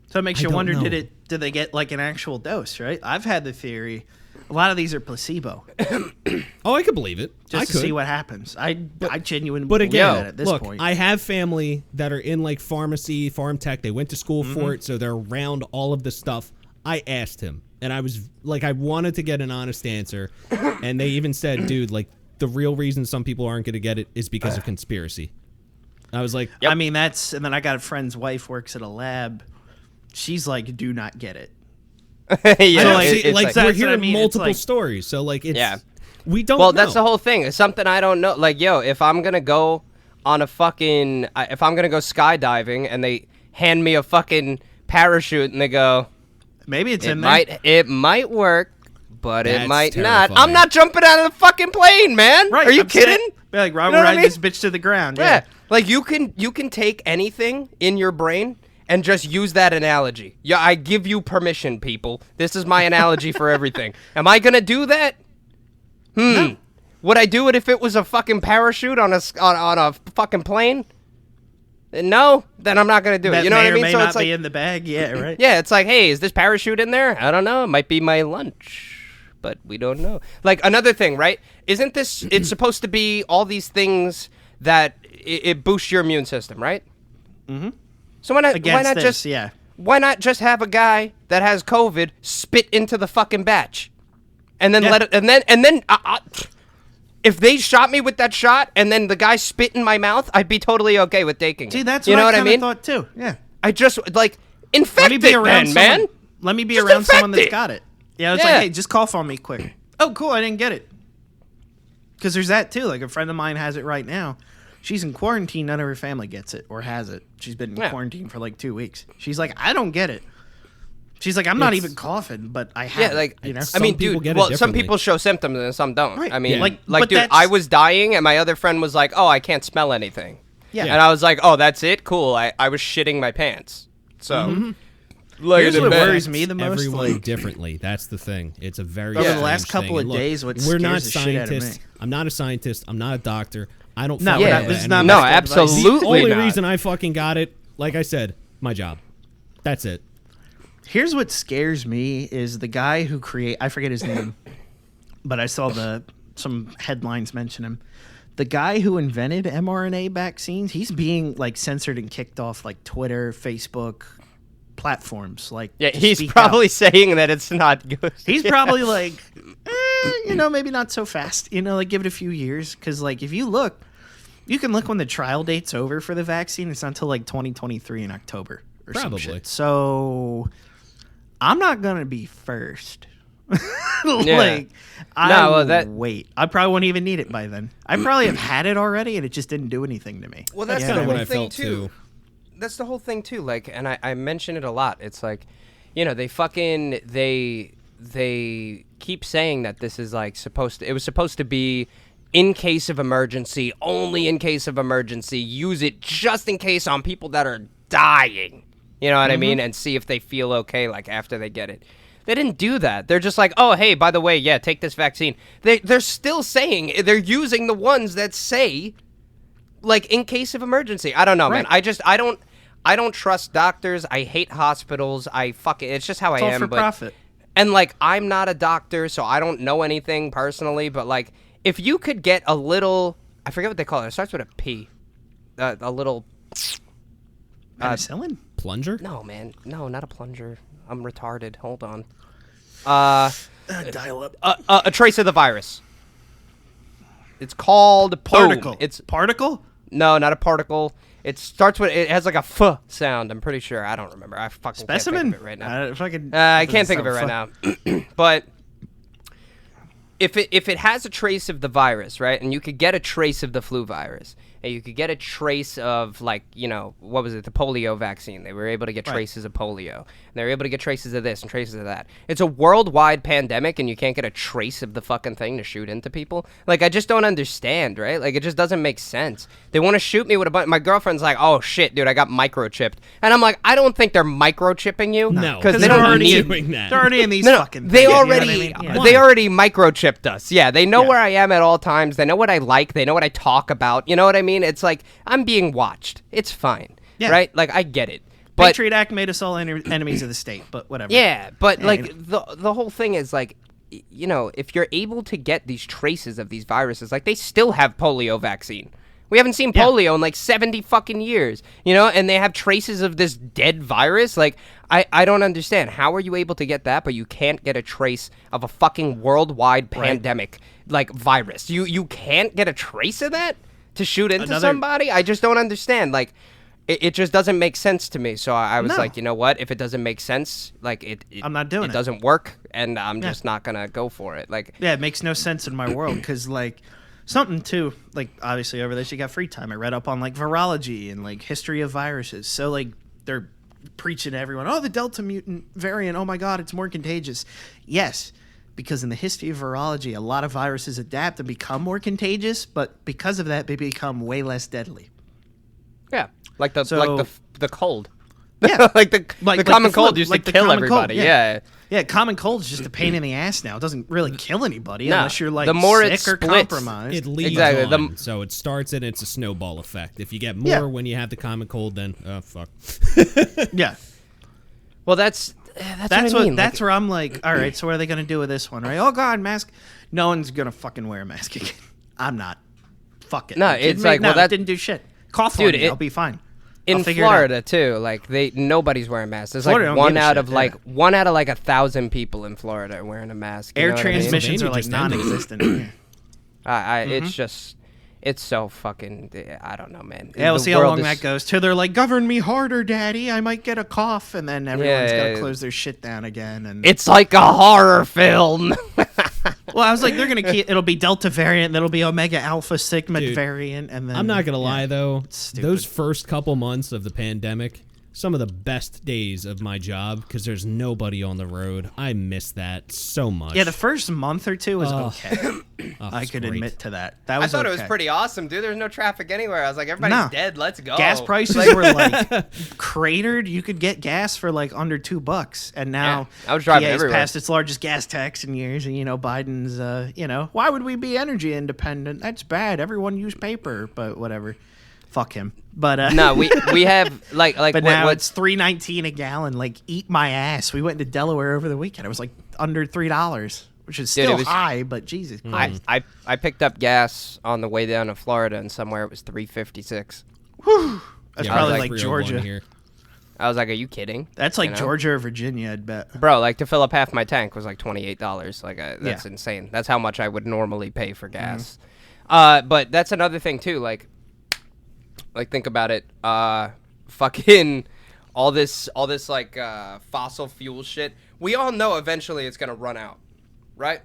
so it makes you wonder, did they get like an actual dose, right? I've had the theory a lot of these are placebo. Oh, I could believe it. Just to see what happens. I genuinely but believe again, that at this look, point. I have family that are in like pharmacy, farm tech. They went to school for it, so they're around all of this stuff. I asked him, and I was like, I wanted to get an honest answer, and they even said, dude, like the real reason some people aren't going to get it is because of conspiracy. I was like, I mean, and then I got a friend's wife works at a lab. She's like, do not get it. Yeah, so like we're hearing multiple stories, so like it's we don't. Well, know. that's the whole thing. It's something I don't know. Like, yo, if I'm gonna go on a fucking, if I'm gonna go skydiving and they hand me a fucking parachute and they go, maybe it's in there. It might work, but That's it might terrifying. not. I'm not jumping out of the fucking plane, man. Right? Are you I'm kidding? saying, like, Robert, You know what I ride mean? this bitch to the ground. Yeah. Like you can take anything in your brain and just use that analogy. Yeah, I give you permission, people. This is my analogy for everything. Am I gonna do that? No. Would I do it if it was a fucking parachute on a fucking plane? No, then I'm not gonna do it. You know what I mean? May So not it's like, be in the bag. Yeah, right. yeah, it's like, hey, is this parachute in there? I don't know. It might be my lunch, but we don't know. Like another thing, right? Isn't this? It's supposed to be all these things that it boosts your immune system, right? Mm-hmm. So why not just have a guy that has COVID spit into the fucking batch, and then let it, and then if they shot me with that shot and then the guy spit in my mouth, I'd be totally okay with taking it. See, that's you know what I mean? Thought too. Yeah. I just like infect it, then, man. Let me be Just around someone infect that's it. got it. Yeah, it's like, hey, just cough on me quick. Oh, cool, I didn't get it. Because there's that too. Like a friend of mine has it right now. She's in quarantine. None of her family gets it or has it. She's been in quarantine for like 2 weeks. She's like, I don't get it. She's like, I'm not even coughing, but I have. Yeah, like it, you know. I mean, people dude. get it Well, some differently. people show symptoms and some don't. Right. I mean, Yeah. like, but dude, that's- I was dying and my other friend was like, "Oh, I can't smell anything." Yeah. And I was like, "Oh, that's it. Cool." I was shitting my pants. So, Here's what worries me the most. Everyone Like, differently. That's the thing. It's a very over the strange last couple thing. of And look, days, what we're scares not the shit out of scientists. me. I'm not a scientist. I'm not a doctor. I don't. No, follow we're that not- this is anymore. not no, medical advice. absolutely The only not. reason I fucking got it, like I said, my job. That's it. Here's what scares me is the guy who I forget his name, but I saw some headlines mention him. The guy who invented mRNA vaccines, he's being like censored and kicked off like Twitter, Facebook platforms. Like, Yeah, to he's speak probably out. saying that it's not good. He's probably like, maybe not so fast. Like give it a few years, because like if you look, you can look when the trial date's over for the vaccine. It's not until like 2023 in October or some Probably. shit. So I'm not gonna be first. Yeah. I well, will wait. I probably won't even need it by then. I probably have had it already, and it just didn't do anything to me. Well, that's That's kind of the what whole I thing felt too. That's the whole thing too. Like, and I mention it a lot. It's like, they keep saying that this is like it was supposed to be in case of emergency, only in case of emergency. Use it just in case on people that are dying. You know what I mean? And see if they feel okay like after they get it. They didn't do that. They're just like, oh, hey, by the way, yeah, take this vaccine. They're still saying they're using the ones that say, like, in case of emergency. I don't know, man. I don't trust doctors. I hate hospitals. It's just how I am. All for profit. And, like, I'm not a doctor, so I don't know anything personally, but, like, if you could get a little, I forget what they call it. It starts with a P. A little... Penicillin? Plunger? No, man. No, not a plunger. I'm retarded. Hold on. Dial up. A trace of the virus. It's called Particle. It's particle? No, not a particle. It starts with, it has like a F sound, I'm pretty sure. I don't remember. I fucking Specimen? can't think of it right now. I I can't think of it right now. But if it has a trace of the virus, right, and you could get a trace of the flu virus, and you could get a trace of, like, you know, what was it, the polio vaccine. They were able to get traces of polio. And they were able to get traces of this and traces of that. It's a worldwide pandemic, and you can't get a trace of the fucking thing to shoot into people. Like, I just don't understand, right? Like, it just doesn't make sense. They want to shoot me with a bunch. My girlfriend's like, oh, shit, dude, I got microchipped. And I'm like, I don't think they're microchipping you. No, because they don't already need doing that. They're already in these no, fucking they things, already, you know what I mean? Yeah. they already microchipped us. Yeah, they know where I am at all times. They know what I like. They know what I talk about. You know what I mean? It's like, I'm being watched. It's fine, right? Like, I get it. But Patriot Act made us all enemies of the state, but whatever. yeah, but like the whole thing is like, you know, if you're able to get these traces of these viruses, like they still have polio vaccine. We haven't seen polio in like 70 fucking years, you know, and they have traces of this dead virus. Like, I don't understand. How are you able to get that, but you can't get a trace of a fucking worldwide pandemic like virus? You can't get a trace of that to shoot into somebody? I just don't understand. Like, it just doesn't make sense to me. So I was like, you know what? If it doesn't make sense, like I'm not doing it. It doesn't work, and I'm just not gonna go for it. Like, yeah, it makes no sense in my world because like something too. Like obviously over this you got free time. I read up on like virology and like history of viruses. So like they're preaching to everyone, oh, the Delta mutant variant. Oh my God, it's more contagious. Yes. Because in the history of virology, a lot of viruses adapt and become more contagious, but because of that, they become way less deadly. yeah, like the cold. Yeah, like the common cold used to kill everybody. Yeah, common cold is just a pain in the ass now. It doesn't really kill anybody unless you're like the more sick or compromised. It leads on. So it starts and it's a snowball effect. If you get more when you have the common cold, then fuck. Yeah. Well, that's what I mean. That's where I'm like, all right, so what are they going to do with this one, right? Oh, God, mask. No one's going to fucking wear a mask again. I'm not. Fuck it. No, it's like, well, that didn't do shit. Cough dude, on me, I'll be fine. In Florida, too, like, nobody's wearing masks. There's like one out of like 1,000 people in Florida are wearing a mask. Air transmissions are like non-existent. It's just... It's so fucking... I don't know, man. Yeah, we'll see how long that goes. Till they're like, govern me harder, daddy. I might get a cough. And then everyone's got to close their shit down again. And it's like a horror film. Well, I was like, they're going to keep... It'll be Delta variant. That'll be Omega Alpha Sigma variant. And then I'm not going to lie, though. Those first couple months of the pandemic... Some of the best days of my job because there's nobody on the road. I miss that so much. Yeah, the first month or two was okay. I could admit to that. That was I thought it was pretty awesome, dude. There's no traffic anywhere. I was like, everybody's dead. Let's go. Gas prices were like cratered. You could get gas for like under $2, and now I was driving PA's everywhere. passed its largest gas tax in years, and you know Biden's, why would we be energy independent? That's bad. Everyone use paper, but whatever. Fuck him. But no, we have like but now it's $3.19 a gallon. Like, eat my ass. We went to Delaware over the weekend. It was like under $3, which is still high, but Jesus Christ. I picked up gas on the way down to Florida, and somewhere it was $3.56. Whew. That's probably like Georgia. Here. I was like, are you kidding? That's like Georgia or Virginia, I'd bet. Bro, like to fill up half my tank was like $28. Like that's insane. That's how much I would normally pay for gas. But that's another thing too. Like think about it. Fucking all this like fossil fuel shit. We all know eventually it's gonna run out, right?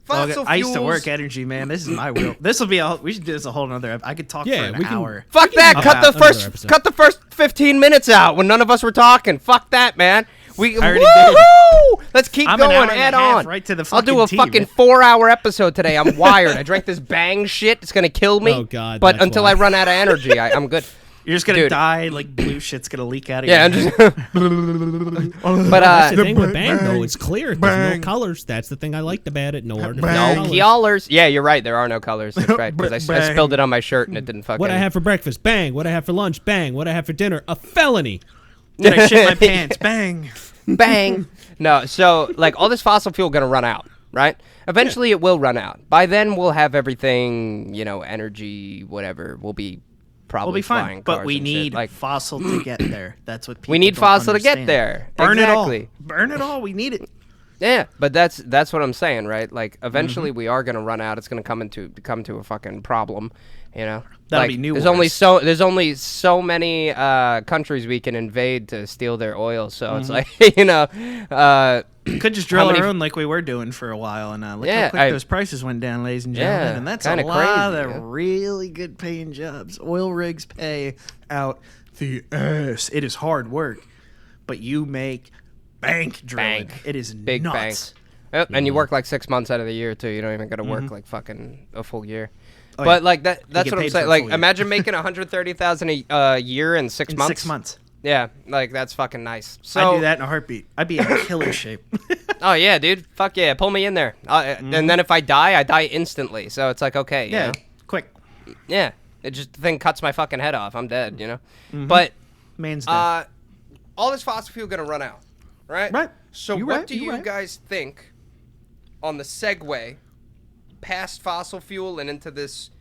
Fossil I used to work energy, man. This is my wheel. This will be we should do this a whole nother. I could talk for an hour. Fuck that. Cut the first 15 minutes out when none of us were talking. Fuck that, man. I already did. Let's keep going. Add on. Right to the I'll do a fucking 4-hour episode today. I'm wired. I drank this Bang shit. It's gonna kill me. Oh God. But until I run out of energy, I'm good. You're just gonna die. Like blue shit's gonna leak out of your head. Just but that's the thing with Bang though. It's clear. There's no colors. That's the thing I liked about it. No artificial colors. Yeah, you're right. There are no colors. That's right. Because I spilled it on my shirt and it didn't fucking. What I have for breakfast? Bang. What I have for lunch? Bang. What I have for dinner? A felony. Did I shit my pants? Bang. Bang. No, so like all this fossil fuel gonna run out, right? Eventually it will run out. By then we'll have everything, energy, whatever. We'll be probably flying fine. cars But we and need shit. Like fossil to get there. That's what people we need don't fossil understand. to get there. Burn exactly. it all. Burn it all. We need it. Yeah, but that's what I'm saying, right? Like eventually we are gonna run out. It's gonna come to a fucking problem, That'll like, be new. There's only so many countries we can invade to steal their oil. So it's like could just drill our own like we were doing for a while, and look how quick those prices went down, ladies and gentlemen. Yeah, and that's a lot of really good paying jobs. Oil rigs pay out the ass. It is hard work, but you make bank drilling. It is big nuts. bank. Yep, and you work like 6 months out of the year too. You don't even got to work like fucking a full year. Oh, but yeah. like that's what I'm saying. Like imagine making 130,000 a year in 6 months. 6 months. Yeah, like that's fucking nice. So I'd do that in a heartbeat. I'd be in killer shape. Oh yeah, dude. Fuck yeah, pull me in there. And then if I die instantly. So it's like okay, you know? Quick. Yeah, it just the thing cuts my fucking head off. I'm dead, But Man's dead. all this fossil fuel gonna run out, right? Right. So what do you guys think on the segue past fossil fuel and into this?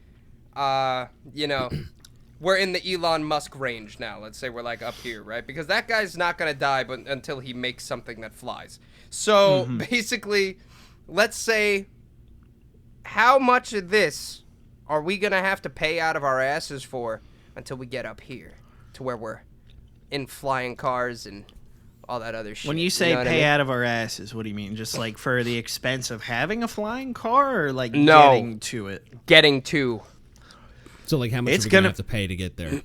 We're in the Elon Musk range now. Let's say we're like up here, right? Because that guy's not gonna die, but until he makes something that flies. So basically, let's say, how much of this are we gonna have to pay out of our asses for until we get up here to where we're in flying cars and all that other shit? When you say know pay out of our asses, what do you mean? Just like for the expense of having a flying car, or like No. getting to it? Getting to. So, like, how much It's are we going to gonna- have to pay to get there?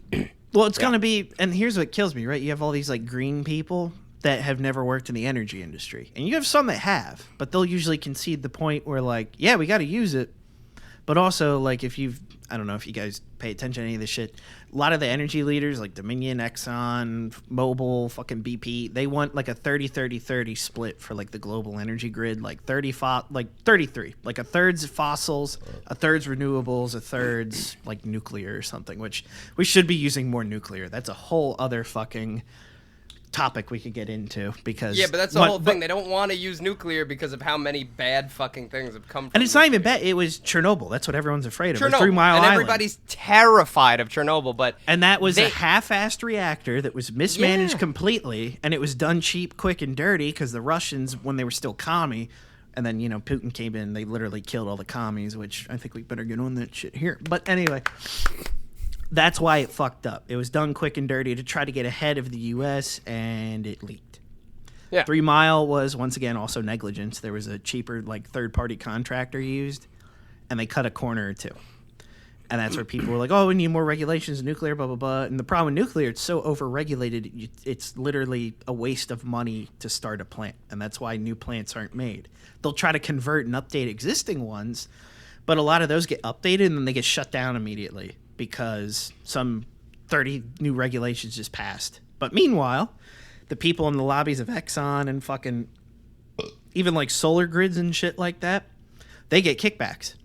Well, it's gonna be, and here's what kills me, right? You have all these like green people that have never worked in the energy industry, and you have some that have, but they'll usually concede the point where like, yeah, we got to use it, but also like I don't know if you guys pay attention to any of this shit. A lot of the energy leaders like Dominion, Exxon, Mobil, fucking BP, they want like a 30-30-30 split for like the global energy grid, like 33, like a third's fossils, a third's renewables, a third's like nuclear or something, which we should be using more nuclear. That's a whole other fucking topic we could get into because Yeah, but that's the whole thing. They don't want to use nuclear because of how many bad fucking things have come from and it's not even nuclear. bad. It was Chernobyl. That's what everyone's afraid of. Or Chernobyl. 3 Mile and Island. everybody's terrified of Chernobyl, but And that was a half-assed reactor that was mismanaged completely, and it was done cheap, quick, and dirty because the Russians, when they were still commie, and then, Putin came in, they literally killed all the commies, which I think we better get on that shit here. But anyway, that's why it fucked up. It was done quick and dirty to try to get ahead of the U.S., and it leaked. Yeah. 3 Mile was, once again, also negligence. There was a cheaper, like, third-party contractor used, and they cut a corner or two. And that's where people were like, oh, we need more regulations, nuclear, blah, blah, blah. And the problem with nuclear, it's so over-regulated, it's literally a waste of money to start a plant. And that's why new plants aren't made. They'll try to convert and update existing ones, but a lot of those get updated and then they get shut down immediately because some 30 new regulations just passed. But meanwhile, the people in the lobbies of Exxon and fucking even like solar grids and shit like that, they get kickbacks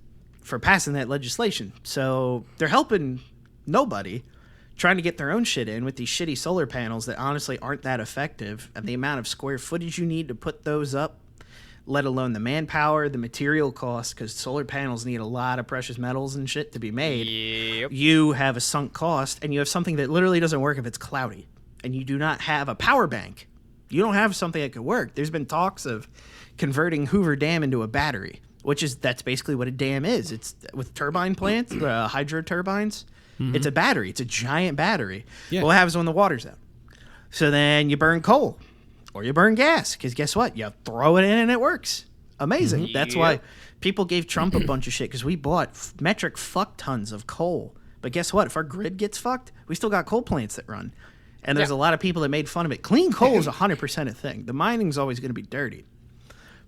for passing that legislation. So they're helping nobody, trying to get their own shit in with these shitty solar panels that honestly aren't that effective, and the amount of square footage you need to put those up, let alone the manpower, the material costs, because solar panels need a lot of precious metals and shit to be made. Yep. You have a sunk cost, and you have something that literally doesn't work if it's cloudy, and you do not have a power bank. You don't have something that could work. There's been talks of converting Hoover Dam into a battery, that's basically what a dam is. It's with turbine plants, hydro turbines. Mm-hmm. It's a battery. It's a giant battery. Yeah. Well, what happens when the water's out? So then you burn coal or you burn gas, because guess what? You throw it in and it works. Amazing. Mm-hmm. That's why people gave Trump a bunch of shit, because we bought metric fuck tons of coal. But guess what? If our grid gets fucked, we still got coal plants that run. And there's a lot of people that made fun of it. Clean coal is 100% a thing. The mining's always going to be dirty.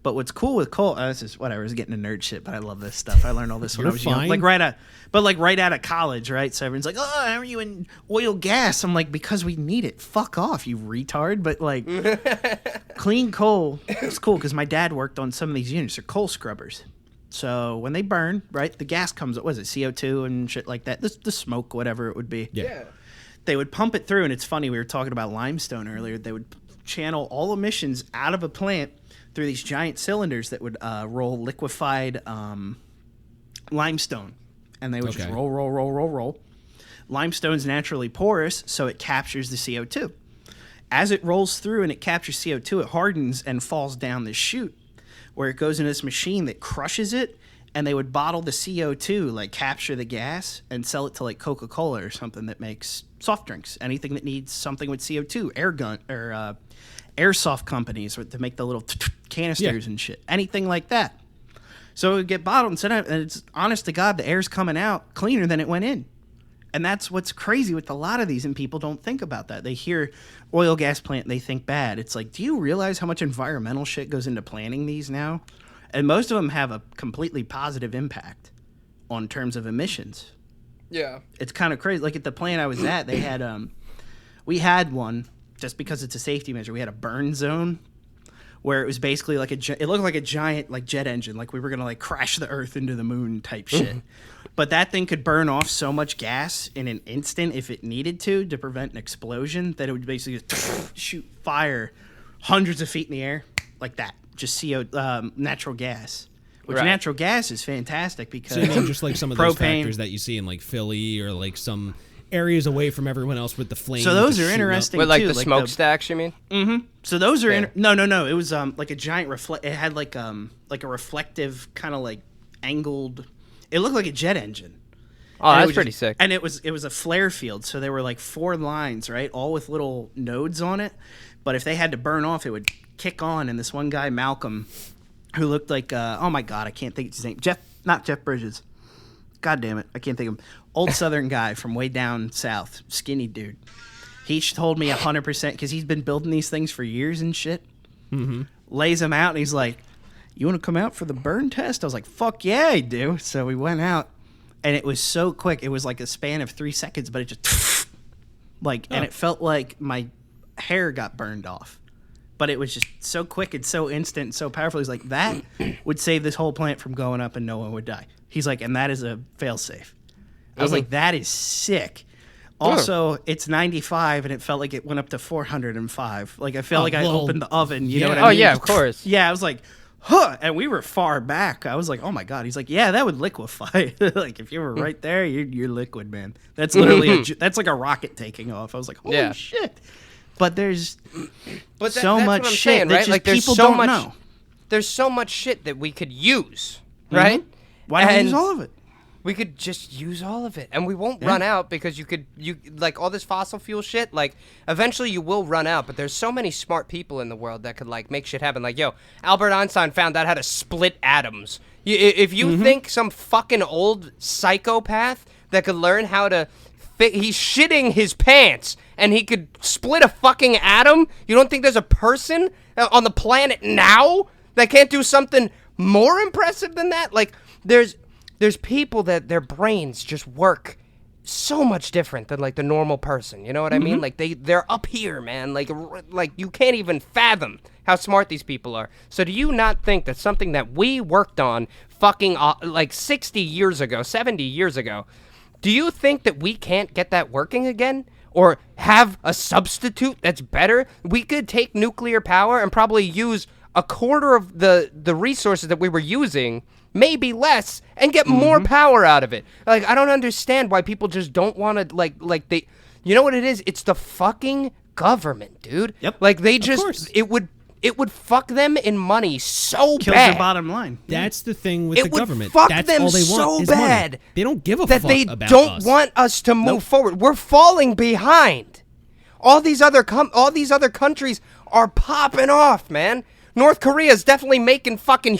But what's cool with coal, this is whatever, it's getting to nerd shit, but I love this stuff. I learned all this when I was young. Right out of college, right? So everyone's like, oh, how are you in oil gas? I'm like, because we need it. Fuck off, you retard. But like, clean coal, it's cool because my dad worked on some of these units. They're coal scrubbers. So when they burn, right, the gas comes, what is it, CO2 and shit like that? The smoke, whatever it would be. Yeah. They would pump it through, and it's funny, we were talking about limestone earlier. They would channel all emissions out of a plant through these giant cylinders that would roll liquefied limestone. And they would just roll. Limestone's naturally porous, so it captures the CO2. As it rolls through and it captures CO2, it hardens and falls down this chute where it goes into this machine that crushes it, and they would bottle the CO2, like capture the gas and sell it to like Coca-Cola or something that makes soft drinks. Anything that needs something with CO2, airsoft companies to make the little canisters and shit. Anything like that. So it would get bottled and sent out, and it's honest to God, the air's coming out cleaner than it went in. And that's what's crazy with a lot of these, and people don't think about that. They hear oil gas plant and they think bad. It's like, do you realize how much environmental shit goes into planning these now? And most of them have a completely positive impact on terms of emissions. Yeah. It's kind of crazy. Like at the plant I was at, they had we had one, just because it's a safety measure, we had a burn zone where it was basically like it looked like a giant like jet engine, like we were gonna like crash the earth into the moon type shit. But that thing could burn off so much gas in an instant if it needed to prevent an explosion that it would basically just shoot fire hundreds of feet in the air like that. Just natural gas. Which natural gas is fantastic because... So you mean just like some of those factors that you see in like Philly or like some areas away from everyone else with the flames. So those are interesting with like too. The smokestacks, you mean? Mm-hmm. So those are... No. It was like a giant... It had like a reflective kind of like angled... It looked like a jet engine. Oh, that's pretty sick. And it was a flare field, so there were like 4 lines, right, all with little nodes on it. But if they had to burn off, it would kick on. And this one guy, Malcolm, who looked like, oh my God, I can't think of his name. Not Jeff Bridges. God damn it, I can't think of him. Old Southern guy from way down south, skinny dude. He told me 100%, because he's been building these things for years and shit. Mm-hmm. Lays them out, and he's like, you want to come out for the burn test? I was like, fuck yeah, I do. So we went out, and it was so quick. It was like a span of 3 seconds, but it just and it felt like my hair got burned off. But it was just so quick and so instant and so powerful. He's like, that would save this whole plant from going up and no one would die. He's like, and that is a fail-safe. I was like, that is sick. Also, it's 95, and it felt like it went up to 405. Like, I felt like I opened the oven. You know what I mean? Oh, yeah, of course. Yeah, I was like... Huh, and we were far back. I was like, oh my God. He's like, yeah, that would liquefy. Like, if you were right there, you're liquid, man. That's literally that's like a rocket taking off. I was like, holy shit. But there's so much shit saying, that right? just like, there's people so don't much, know. There's so much shit that we could use, right? Why don't we use all of it? We could just use all of it, and we won't run out, because you like all this fossil fuel shit, like eventually you will run out, but there's so many smart people in the world that could like make shit happen. Like, yo, Albert Einstein found out how to split atoms. If you think some fucking old psychopath that could learn how to he's shitting his pants and he could split a fucking atom, you don't think there's a person on the planet now that can't do something more impressive than that? Like, there's people that their brains just work so much different than like the normal person. You know what I mean? Like they're up here, man. Like you can't even fathom how smart these people are. So do you not think that something that we worked on fucking like 60 years ago, 70 years ago, do you think that we can't get that working again? Or have a substitute that's better? We could take nuclear power and probably use a quarter of the resources that we were using, maybe less, and get more power out of it. Like, I don't understand why people just don't want to, like they, you know what it is? It's the fucking government, dude. Yep. Like, they just, it would fuck them in money so Kills bad. the bottom line. That's the thing with the government. It would fuck That's them all they want so is bad. Money. They don't give a that fuck they about don't us. want us to move forward. We're falling behind. All these other countries are popping off, man. North Korea is definitely making fucking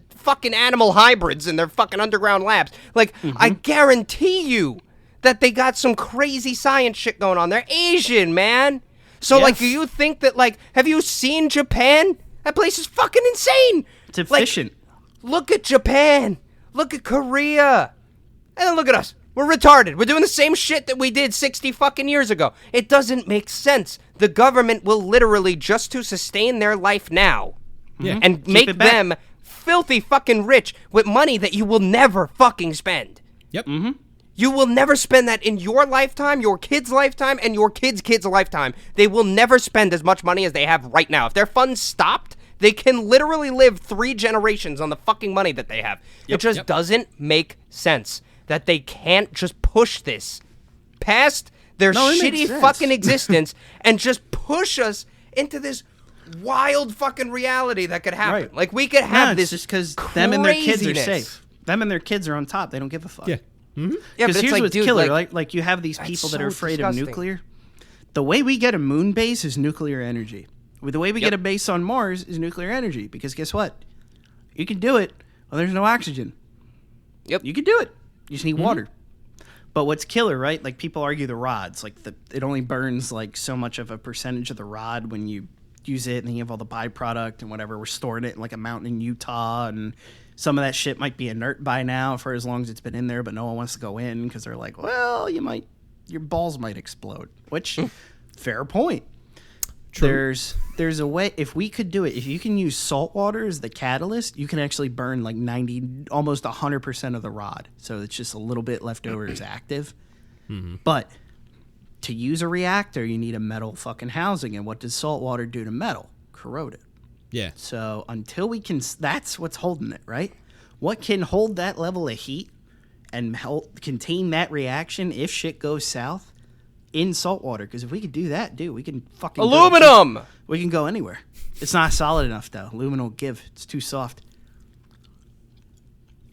fucking animal hybrids in their fucking underground labs. Like, I guarantee you that they got some crazy science shit going on. They're Asian, man. So, like, do you think that, like, have you seen Japan? That place is fucking insane. It's efficient. Like, look at Japan. Look at Korea. And then look at us. We're retarded. We're doing the same shit that we did 60 fucking years ago. It doesn't make sense. The government will literally, just to sustain their life now, and make them filthy fucking rich with money that you will never fucking spend. Yep. You will never spend that in your lifetime, your kid's lifetime, and your kid's kid's lifetime. They will never spend as much money as they have right now. If their funds stopped, they can literally live 3 generations on the fucking money that they have. It just doesn't make sense that they can't just push this past their shitty fucking existence and just push us into this wild fucking reality that could happen. Right. Like, we could have this just because them and their kids are safe. Them and their kids are on top. They don't give a fuck. Yeah. Mm-hmm. Yeah, but here's it's what's dude, killer. Like you have these people that are afraid of nuclear. The way we get a moon base is nuclear energy. The way we get a base on Mars is nuclear energy. Because guess what? You can do it. Well, there's no oxygen. Yep. You can do it. You just need water. But what's killer, right? Like, people argue the rods. Like, it only burns like so much of a percentage of the rod when you use it, and then you have all the byproduct and whatever. We're storing it in like a mountain in Utah, and some of that shit might be inert by now for as long as it's been in there, but no one wants to go in because they're like, well, your balls might explode. Which, fair point. True. There's a way, if we could do it, if you can use salt water as the catalyst, you can actually burn like 90, almost 100% of the rod. So it's just a little bit left over as active. Mm-hmm. But to use a reactor, you need a metal fucking housing. And what does salt water do to metal? Corrode it. Yeah. So until we can, that's what's holding it, right? What can hold that level of heat and contain that reaction if shit goes south? In salt water. Because if we could do that, dude, we can fucking aluminum. We can go anywhere. It's not solid enough though. Aluminum will give. It's too soft.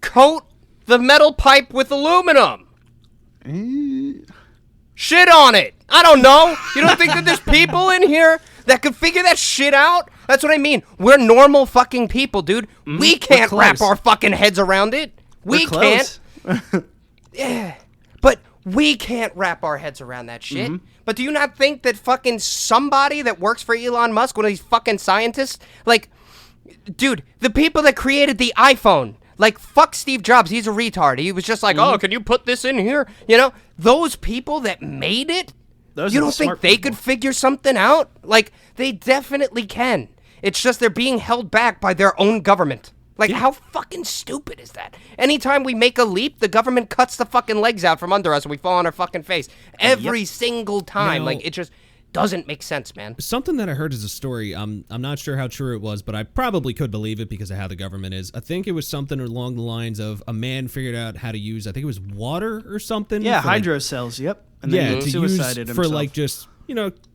Coat the metal pipe with aluminum. Shit on it. I don't know. You don't think that there's people in here that could figure that shit out? That's what I mean. We're normal fucking people, dude. We can't wrap our fucking heads around it. We can't. Yeah. But we can't wrap our heads around that shit. But do you not think that fucking somebody that works for Elon Musk, one of these fucking scientists, like, dude, the people that created the iPhone, like, fuck Steve Jobs, he's a retard. He was just like, oh, can you put this in here? You know, those people that made it, you don't think they could figure something out? Like, they definitely can. It's just they're being held back by their own government. Like, how fucking stupid is that? Anytime we make a leap, the government cuts the fucking legs out from under us and we fall on our fucking face. Every single time. Like, it just doesn't make sense, man. Something that I heard is a story. I'm not sure how true it was, but I probably could believe it because of how the government is. I think it was something along the lines of a man figured out how to use, I think it was water or something. Yeah, hydro cells, yep. And then to suicided use for himself. like just,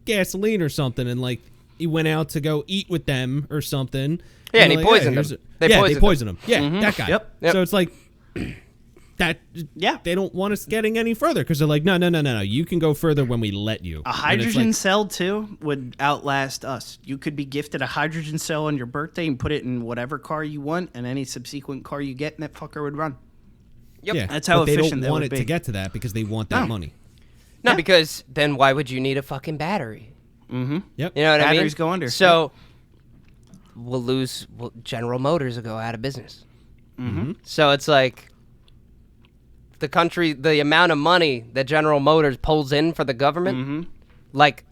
gasoline or something. And like he went out to go eat with them or something. Yeah, and he poisoned them. They poisoned him. Yeah, that guy. Yep. So it's like that. Yeah, they don't want us getting any further because they're like, no. You can go further when we let you. A hydrogen cell too would outlast us. You could be gifted a hydrogen cell on your birthday and put it in whatever car you want, and any subsequent car you get, and that fucker would run. Yep. Yeah, that's how efficient they don't want it be. to get to that because they want that money. No, because then why would you need a fucking battery? Mm-hmm. Yep. You know what I mean? Batteries go under. So we'll lose. General Motors will go out of business. Mm-hmm. So it's like the amount of money that General Motors pulls in for the government, like,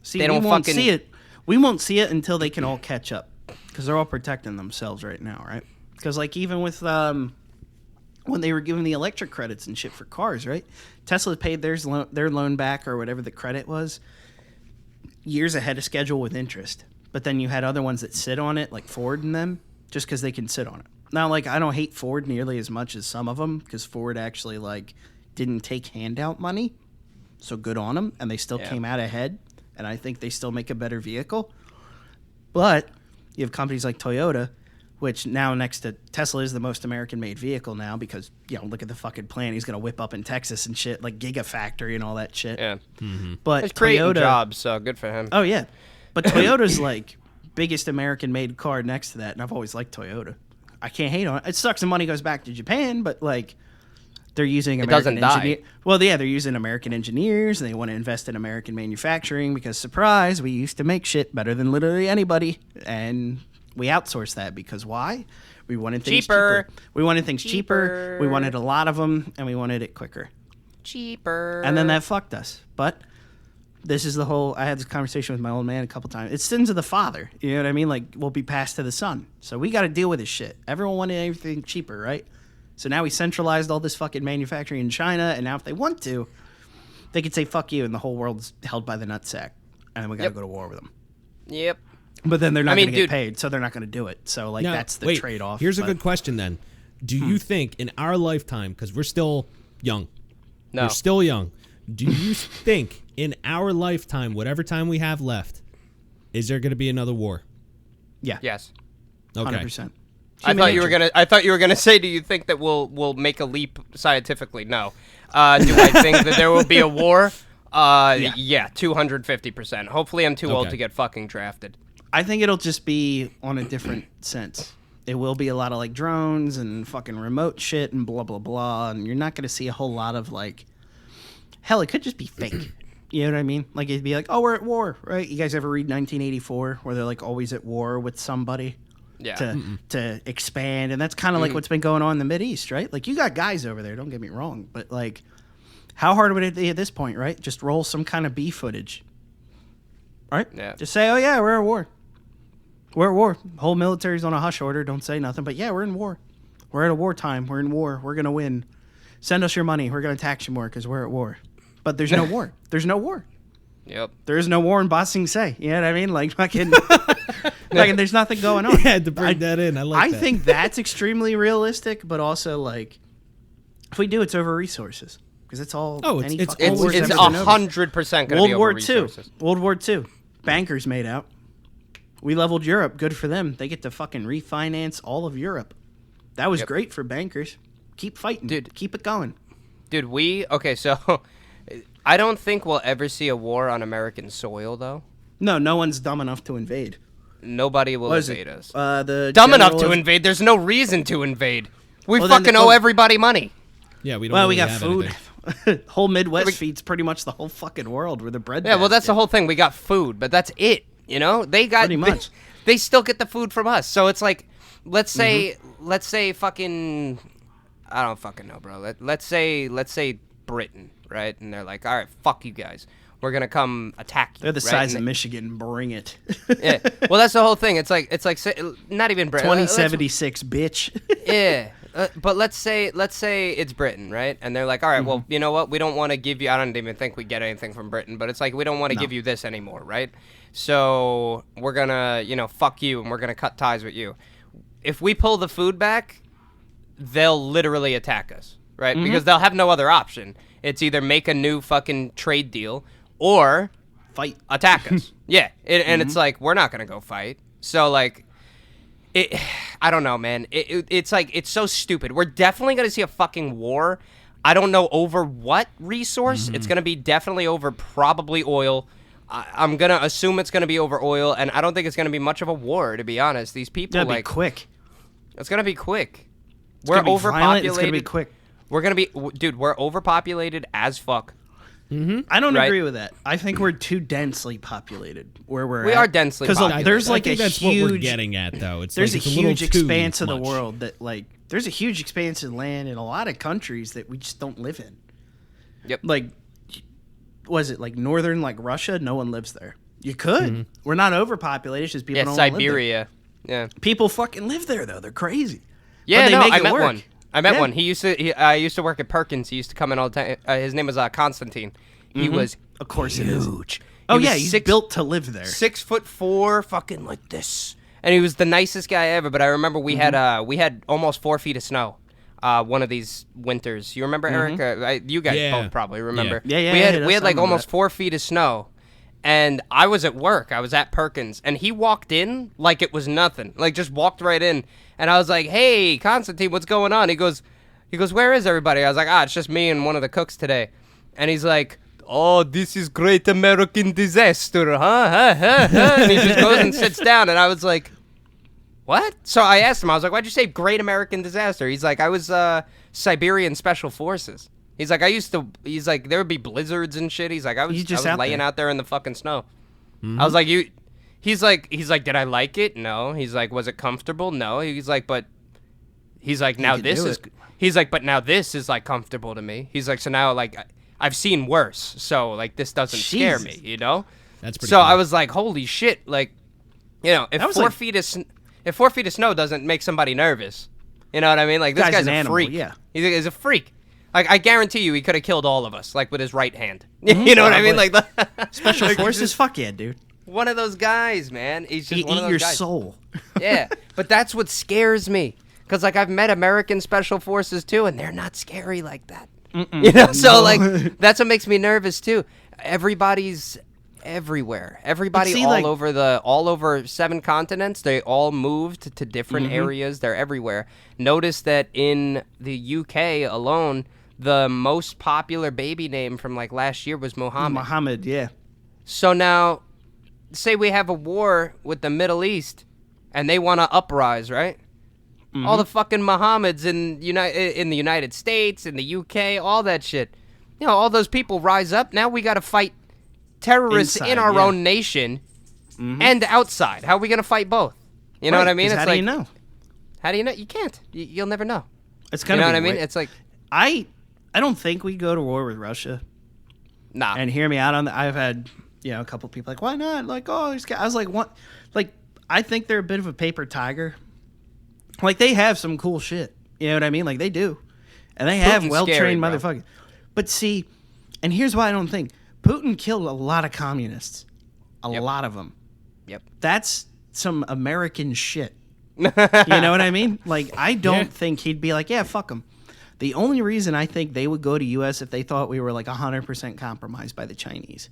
see, they don't fucking see it. We won't see it until they can all catch up because they're all protecting themselves right now, right? Because like even with when they were giving the electric credits and shit for cars, right? Tesla paid their loan back or whatever the credit was years ahead of schedule with interest. But then you had other ones that sit on it, like Ford and them, just because they can sit on it. Now, like, I don't hate Ford nearly as much as some of them because Ford actually, like, didn't take handout money. So good on them. And they still came out ahead. And I think they still make a better vehicle. But you have companies like Toyota, which now next to Tesla is the most American-made vehicle now because, look at the fucking plant he's going to whip up in Texas and shit, like Gigafactory and all that shit. Yeah. Mm-hmm. But it's creating Toyota, jobs, so good for him. Oh, yeah. But Toyota's, like, biggest American-made car next to that, and I've always liked Toyota. I can't hate on it. It sucks the money goes back to Japan, but, like, they're using American engineers. Well, yeah, they're using American engineers, and they want to invest in American manufacturing because, surprise, we used to make shit better than literally anybody, and we outsourced that because why? We wanted things cheaper. We wanted things cheaper. We wanted a lot of them, and we wanted it quicker. Cheaper. And then that fucked us. But this is the whole, I had this conversation with my old man a couple times. It's sins of the father. You know what I mean? Like, will be passed to the son. So we got to deal with this shit. Everyone wanted everything cheaper, right? So now we centralized all this fucking manufacturing in China, and now if they want to, they could say fuck you, and the whole world's held by the nutsack, and then we got to go to war with them. Yep. But then they're not going to get paid, so they're not going to do it. So, like, that's the trade-off. Here's a good question, then. Do you think in our lifetime, because we're still young. No. We're still young. Do you think in our lifetime, whatever time we have left, is there going to be another war? Yeah. Yes. Okay. 100%. I thought you were gonna say, do you think that we'll make a leap scientifically? No. Do I think that there will be a war? Yeah, 250%. Hopefully I'm too old to get fucking drafted. I think it'll just be on a different sense. It will be a lot of like drones and fucking remote shit and blah blah blah, and you're not gonna see a whole lot of like. Hell, it could just be fake. You know what I mean? Like it'd be like, oh, we're at war, right? You guys ever read 1984, where they're like always at war with somebody? Yeah. To expand, and that's kind of like what's been going on in the Mideast, right? Like you got guys over there, don't get me wrong, but like, how hard would it be at this point, right? Just roll some kind of B footage, right? Yeah. Just say, oh yeah, we're at war. We're at war. Whole military's on a hush order. Don't say nothing, but yeah, we're in war. We're at a wartime. We're in war. We're gonna win. Send us your money. We're gonna tax you more because we're at war. But there's no war. There's no war. Yep. There is no war in Bassy. You know what I mean? Like fucking. Like, there's nothing going on. I had to bring that in. I that. think that's extremely realistic, but also like, if we do, it's over resources because it's all. Oh, it's 100% going to be over resources. World War II. Bankers made out. We leveled Europe. Good for them. They get to fucking refinance all of Europe. That was great for bankers. Keep fighting, dude. Keep it going, dude. So I don't think we'll ever see a war on American soil, though. No one's dumb enough to invade. Nobody will invade us. Dumb enough to invade. There's no reason to invade. We fucking owe everybody money. Yeah, we don't. Well, really we got have food. Whole Midwest feeds pretty much the whole fucking world with the bread. Yeah, well, that's the whole thing. We got food, but that's it. You know, they got pretty much. They still get the food from us. So it's like, let's say fucking, I don't fucking know, bro. Let's say Britain, right? And they're like, all right, fuck you guys. We're gonna come attack you. They're the size of Michigan. Bring it. Yeah. Well, that's the whole thing. It's like not even Britain. 2076, bitch. Yeah. But let's say it's Britain, right? And they're like, all right, well, you know what? We don't want to give you. I don't even think we get anything from Britain, but it's like we don't want to give you this anymore, right? So we're gonna, fuck you, and we're gonna cut ties with you. If we pull the food back, they'll literally attack us, right? Because they'll have no other option. It's either make a new fucking trade deal or fight, attack us. Yeah, and it's like we're not gonna go fight. So like, I don't know, man. It's like it's so stupid. We're definitely gonna see a fucking war. I don't know over what resource. It's gonna be definitely over probably oil. I'm gonna assume it's gonna be over oil, and I don't think it's gonna be much of a war, to be honest. These people be quick. It's gonna be quick. We're overpopulated. It's gonna be quick. We're gonna be, dude. We're overpopulated as fuck. I don't agree with that. I think we're too densely populated where we're at. We are densely populated. Because there's like I think that's what we're getting at, though. There's a huge expanse of the world that like there's a huge expanse of land in a lot of countries that we just don't live in. Yep. Like, was it like northern like Russia? No one lives there. You could. We're not overpopulated. It's just people don't Siberia. Live there. Yeah. People fucking live there though. They're crazy. Yeah, no, I met one. I met one. I used to work at Perkins. He used to come in all the time. His name was Constantine. He was, of course, huge. He's built to live there. 6'4", fucking like this. And he was the nicest guy ever. But I remember we had almost 4 feet of snow. One of these winters. You remember, Eric? You guys both probably remember. Yeah. We had like almost 4 feet of snow. And I was at work. I was at Perkins. And he walked in like it was nothing. Like just walked right in. And I was like, hey, Constantine, what's going on? He goes, where is everybody? I was like, it's just me and one of the cooks today. And he's like, oh, this is great American disaster, huh? And he just goes and sits down. And I was like, what? So I asked him, I was like, why'd you say great American disaster? He's like, I was Siberian Special Forces. He's like, there would be blizzards and shit. He's like, I was laying out there in the fucking snow. I was like, He's like, did I like it? No. He's like, was it comfortable? No. He's like, but now this is like comfortable to me. He's like, so now like I've seen worse. So like this doesn't scare me, you know? That's pretty So cool. I was like, holy shit. Like, if 4 feet of snow doesn't make somebody nervous, You know what I mean? Like, this guy's an a animal, freak. yeah. He's a freak. Like, I guarantee you he could have killed all of us, like, with his right hand. You know what I mean? Like, Special Forces, fuck yeah, dude. One of those guys, man. He's just one of those your guys. soul. Yeah, but that's what scares me. Because, like, I've met American Special Forces, too, and they're not scary like that. You know? So, like, that's what makes me nervous, too. Everybody's everywhere. Everybody all over 7 continents, they all moved to different areas. They're everywhere. Notice that in the UK alone, the most popular baby name from, like, last year was Mohammed. Mohammed, yeah. So now, say we have a war with the Middle East, and they want to uprise, right? All the fucking Mohammeds in the United States, in the UK, all that shit. You know, all those people rise up. Now we got to fight terrorists in our own nation and outside. How are we going to fight both? You know what I mean? It's how like, do you know? How do you know? You can't. You'll never know. It's kind of what I mean? It's like, I don't think we go to war with Russia. Nah. And hear me out on that. I've had a couple people like, why not? Like, oh, I was like, what? Like, I think they're a bit of a paper tiger. Like, they have some cool shit. You know what I mean? Like, they do. And they have well-trained motherfuckers. But see, and here's why I don't think. Putin killed a lot of communists. A lot of them. Yep. That's some American shit. You know what I mean? Like, I don't think he'd be like, yeah, fuck them. The only reason I think they would go to U.S. if they thought we were like 100% compromised by the Chinese.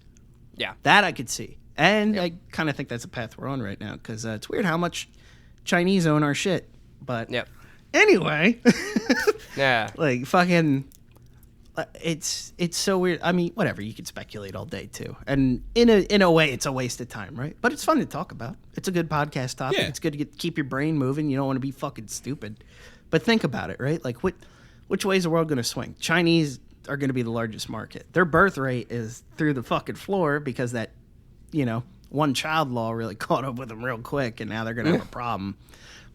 Yeah. That I could see. And I kind of think that's a path we're on right now, because it's weird how much Chinese own our shit. But anyway, like, fucking, it's so weird. I mean, whatever, you can speculate all day too, and in a way, it's a waste of time, right? But it's fun to talk about. It's a good podcast topic. It's good to keep your brain moving. You don't want to be fucking stupid, but think about it, right? Like, which way is the world going to swing? Chinese are going to be the largest market. Their birth rate is through the fucking floor because that, one child law really caught up with them real quick, and now they're going to have a problem.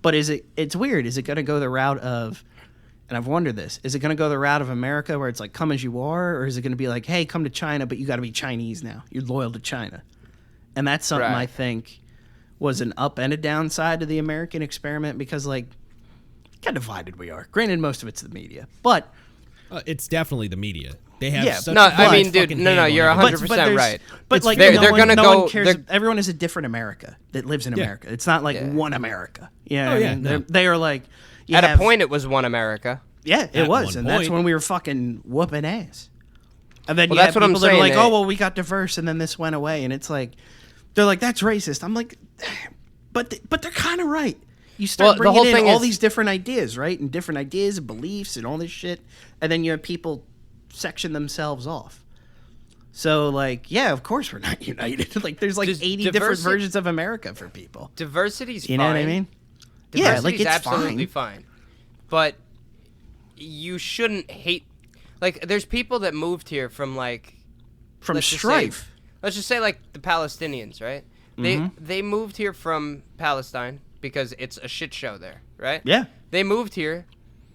But it's weird. Is it going to go the route of, and I've wondered this, is it going to go the route of America where it's like, come as you are, or is it going to be like, hey, come to China, but you got to be Chinese now. You're loyal to China. And that's something I think was an up and a downside to the American experiment, because, like, how divided we are. Granted, most of it's the media, but it's definitely the media. They have such I mean, dude, no, you're 100% right. But like, they're gonna no go. One cares. Everyone is a different America that lives in America. It's not like one America. They are like. At a point, it was one America. Yeah, it was, and that's when we were fucking whooping ass. And then that's what I'm saying. That are like, oh well, we got diverse, and then this went away, and it's like, they're like, that's racist. I'm like, but they're kind of right. You start bringing in all these different ideas, right? And different ideas and beliefs and all this shit. And then you have people section themselves off. So, like, yeah, of course we're not united. Like, there's like 80 different versions of America for people. Diversity's fine. You know what I mean? Diversity's absolutely fine. But you shouldn't hate... Like, there's people that moved here from, like... From strife. Let's just say, like, the Palestinians, right? They moved here from Palestine because it's a shit show there, right? Yeah. They moved here.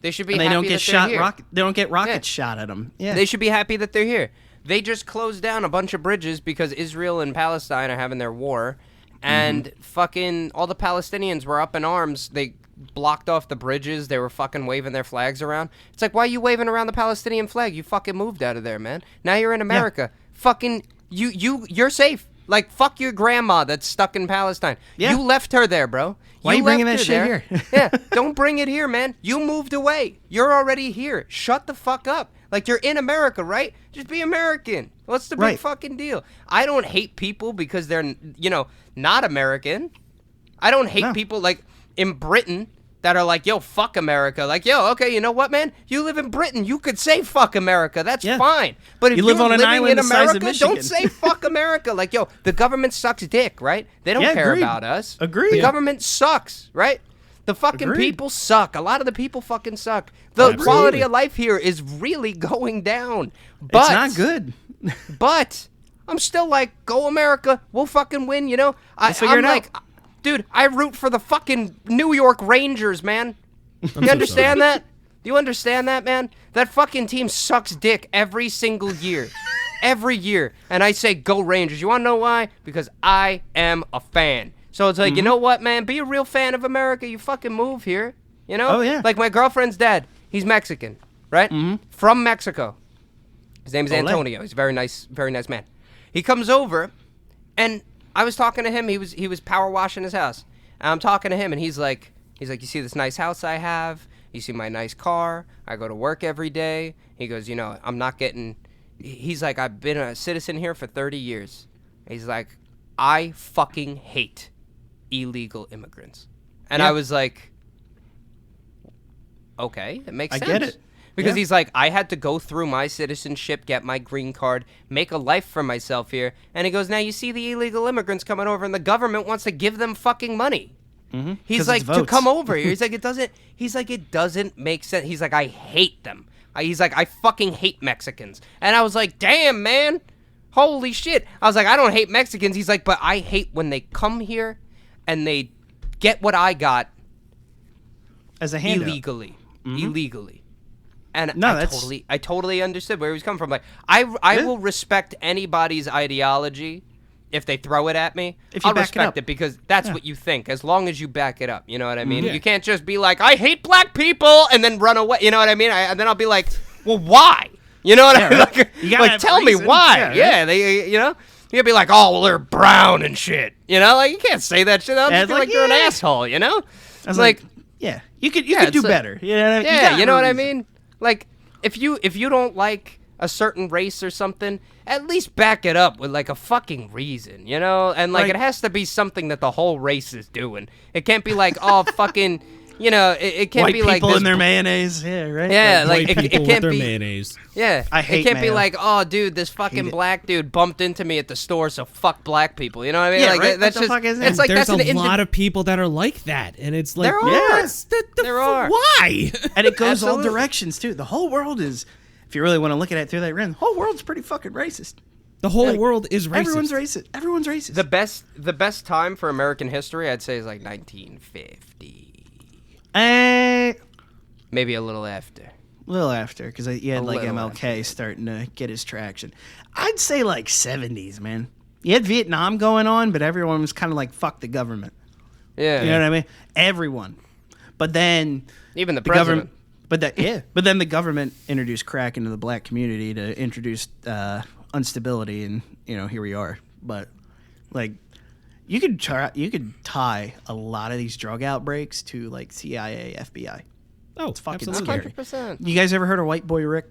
They should be happy that they're here. They don't get rockets shot at them. Yeah. They should be happy that they're here. They just closed down a bunch of bridges because Israel and Palestine are having their war, and fucking all the Palestinians were up in arms. They blocked off the bridges. They were fucking waving their flags around. It's like, why are you waving around the Palestinian flag? You fucking moved out of there, man. Now you're in America. Yeah. Fucking you're safe. Like, fuck your grandma that's stuck in Palestine. Yeah. You left her there, bro. Why are you bringing that shit here? Yeah, don't bring it here, man. You moved away. You're already here. Shut the fuck up. Like, you're in America, right? Just be American. What's the big fucking deal? I don't hate people because they're, not American. I don't hate people, like, in Britain that are like, yo, fuck America. Like, yo, okay, you know what, man? You live in Britain. You could say fuck America. That's fine. But if you live on an island in America, don't say fuck America. Like, yo, the government sucks dick, right? They don't care about us. Agreed. The government sucks, right? The fucking people suck. A lot of the people fucking suck. The quality of life here is really going down. But it's not good. But I'm still like, go America. We'll fucking win, We'll figure it out. Dude, I root for the fucking New York Rangers, man. You understand that? Do you understand that, man? That fucking team sucks dick every single year. Every year. And I say, go Rangers. You want to know why? Because I am a fan. So it's like, you know what, man? Be a real fan of America. You fucking move here. You know? Oh, yeah. Like my girlfriend's dad, he's Mexican, right? From Mexico. His name is Antonio. He's a very nice man. He comes over, and I was talking to him. He was power washing his house. And I'm talking to him, and he's like, you see this nice house I have? You see my nice car? I go to work every day. He goes, you know, I'm not getting... He's like, I've been a citizen here for 30 years. He's like, I fucking hate illegal immigrants. And I was like, okay, it makes sense. I get it. Because he's like, I had to go through my citizenship, get my green card, make a life for myself here. And he goes, now you see the illegal immigrants coming over and the government wants to give them fucking money. He's like, to come over here. He's like, it doesn't make sense. He's like, I hate them. He's like, I fucking hate Mexicans. And I was like, damn, man. Holy shit. I was like, I don't hate Mexicans. He's like, but I hate when they come here and they get what I got as a handout. Illegally. And no, I totally understood where he was coming from. Like, I will respect anybody's ideology if they throw it at me. I'll respect it because that's what you think, as long as you back it up. You know what I mean? You can't just be like, I hate black people, and then run away. You know what I mean? And then I'll be like, well, why? You know what I mean? Like tell me why. They, you know? You gotta be like, oh, well, they're brown and shit. You know? Like, you can't say that shit. I'll just feel like you're an asshole, you know? I was like, yeah, you could do better. You know what I mean? Yeah, you know what I mean? Like, if you don't like a certain race or something, at least back it up with like a fucking reason, you know? And like it has to be something that the whole race is doing. It can't be like, oh, fucking, you know, it can't be like people in their mayonnaise, right? Yeah, like it can't be mayonnaise. Yeah, I hate it can't mayo. be like, oh, dude, this fucking black dude bumped into me at the store, so fuck black people. You know what I mean? Yeah, like right? that's what the just fuck is it's that? like There's that's a lot of people that are like that, and it's like, There are. Why? And it goes all Absolutely. directions too. The whole world is, if you really want to look at it through that lens, the whole world's pretty fucking racist. The whole world is racist. Everyone's racist. The best time for American history, I'd say, is like 1950. Maybe a little after. A little after, because you had like MLK starting to get his traction. I'd say like 70s, man. You had Vietnam going on, but everyone was kind of like, fuck the government. Yeah. You know what I mean? Everyone. But then... Even the president. Government, but then the government introduced crack into the black community to introduce instability, and, you know, here we are. But, like, you could tie a lot of these drug outbreaks to, like, CIA, FBI. Oh, it's fucking absolutely. scary. 100%. You guys ever heard of White Boy Rick?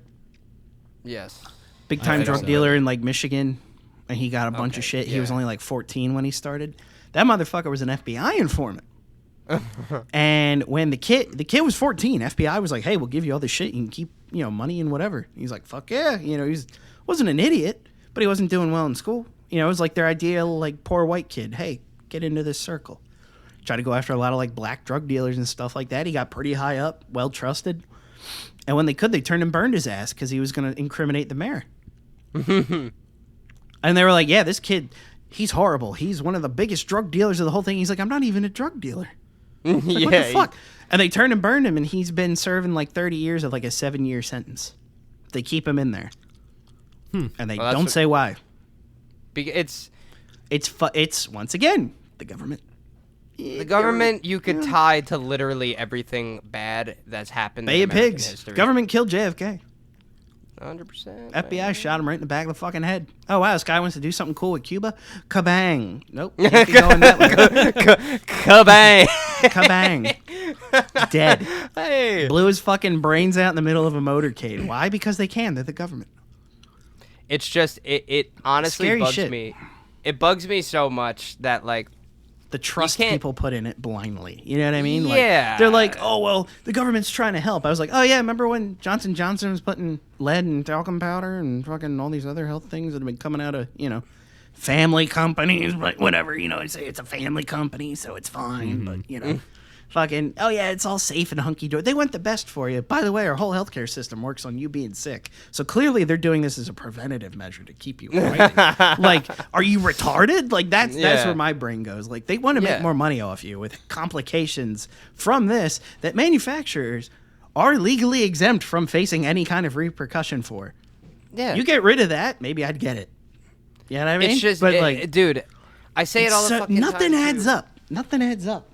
Yes. Big time drug dealer in like Michigan, and he got a bunch of shit. He was only like 14 when he started. That motherfucker was an FBI informant. And when the kid was 14, FBI was like, "Hey, we'll give you all this shit. You can keep, you know, money and whatever." He's like, "Fuck yeah!" You know, wasn't an idiot, but he wasn't doing well in school. You know, it was like their ideal like poor white kid. Hey, get into this circle. Try to go after a lot of like black drug dealers and stuff like that. He got pretty high up, well trusted. And when they could, they turned and burned his ass because he was going to incriminate the mayor. And they were like, yeah, this kid, he's horrible. He's one of the biggest drug dealers of the whole thing. He's like, I'm not even a drug dealer. Like, what the fuck? And they turned and burned him, and he's been serving like 30 years of like a 7-year sentence. They keep him in there. And they don't say why. It's once again, the government. The government you could tie to literally everything bad that's happened Bay in of American Pigs. history. Government killed JFK. 100%. FBI shot him right in the back of the fucking head. Oh, wow, this guy wants to do something cool with Cuba? Kabang. Nope. Can't be going that way. Kabang. Kabang. Dead. Hey. Blew his fucking brains out in the middle of a motorcade. Why? Because they can. They're the government. It's just, it honestly Scary bugs shit. me. It bugs me so much that, like, the trust people put in it blindly. You know what I mean? Yeah. Like, they're like, oh, well, the government's trying to help. I was like, oh, yeah, remember when Johnson & Johnson was putting lead and talcum powder and fucking all these other health things that have been coming out of, you know, family companies, but whatever, you know, I say it's a family company, so it's fine, but, you know. Fucking, oh yeah, it's all safe and hunky-dory. They want the best for you. By the way, our whole healthcare system works on you being sick. So clearly they're doing this as a preventative measure to keep you fighting. Like, are you retarded? Like, that's where my brain goes. Like, they want to make more money off you with complications from this that manufacturers are legally exempt from facing any kind of repercussion for. Yeah. You get rid of that, maybe I'd get it. You know what I mean? It's just, but dude, I say it all the fucking time. Nothing adds up. Nothing adds up.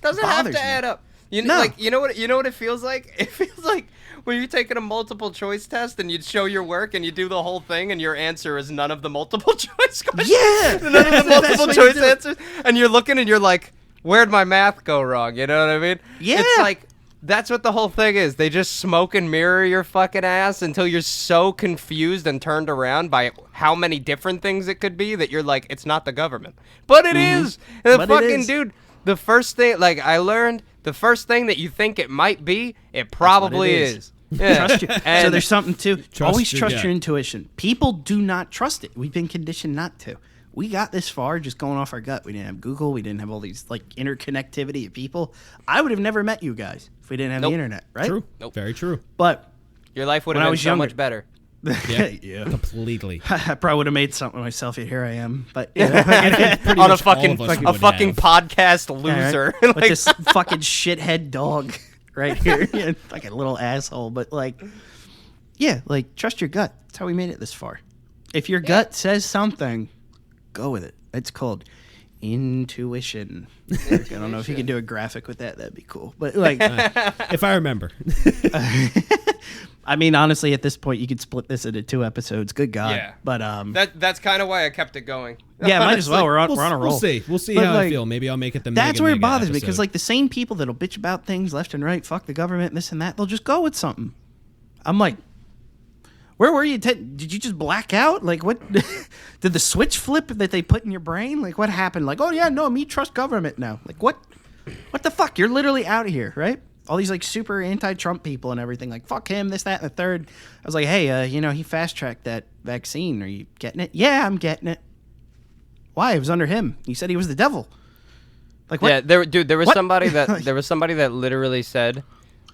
Doesn't have to add up. You know, like you know what it feels like? It feels like when you're taking a multiple choice test and you show your work and you do the whole thing and your answer is none of the multiple choice questions. Yeah, none of the multiple choice answers, and you're looking and you're like, where'd my math go wrong? You know what I mean? Yeah. It's like that's what the whole thing is. They just smoke and mirror your fucking ass until you're so confused and turned around by how many different things it could be that you're like, it's not the government, but it is. And the fucking dude. The first thing, like I learned, the first thing that you think it might be, it probably is. Yeah. Trust you. So there's something to always trust your your intuition. People do not trust it. We've been conditioned not to. We got this far just going off our gut. We didn't have Google. We didn't have all these like interconnectivity of people. I would have never met you guys if we didn't have the internet, right? True. Very true. But your life would have been so much better. Yeah, completely. I probably would have made something of myself. Yet here I am, but On a fucking podcast loser, right? With this fucking shithead dog right here, like a little asshole. But like, yeah, like trust your gut. That's how we made it this far. If your gut says something, go with it. It's called intuition. I don't know if you can do a graphic with that. That'd be cool. But like, if I remember. I mean, honestly, at this point, you could split this into 2 episodes. Good God. Yeah. But that's kind of why I kept it going. Yeah, might as well. We're on a roll. We'll see But, how like, I feel. Maybe I'll make it the that's where it bothers me episode. because like the same people that'll bitch about things left and right, fuck the government, this and that, they'll just go with something. I'm like, where were you? Did you just black out? Like, what? Did the switch flip that they put in your brain? Like, what happened? Like, oh yeah, no, me trust government now. Like, what? What the fuck? You're literally out of here, right? All these like super anti-Trump people and everything, like fuck him, this, that, and the third. I was like, hey, he fast-tracked that vaccine. Are you getting it? Yeah, I'm getting it. Why? It was under him. He said he was the devil. Like, what? Yeah, there was somebody that literally said,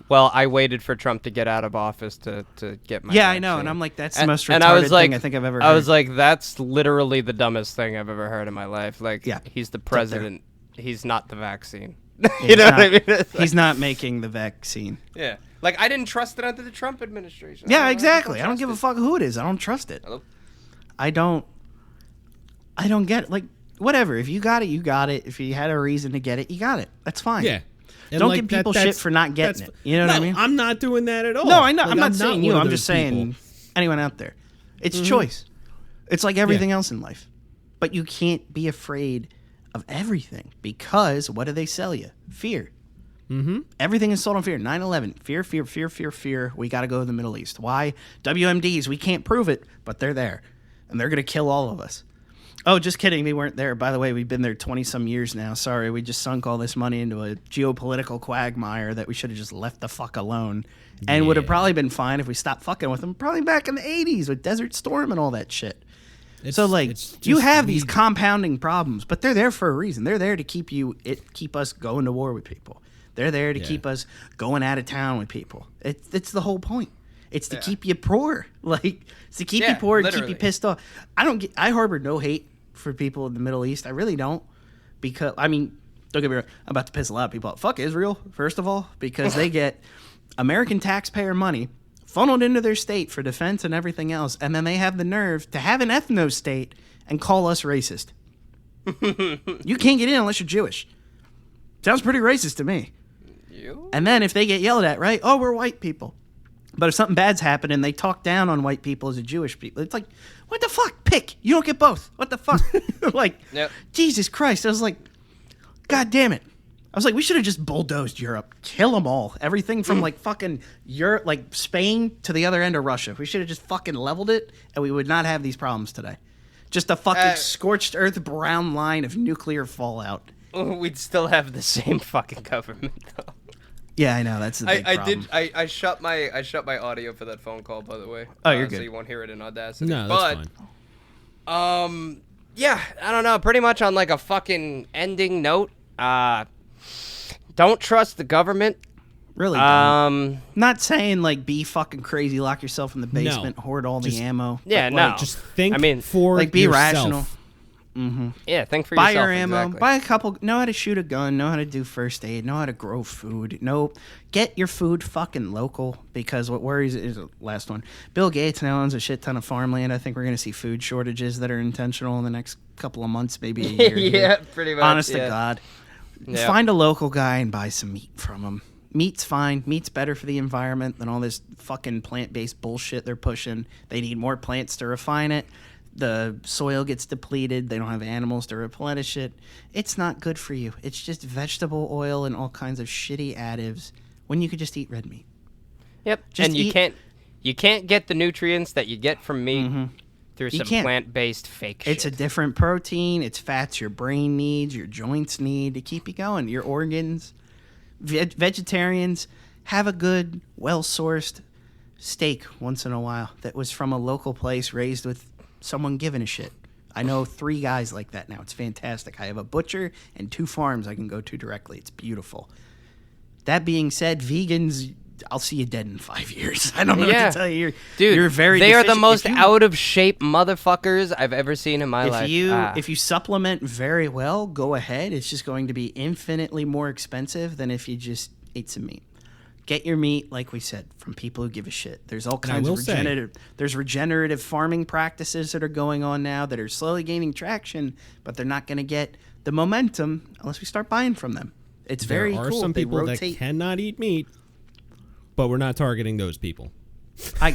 well, I waited for Trump to get out of office to get my vaccine. I know, and I'm like, that's the most retarded thing I think I've ever heard. I was like, that's literally the dumbest thing I've ever heard in my life. Like, he's the president. He's not the vaccine. You know what I mean? He's not making the vaccine. Yeah. Like, I didn't trust it under the Trump administration. Yeah, exactly. I don't give a fuck who it is. I don't trust it. Hello? I don't get it. Like, whatever. If you got it, you got it. If you had a reason to get it, you got it. That's fine. Yeah. And don't like give people shit for not getting it. You know what I mean? I'm not doing that at all. No, I know. Like, I'm not saying you. one of I'm just those saying people. anyone out there. It's choice. It's like everything else in life. But you can't be afraid of everything because what do they sell you? Fear. Mm-hmm. Everything is sold on fear. 9/11. Fear, fear, fear, fear, fear. We got to go to the Middle East. Why? WMDs. We can't prove it, but they're there. And they're going to kill all of us. Oh, just kidding. They weren't there. By the way, we've been there 20-some years now. Sorry, we just sunk all this money into a geopolitical quagmire that we should have just left the fuck alone. And would have probably been fine if we stopped fucking with them. Probably back in the 80s with Desert Storm and all that shit. So, like, you have these compounding problems, but they're there for a reason. They're there to keep us going to war with people. They're there to keep us going out of town with people. It's the whole point. It's to keep you poor. Like, it's to keep you poor and keep you pissed off. I harbor no hate for people in the Middle East. I really don't. Because, I mean, don't get me wrong, I'm about to piss a lot of people off. Fuck Israel, first of all, because they get American taxpayer money funneled into their state for defense and everything else, and then they have the nerve to have an ethno-state and call us racist. You can't get in unless you're Jewish. Sounds pretty racist to me. And then if they get yelled at, right? Oh, we're white people. But if something bad's happened and they talk down on white people as a Jewish people, it's like, what the fuck? Pick. You don't get both. What the fuck? Like, Jesus Christ. I was like, God damn it. I was like, we should have just bulldozed Europe. Kill them all. Everything from like fucking Europe, like Spain to the other end of Russia. We should have just fucking leveled it and we would not have these problems today. Just a fucking scorched earth brown line of nuclear fallout. We'd still have the same fucking government though. Yeah, I know. That's the big problem. I shut my audio for that phone call, by the way. Oh, you're good. So you won't hear it in Audacity. No, that's fine. Yeah, I don't know. Pretty much on like a fucking ending note. Don't trust the government. Really don't. Not saying like be fucking crazy, lock yourself in the basement, hoard all the ammo. Yeah, but, no. Like, just think for like be yourself. rational. Mm-hmm. Yeah, think for buy yourself. Buy your ammo. Exactly. Buy a couple. Know how to shoot a gun. Know how to do first aid. Know how to grow food. Get your food fucking local because what worries is the last one. Bill Gates now owns a shit ton of farmland. I think we're going to see food shortages that are intentional in the next couple of months, maybe a year. Yeah, pretty much. Honest to God. Find a local guy and buy some meat from him. Meat's fine. Meat's better for the environment than all this fucking plant-based bullshit they're pushing. They need more plants to refine it. The soil gets depleted. They don't have animals to replenish it. It's not good for you. It's just vegetable oil and all kinds of shitty additives when you could just eat red meat. Yep. And you can't get the nutrients that you get from meat through some plant-based fake shit. It's a different protein. It's fats your brain needs, your joints need to keep you going, your organs. Vegetarians have a good, well-sourced steak once in a while that was from a local place raised with someone giving a shit. I know 3 guys like that now. It's fantastic. I have a butcher and 2 farms I can go to directly. It's beautiful. That being said, vegans, I'll see you dead in 5 years. I don't know what to tell you. You're very They deficient. are the most out-of-shape motherfuckers I've ever seen in my life. If you supplement very well, go ahead. It's just going to be infinitely more expensive than if you just ate some meat. Get your meat, like we said, from people who give a shit. There's all kinds of regenerative farming practices that are going on now that are slowly gaining traction, but they're not going to get the momentum unless we start buying from them. It's very cool. There are some people that cannot eat meat, but we're not targeting those people. I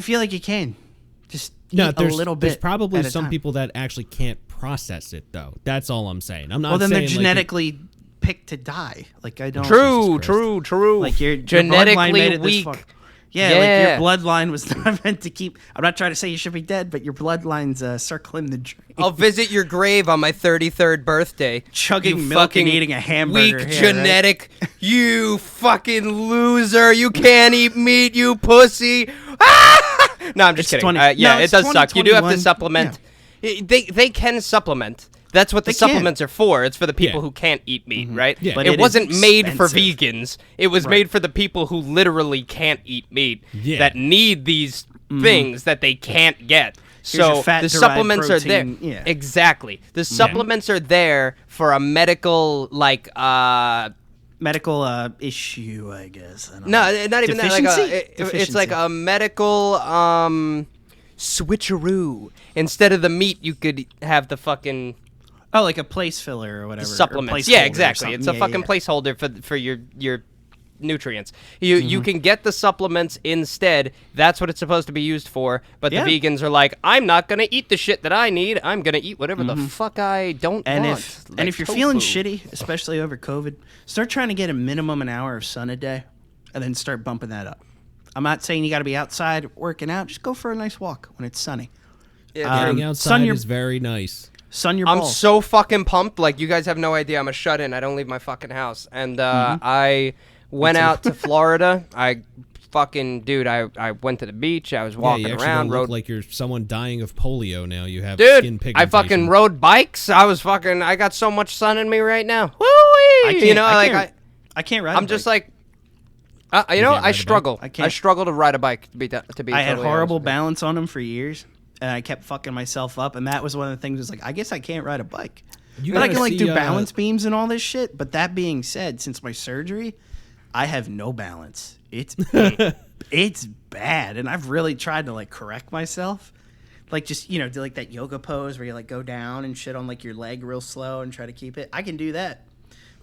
feel like you can. Just eat a little bit. There's probably some time. people that actually can't process it, though. That's all I'm saying. I'm not. Well, then saying they're genetically picked to die. Like I don't. True. Like you're genetically weak. Yeah, like your bloodline was not meant to keep. I'm not trying to say you should be dead, but your bloodline's circling the drain. I'll visit your grave on my 33rd birthday. Chugging milk and eating a hamburger. Weak genetic. Right? You fucking loser. You can't eat meat, you pussy. No, I'm just kidding. It does suck. You do have to supplement. Yeah. They can supplement. That's what the supplements are for. It's for the people who can't eat meat, right? Yeah. But it wasn't made for vegans. It was made for the people who literally can't eat meat that need these things that they can't get. So the supplements are there. Yeah. Exactly. The supplements are there for a medical issue, I guess. No, not even that. It's like a medical switcheroo. Instead of the meat, you could have the fucking... Oh, like a place filler or whatever. Supplements. Yeah, exactly. It's a fucking placeholder for your nutrients. You can get the supplements instead. That's what it's supposed to be used for. But the vegans are like, I'm not going to eat the shit that I need. I'm going to eat whatever the fuck I don't want. And if you're feeling shitty, especially over COVID, start trying to get a minimum an hour of sun a day and then start bumping that up. I'm not saying you got to be outside working out. Just go for a nice walk when it's sunny. Yeah, getting outside is very nice. Sun your balls. I'm so fucking pumped. Like, you guys have no idea. I'm a shut-in. I don't leave my fucking house. And I went out to Florida. I went to the beach. I was walking around. You look like you're someone dying of polio now. You have skin skin pigmentation. I fucking rode bikes. I got so much sun in me right now. Woo-wee! I can't ride. I'm just like, I struggle. I struggle to ride a bike. I had horrible balance on them for years. And I kept fucking myself up, and that was one of the things. Was like, I guess I can't ride a bike, but I can do balance beams and all this shit. But that being said, since my surgery, I have no balance. It's it's bad, and I've really tried to correct myself, just do that yoga pose where you go down and shit on your leg real slow and try to keep it. I can do that.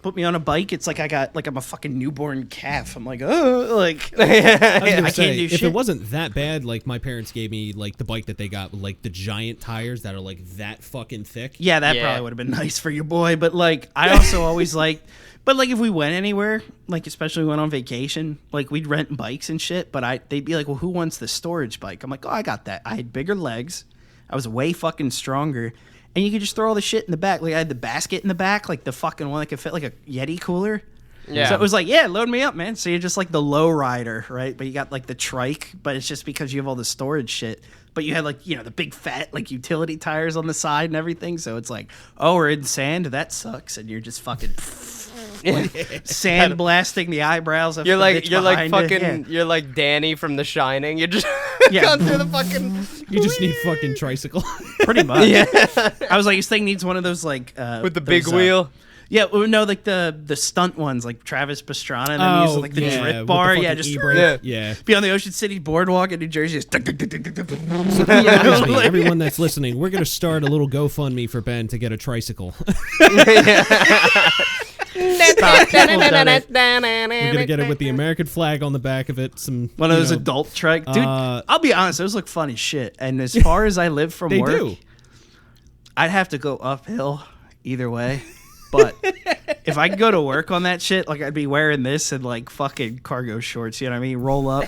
Put me on a bike, it's I'm a fucking newborn calf. I'm I can't do shit. If it wasn't that bad, my parents gave me the bike that they got with the giant tires that are that fucking thick. Yeah, that probably would have been nice for your boy. But I also always but if we went anywhere, especially went on vacation, we'd rent bikes and shit. But they'd be like, well, who wants the storage bike? I'm like, oh, I got that. I had bigger legs. I was way fucking stronger. And you could just throw all the shit in the back. I had the basket in the back, the fucking one that could fit a Yeti cooler. Yeah. So it was load me up, man. So you're just the low rider, right? But you got the trike, but it's just because you have all the storage shit. But you had the big fat utility tires on the side and everything. So it's oh, we're in sand. That sucks. And you're just fucking sand blasting the eyebrows of you're the bitch behind fucking you're like Danny from The Shining. You're just going through the fucking. You just need fucking tricycle. Pretty much. Yeah. I was this thing needs one of those with the big wheel. Yeah, no, like the stunt ones, like Travis Pastrana, and then use like the drip bar. Yeah, just yeah. Be on the Ocean City Boardwalk in New Jersey. Just Everyone that's listening, we're gonna start a little GoFundMe for Ben to get a tricycle. We're gonna get it with the American flag on the back of it. One of those adult trike. Dude, I'll be honest, those look fun as shit. And as far as I live from work, do. I'd have to go uphill either way. But if I could go to work on that shit, like I'd be wearing this and like fucking cargo shorts, you know what I mean? Roll up.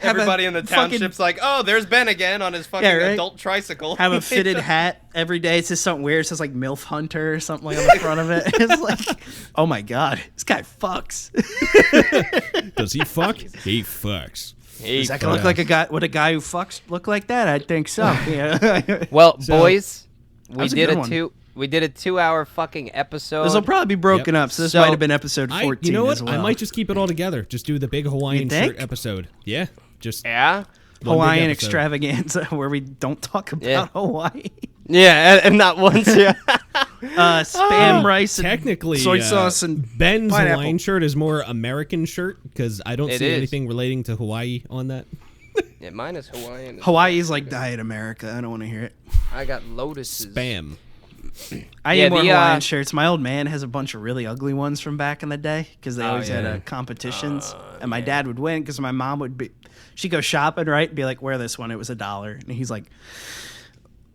Everybody in the township's like, oh, there's Ben again on his fucking adult tricycle. Have a fitted hat every day. It says something weird. It says like MILF Hunter or something like on the front of it. It's like, oh my God, this guy fucks. Does he fuck? He fucks. Does that look like a guy? Would a guy who fucks look like that? I think so. Yeah. Well, boys, we did a 2-hour fucking episode. This will probably be broken up, so this might have been episode 14. You know what? As well. I might just keep it all together. Just do the big Hawaiian shirt episode. Yeah. Hawaiian extravaganza where we don't talk about Hawaii. Yeah, and not once. Yeah. Spam rice and technically soy sauce and Ben's pineapple. Hawaiian shirt is more American shirt because I don't see anything relating to Hawaii on that. Yeah, mine is Hawaiian. Hawaii's like Diet America. I don't want to hear it. I got lotuses. Spam. I need more Hawaiian shirts. My old man has a bunch of really ugly ones from back in the day because they always had competitions, and my dad would win because my mom would be. She'd go shopping, right, and be like, wear this one. It was $1. And he's like,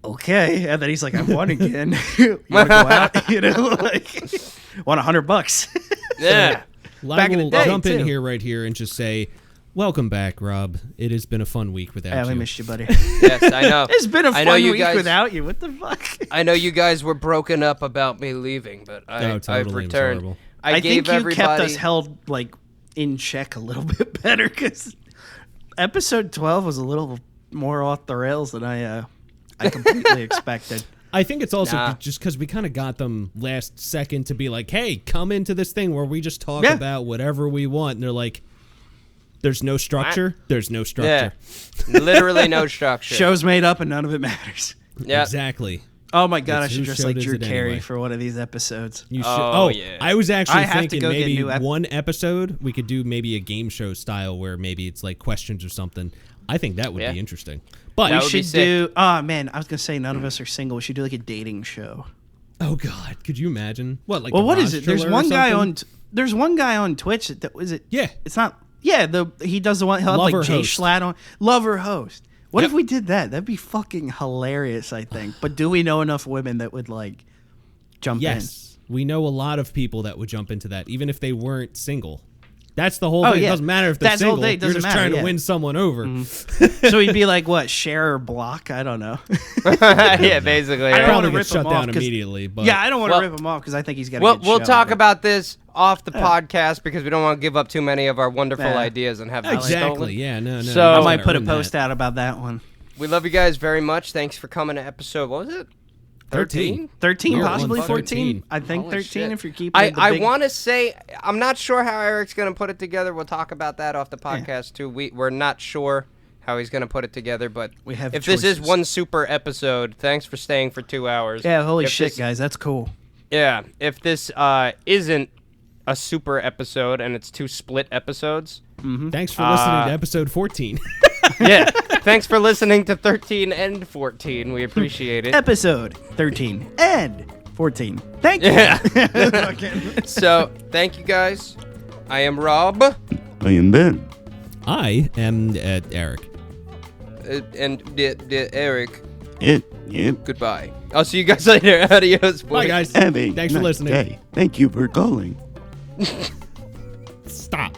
okay. And then he's like, I won again. You want to go out? You know, like, want $100. Yeah. Back in the day, jump in right here and just say, welcome back, Rob. It has been a fun week without you. We missed you, buddy. Yes, I know. It's been a fun week without you. What the fuck? I know you guys were broken up about me leaving, but I've returned. I think you kept us held like in check a little bit better because episode 12 was a little more off the rails than I completely expected. I think it's also just because we kind of got them last second to be like, hey, come into this thing where we just talk about whatever we want. And they're like, there's no structure. There's no structure. Yeah. Literally no structure. Show's made up and none of it matters. Yeah. Exactly. Oh my God, I should just like Drew Carey for one of these episodes. You should. Yeah. I was actually thinking maybe one episode we could do maybe a game show style where maybe it's like questions or something. I think that would be interesting. But we should do. Oh man, I was gonna say none of us are single. We should do like a dating show. Oh God, could you imagine? What like? Well, what is it? There's one guy on. There's one guy on Twitch. Was it? Yeah. It's not. Yeah, he does the one. He'll have like Jay Schlatt on. Lover host. What if we did that? That'd be fucking hilarious, I think. But do we know enough women that would like jump in? Yes, we know a lot of people that would jump into that, even if they weren't single. That's the whole thing. It doesn't matter if they're single. You're just trying to win someone over. Mm-hmm. So he'd be like, what, share or block? I don't know. Yeah, basically. I don't want to get rip shut him down off immediately. But yeah, I don't want to rip him off because I think he's got a good We'll show, talk about this off the podcast because we don't want to give up too many of our wonderful ideas and have them exactly. stolen. Yeah, no. So I might put a post out about that one. We love you guys very much. Thanks for coming to episode, what was it? 13, possibly 14. I think Holy 13 shit. if you're keeping I want to say, I'm not sure how Eric's going to put it together. We'll talk about that off the podcast too. We're not sure how he's going to put it together, but if this is one super episode, thanks for staying for 2 hours. Yeah, holy shit, guys. That's cool. Yeah, if this isn't a super episode and it's 2 split episodes. Mm-hmm. Thanks for listening to episode 14. Yeah, thanks for listening to 13 and 14. We appreciate it. Episode 13 and 14. Thank you. Yeah. So, thank you guys. I am Rob. I am Ben. I am Eric. And Eric. Yep. Goodbye. I'll see you guys later. Adios, boys. Bye, guys. Thanks for listening. Day. Thank you for calling. Stop.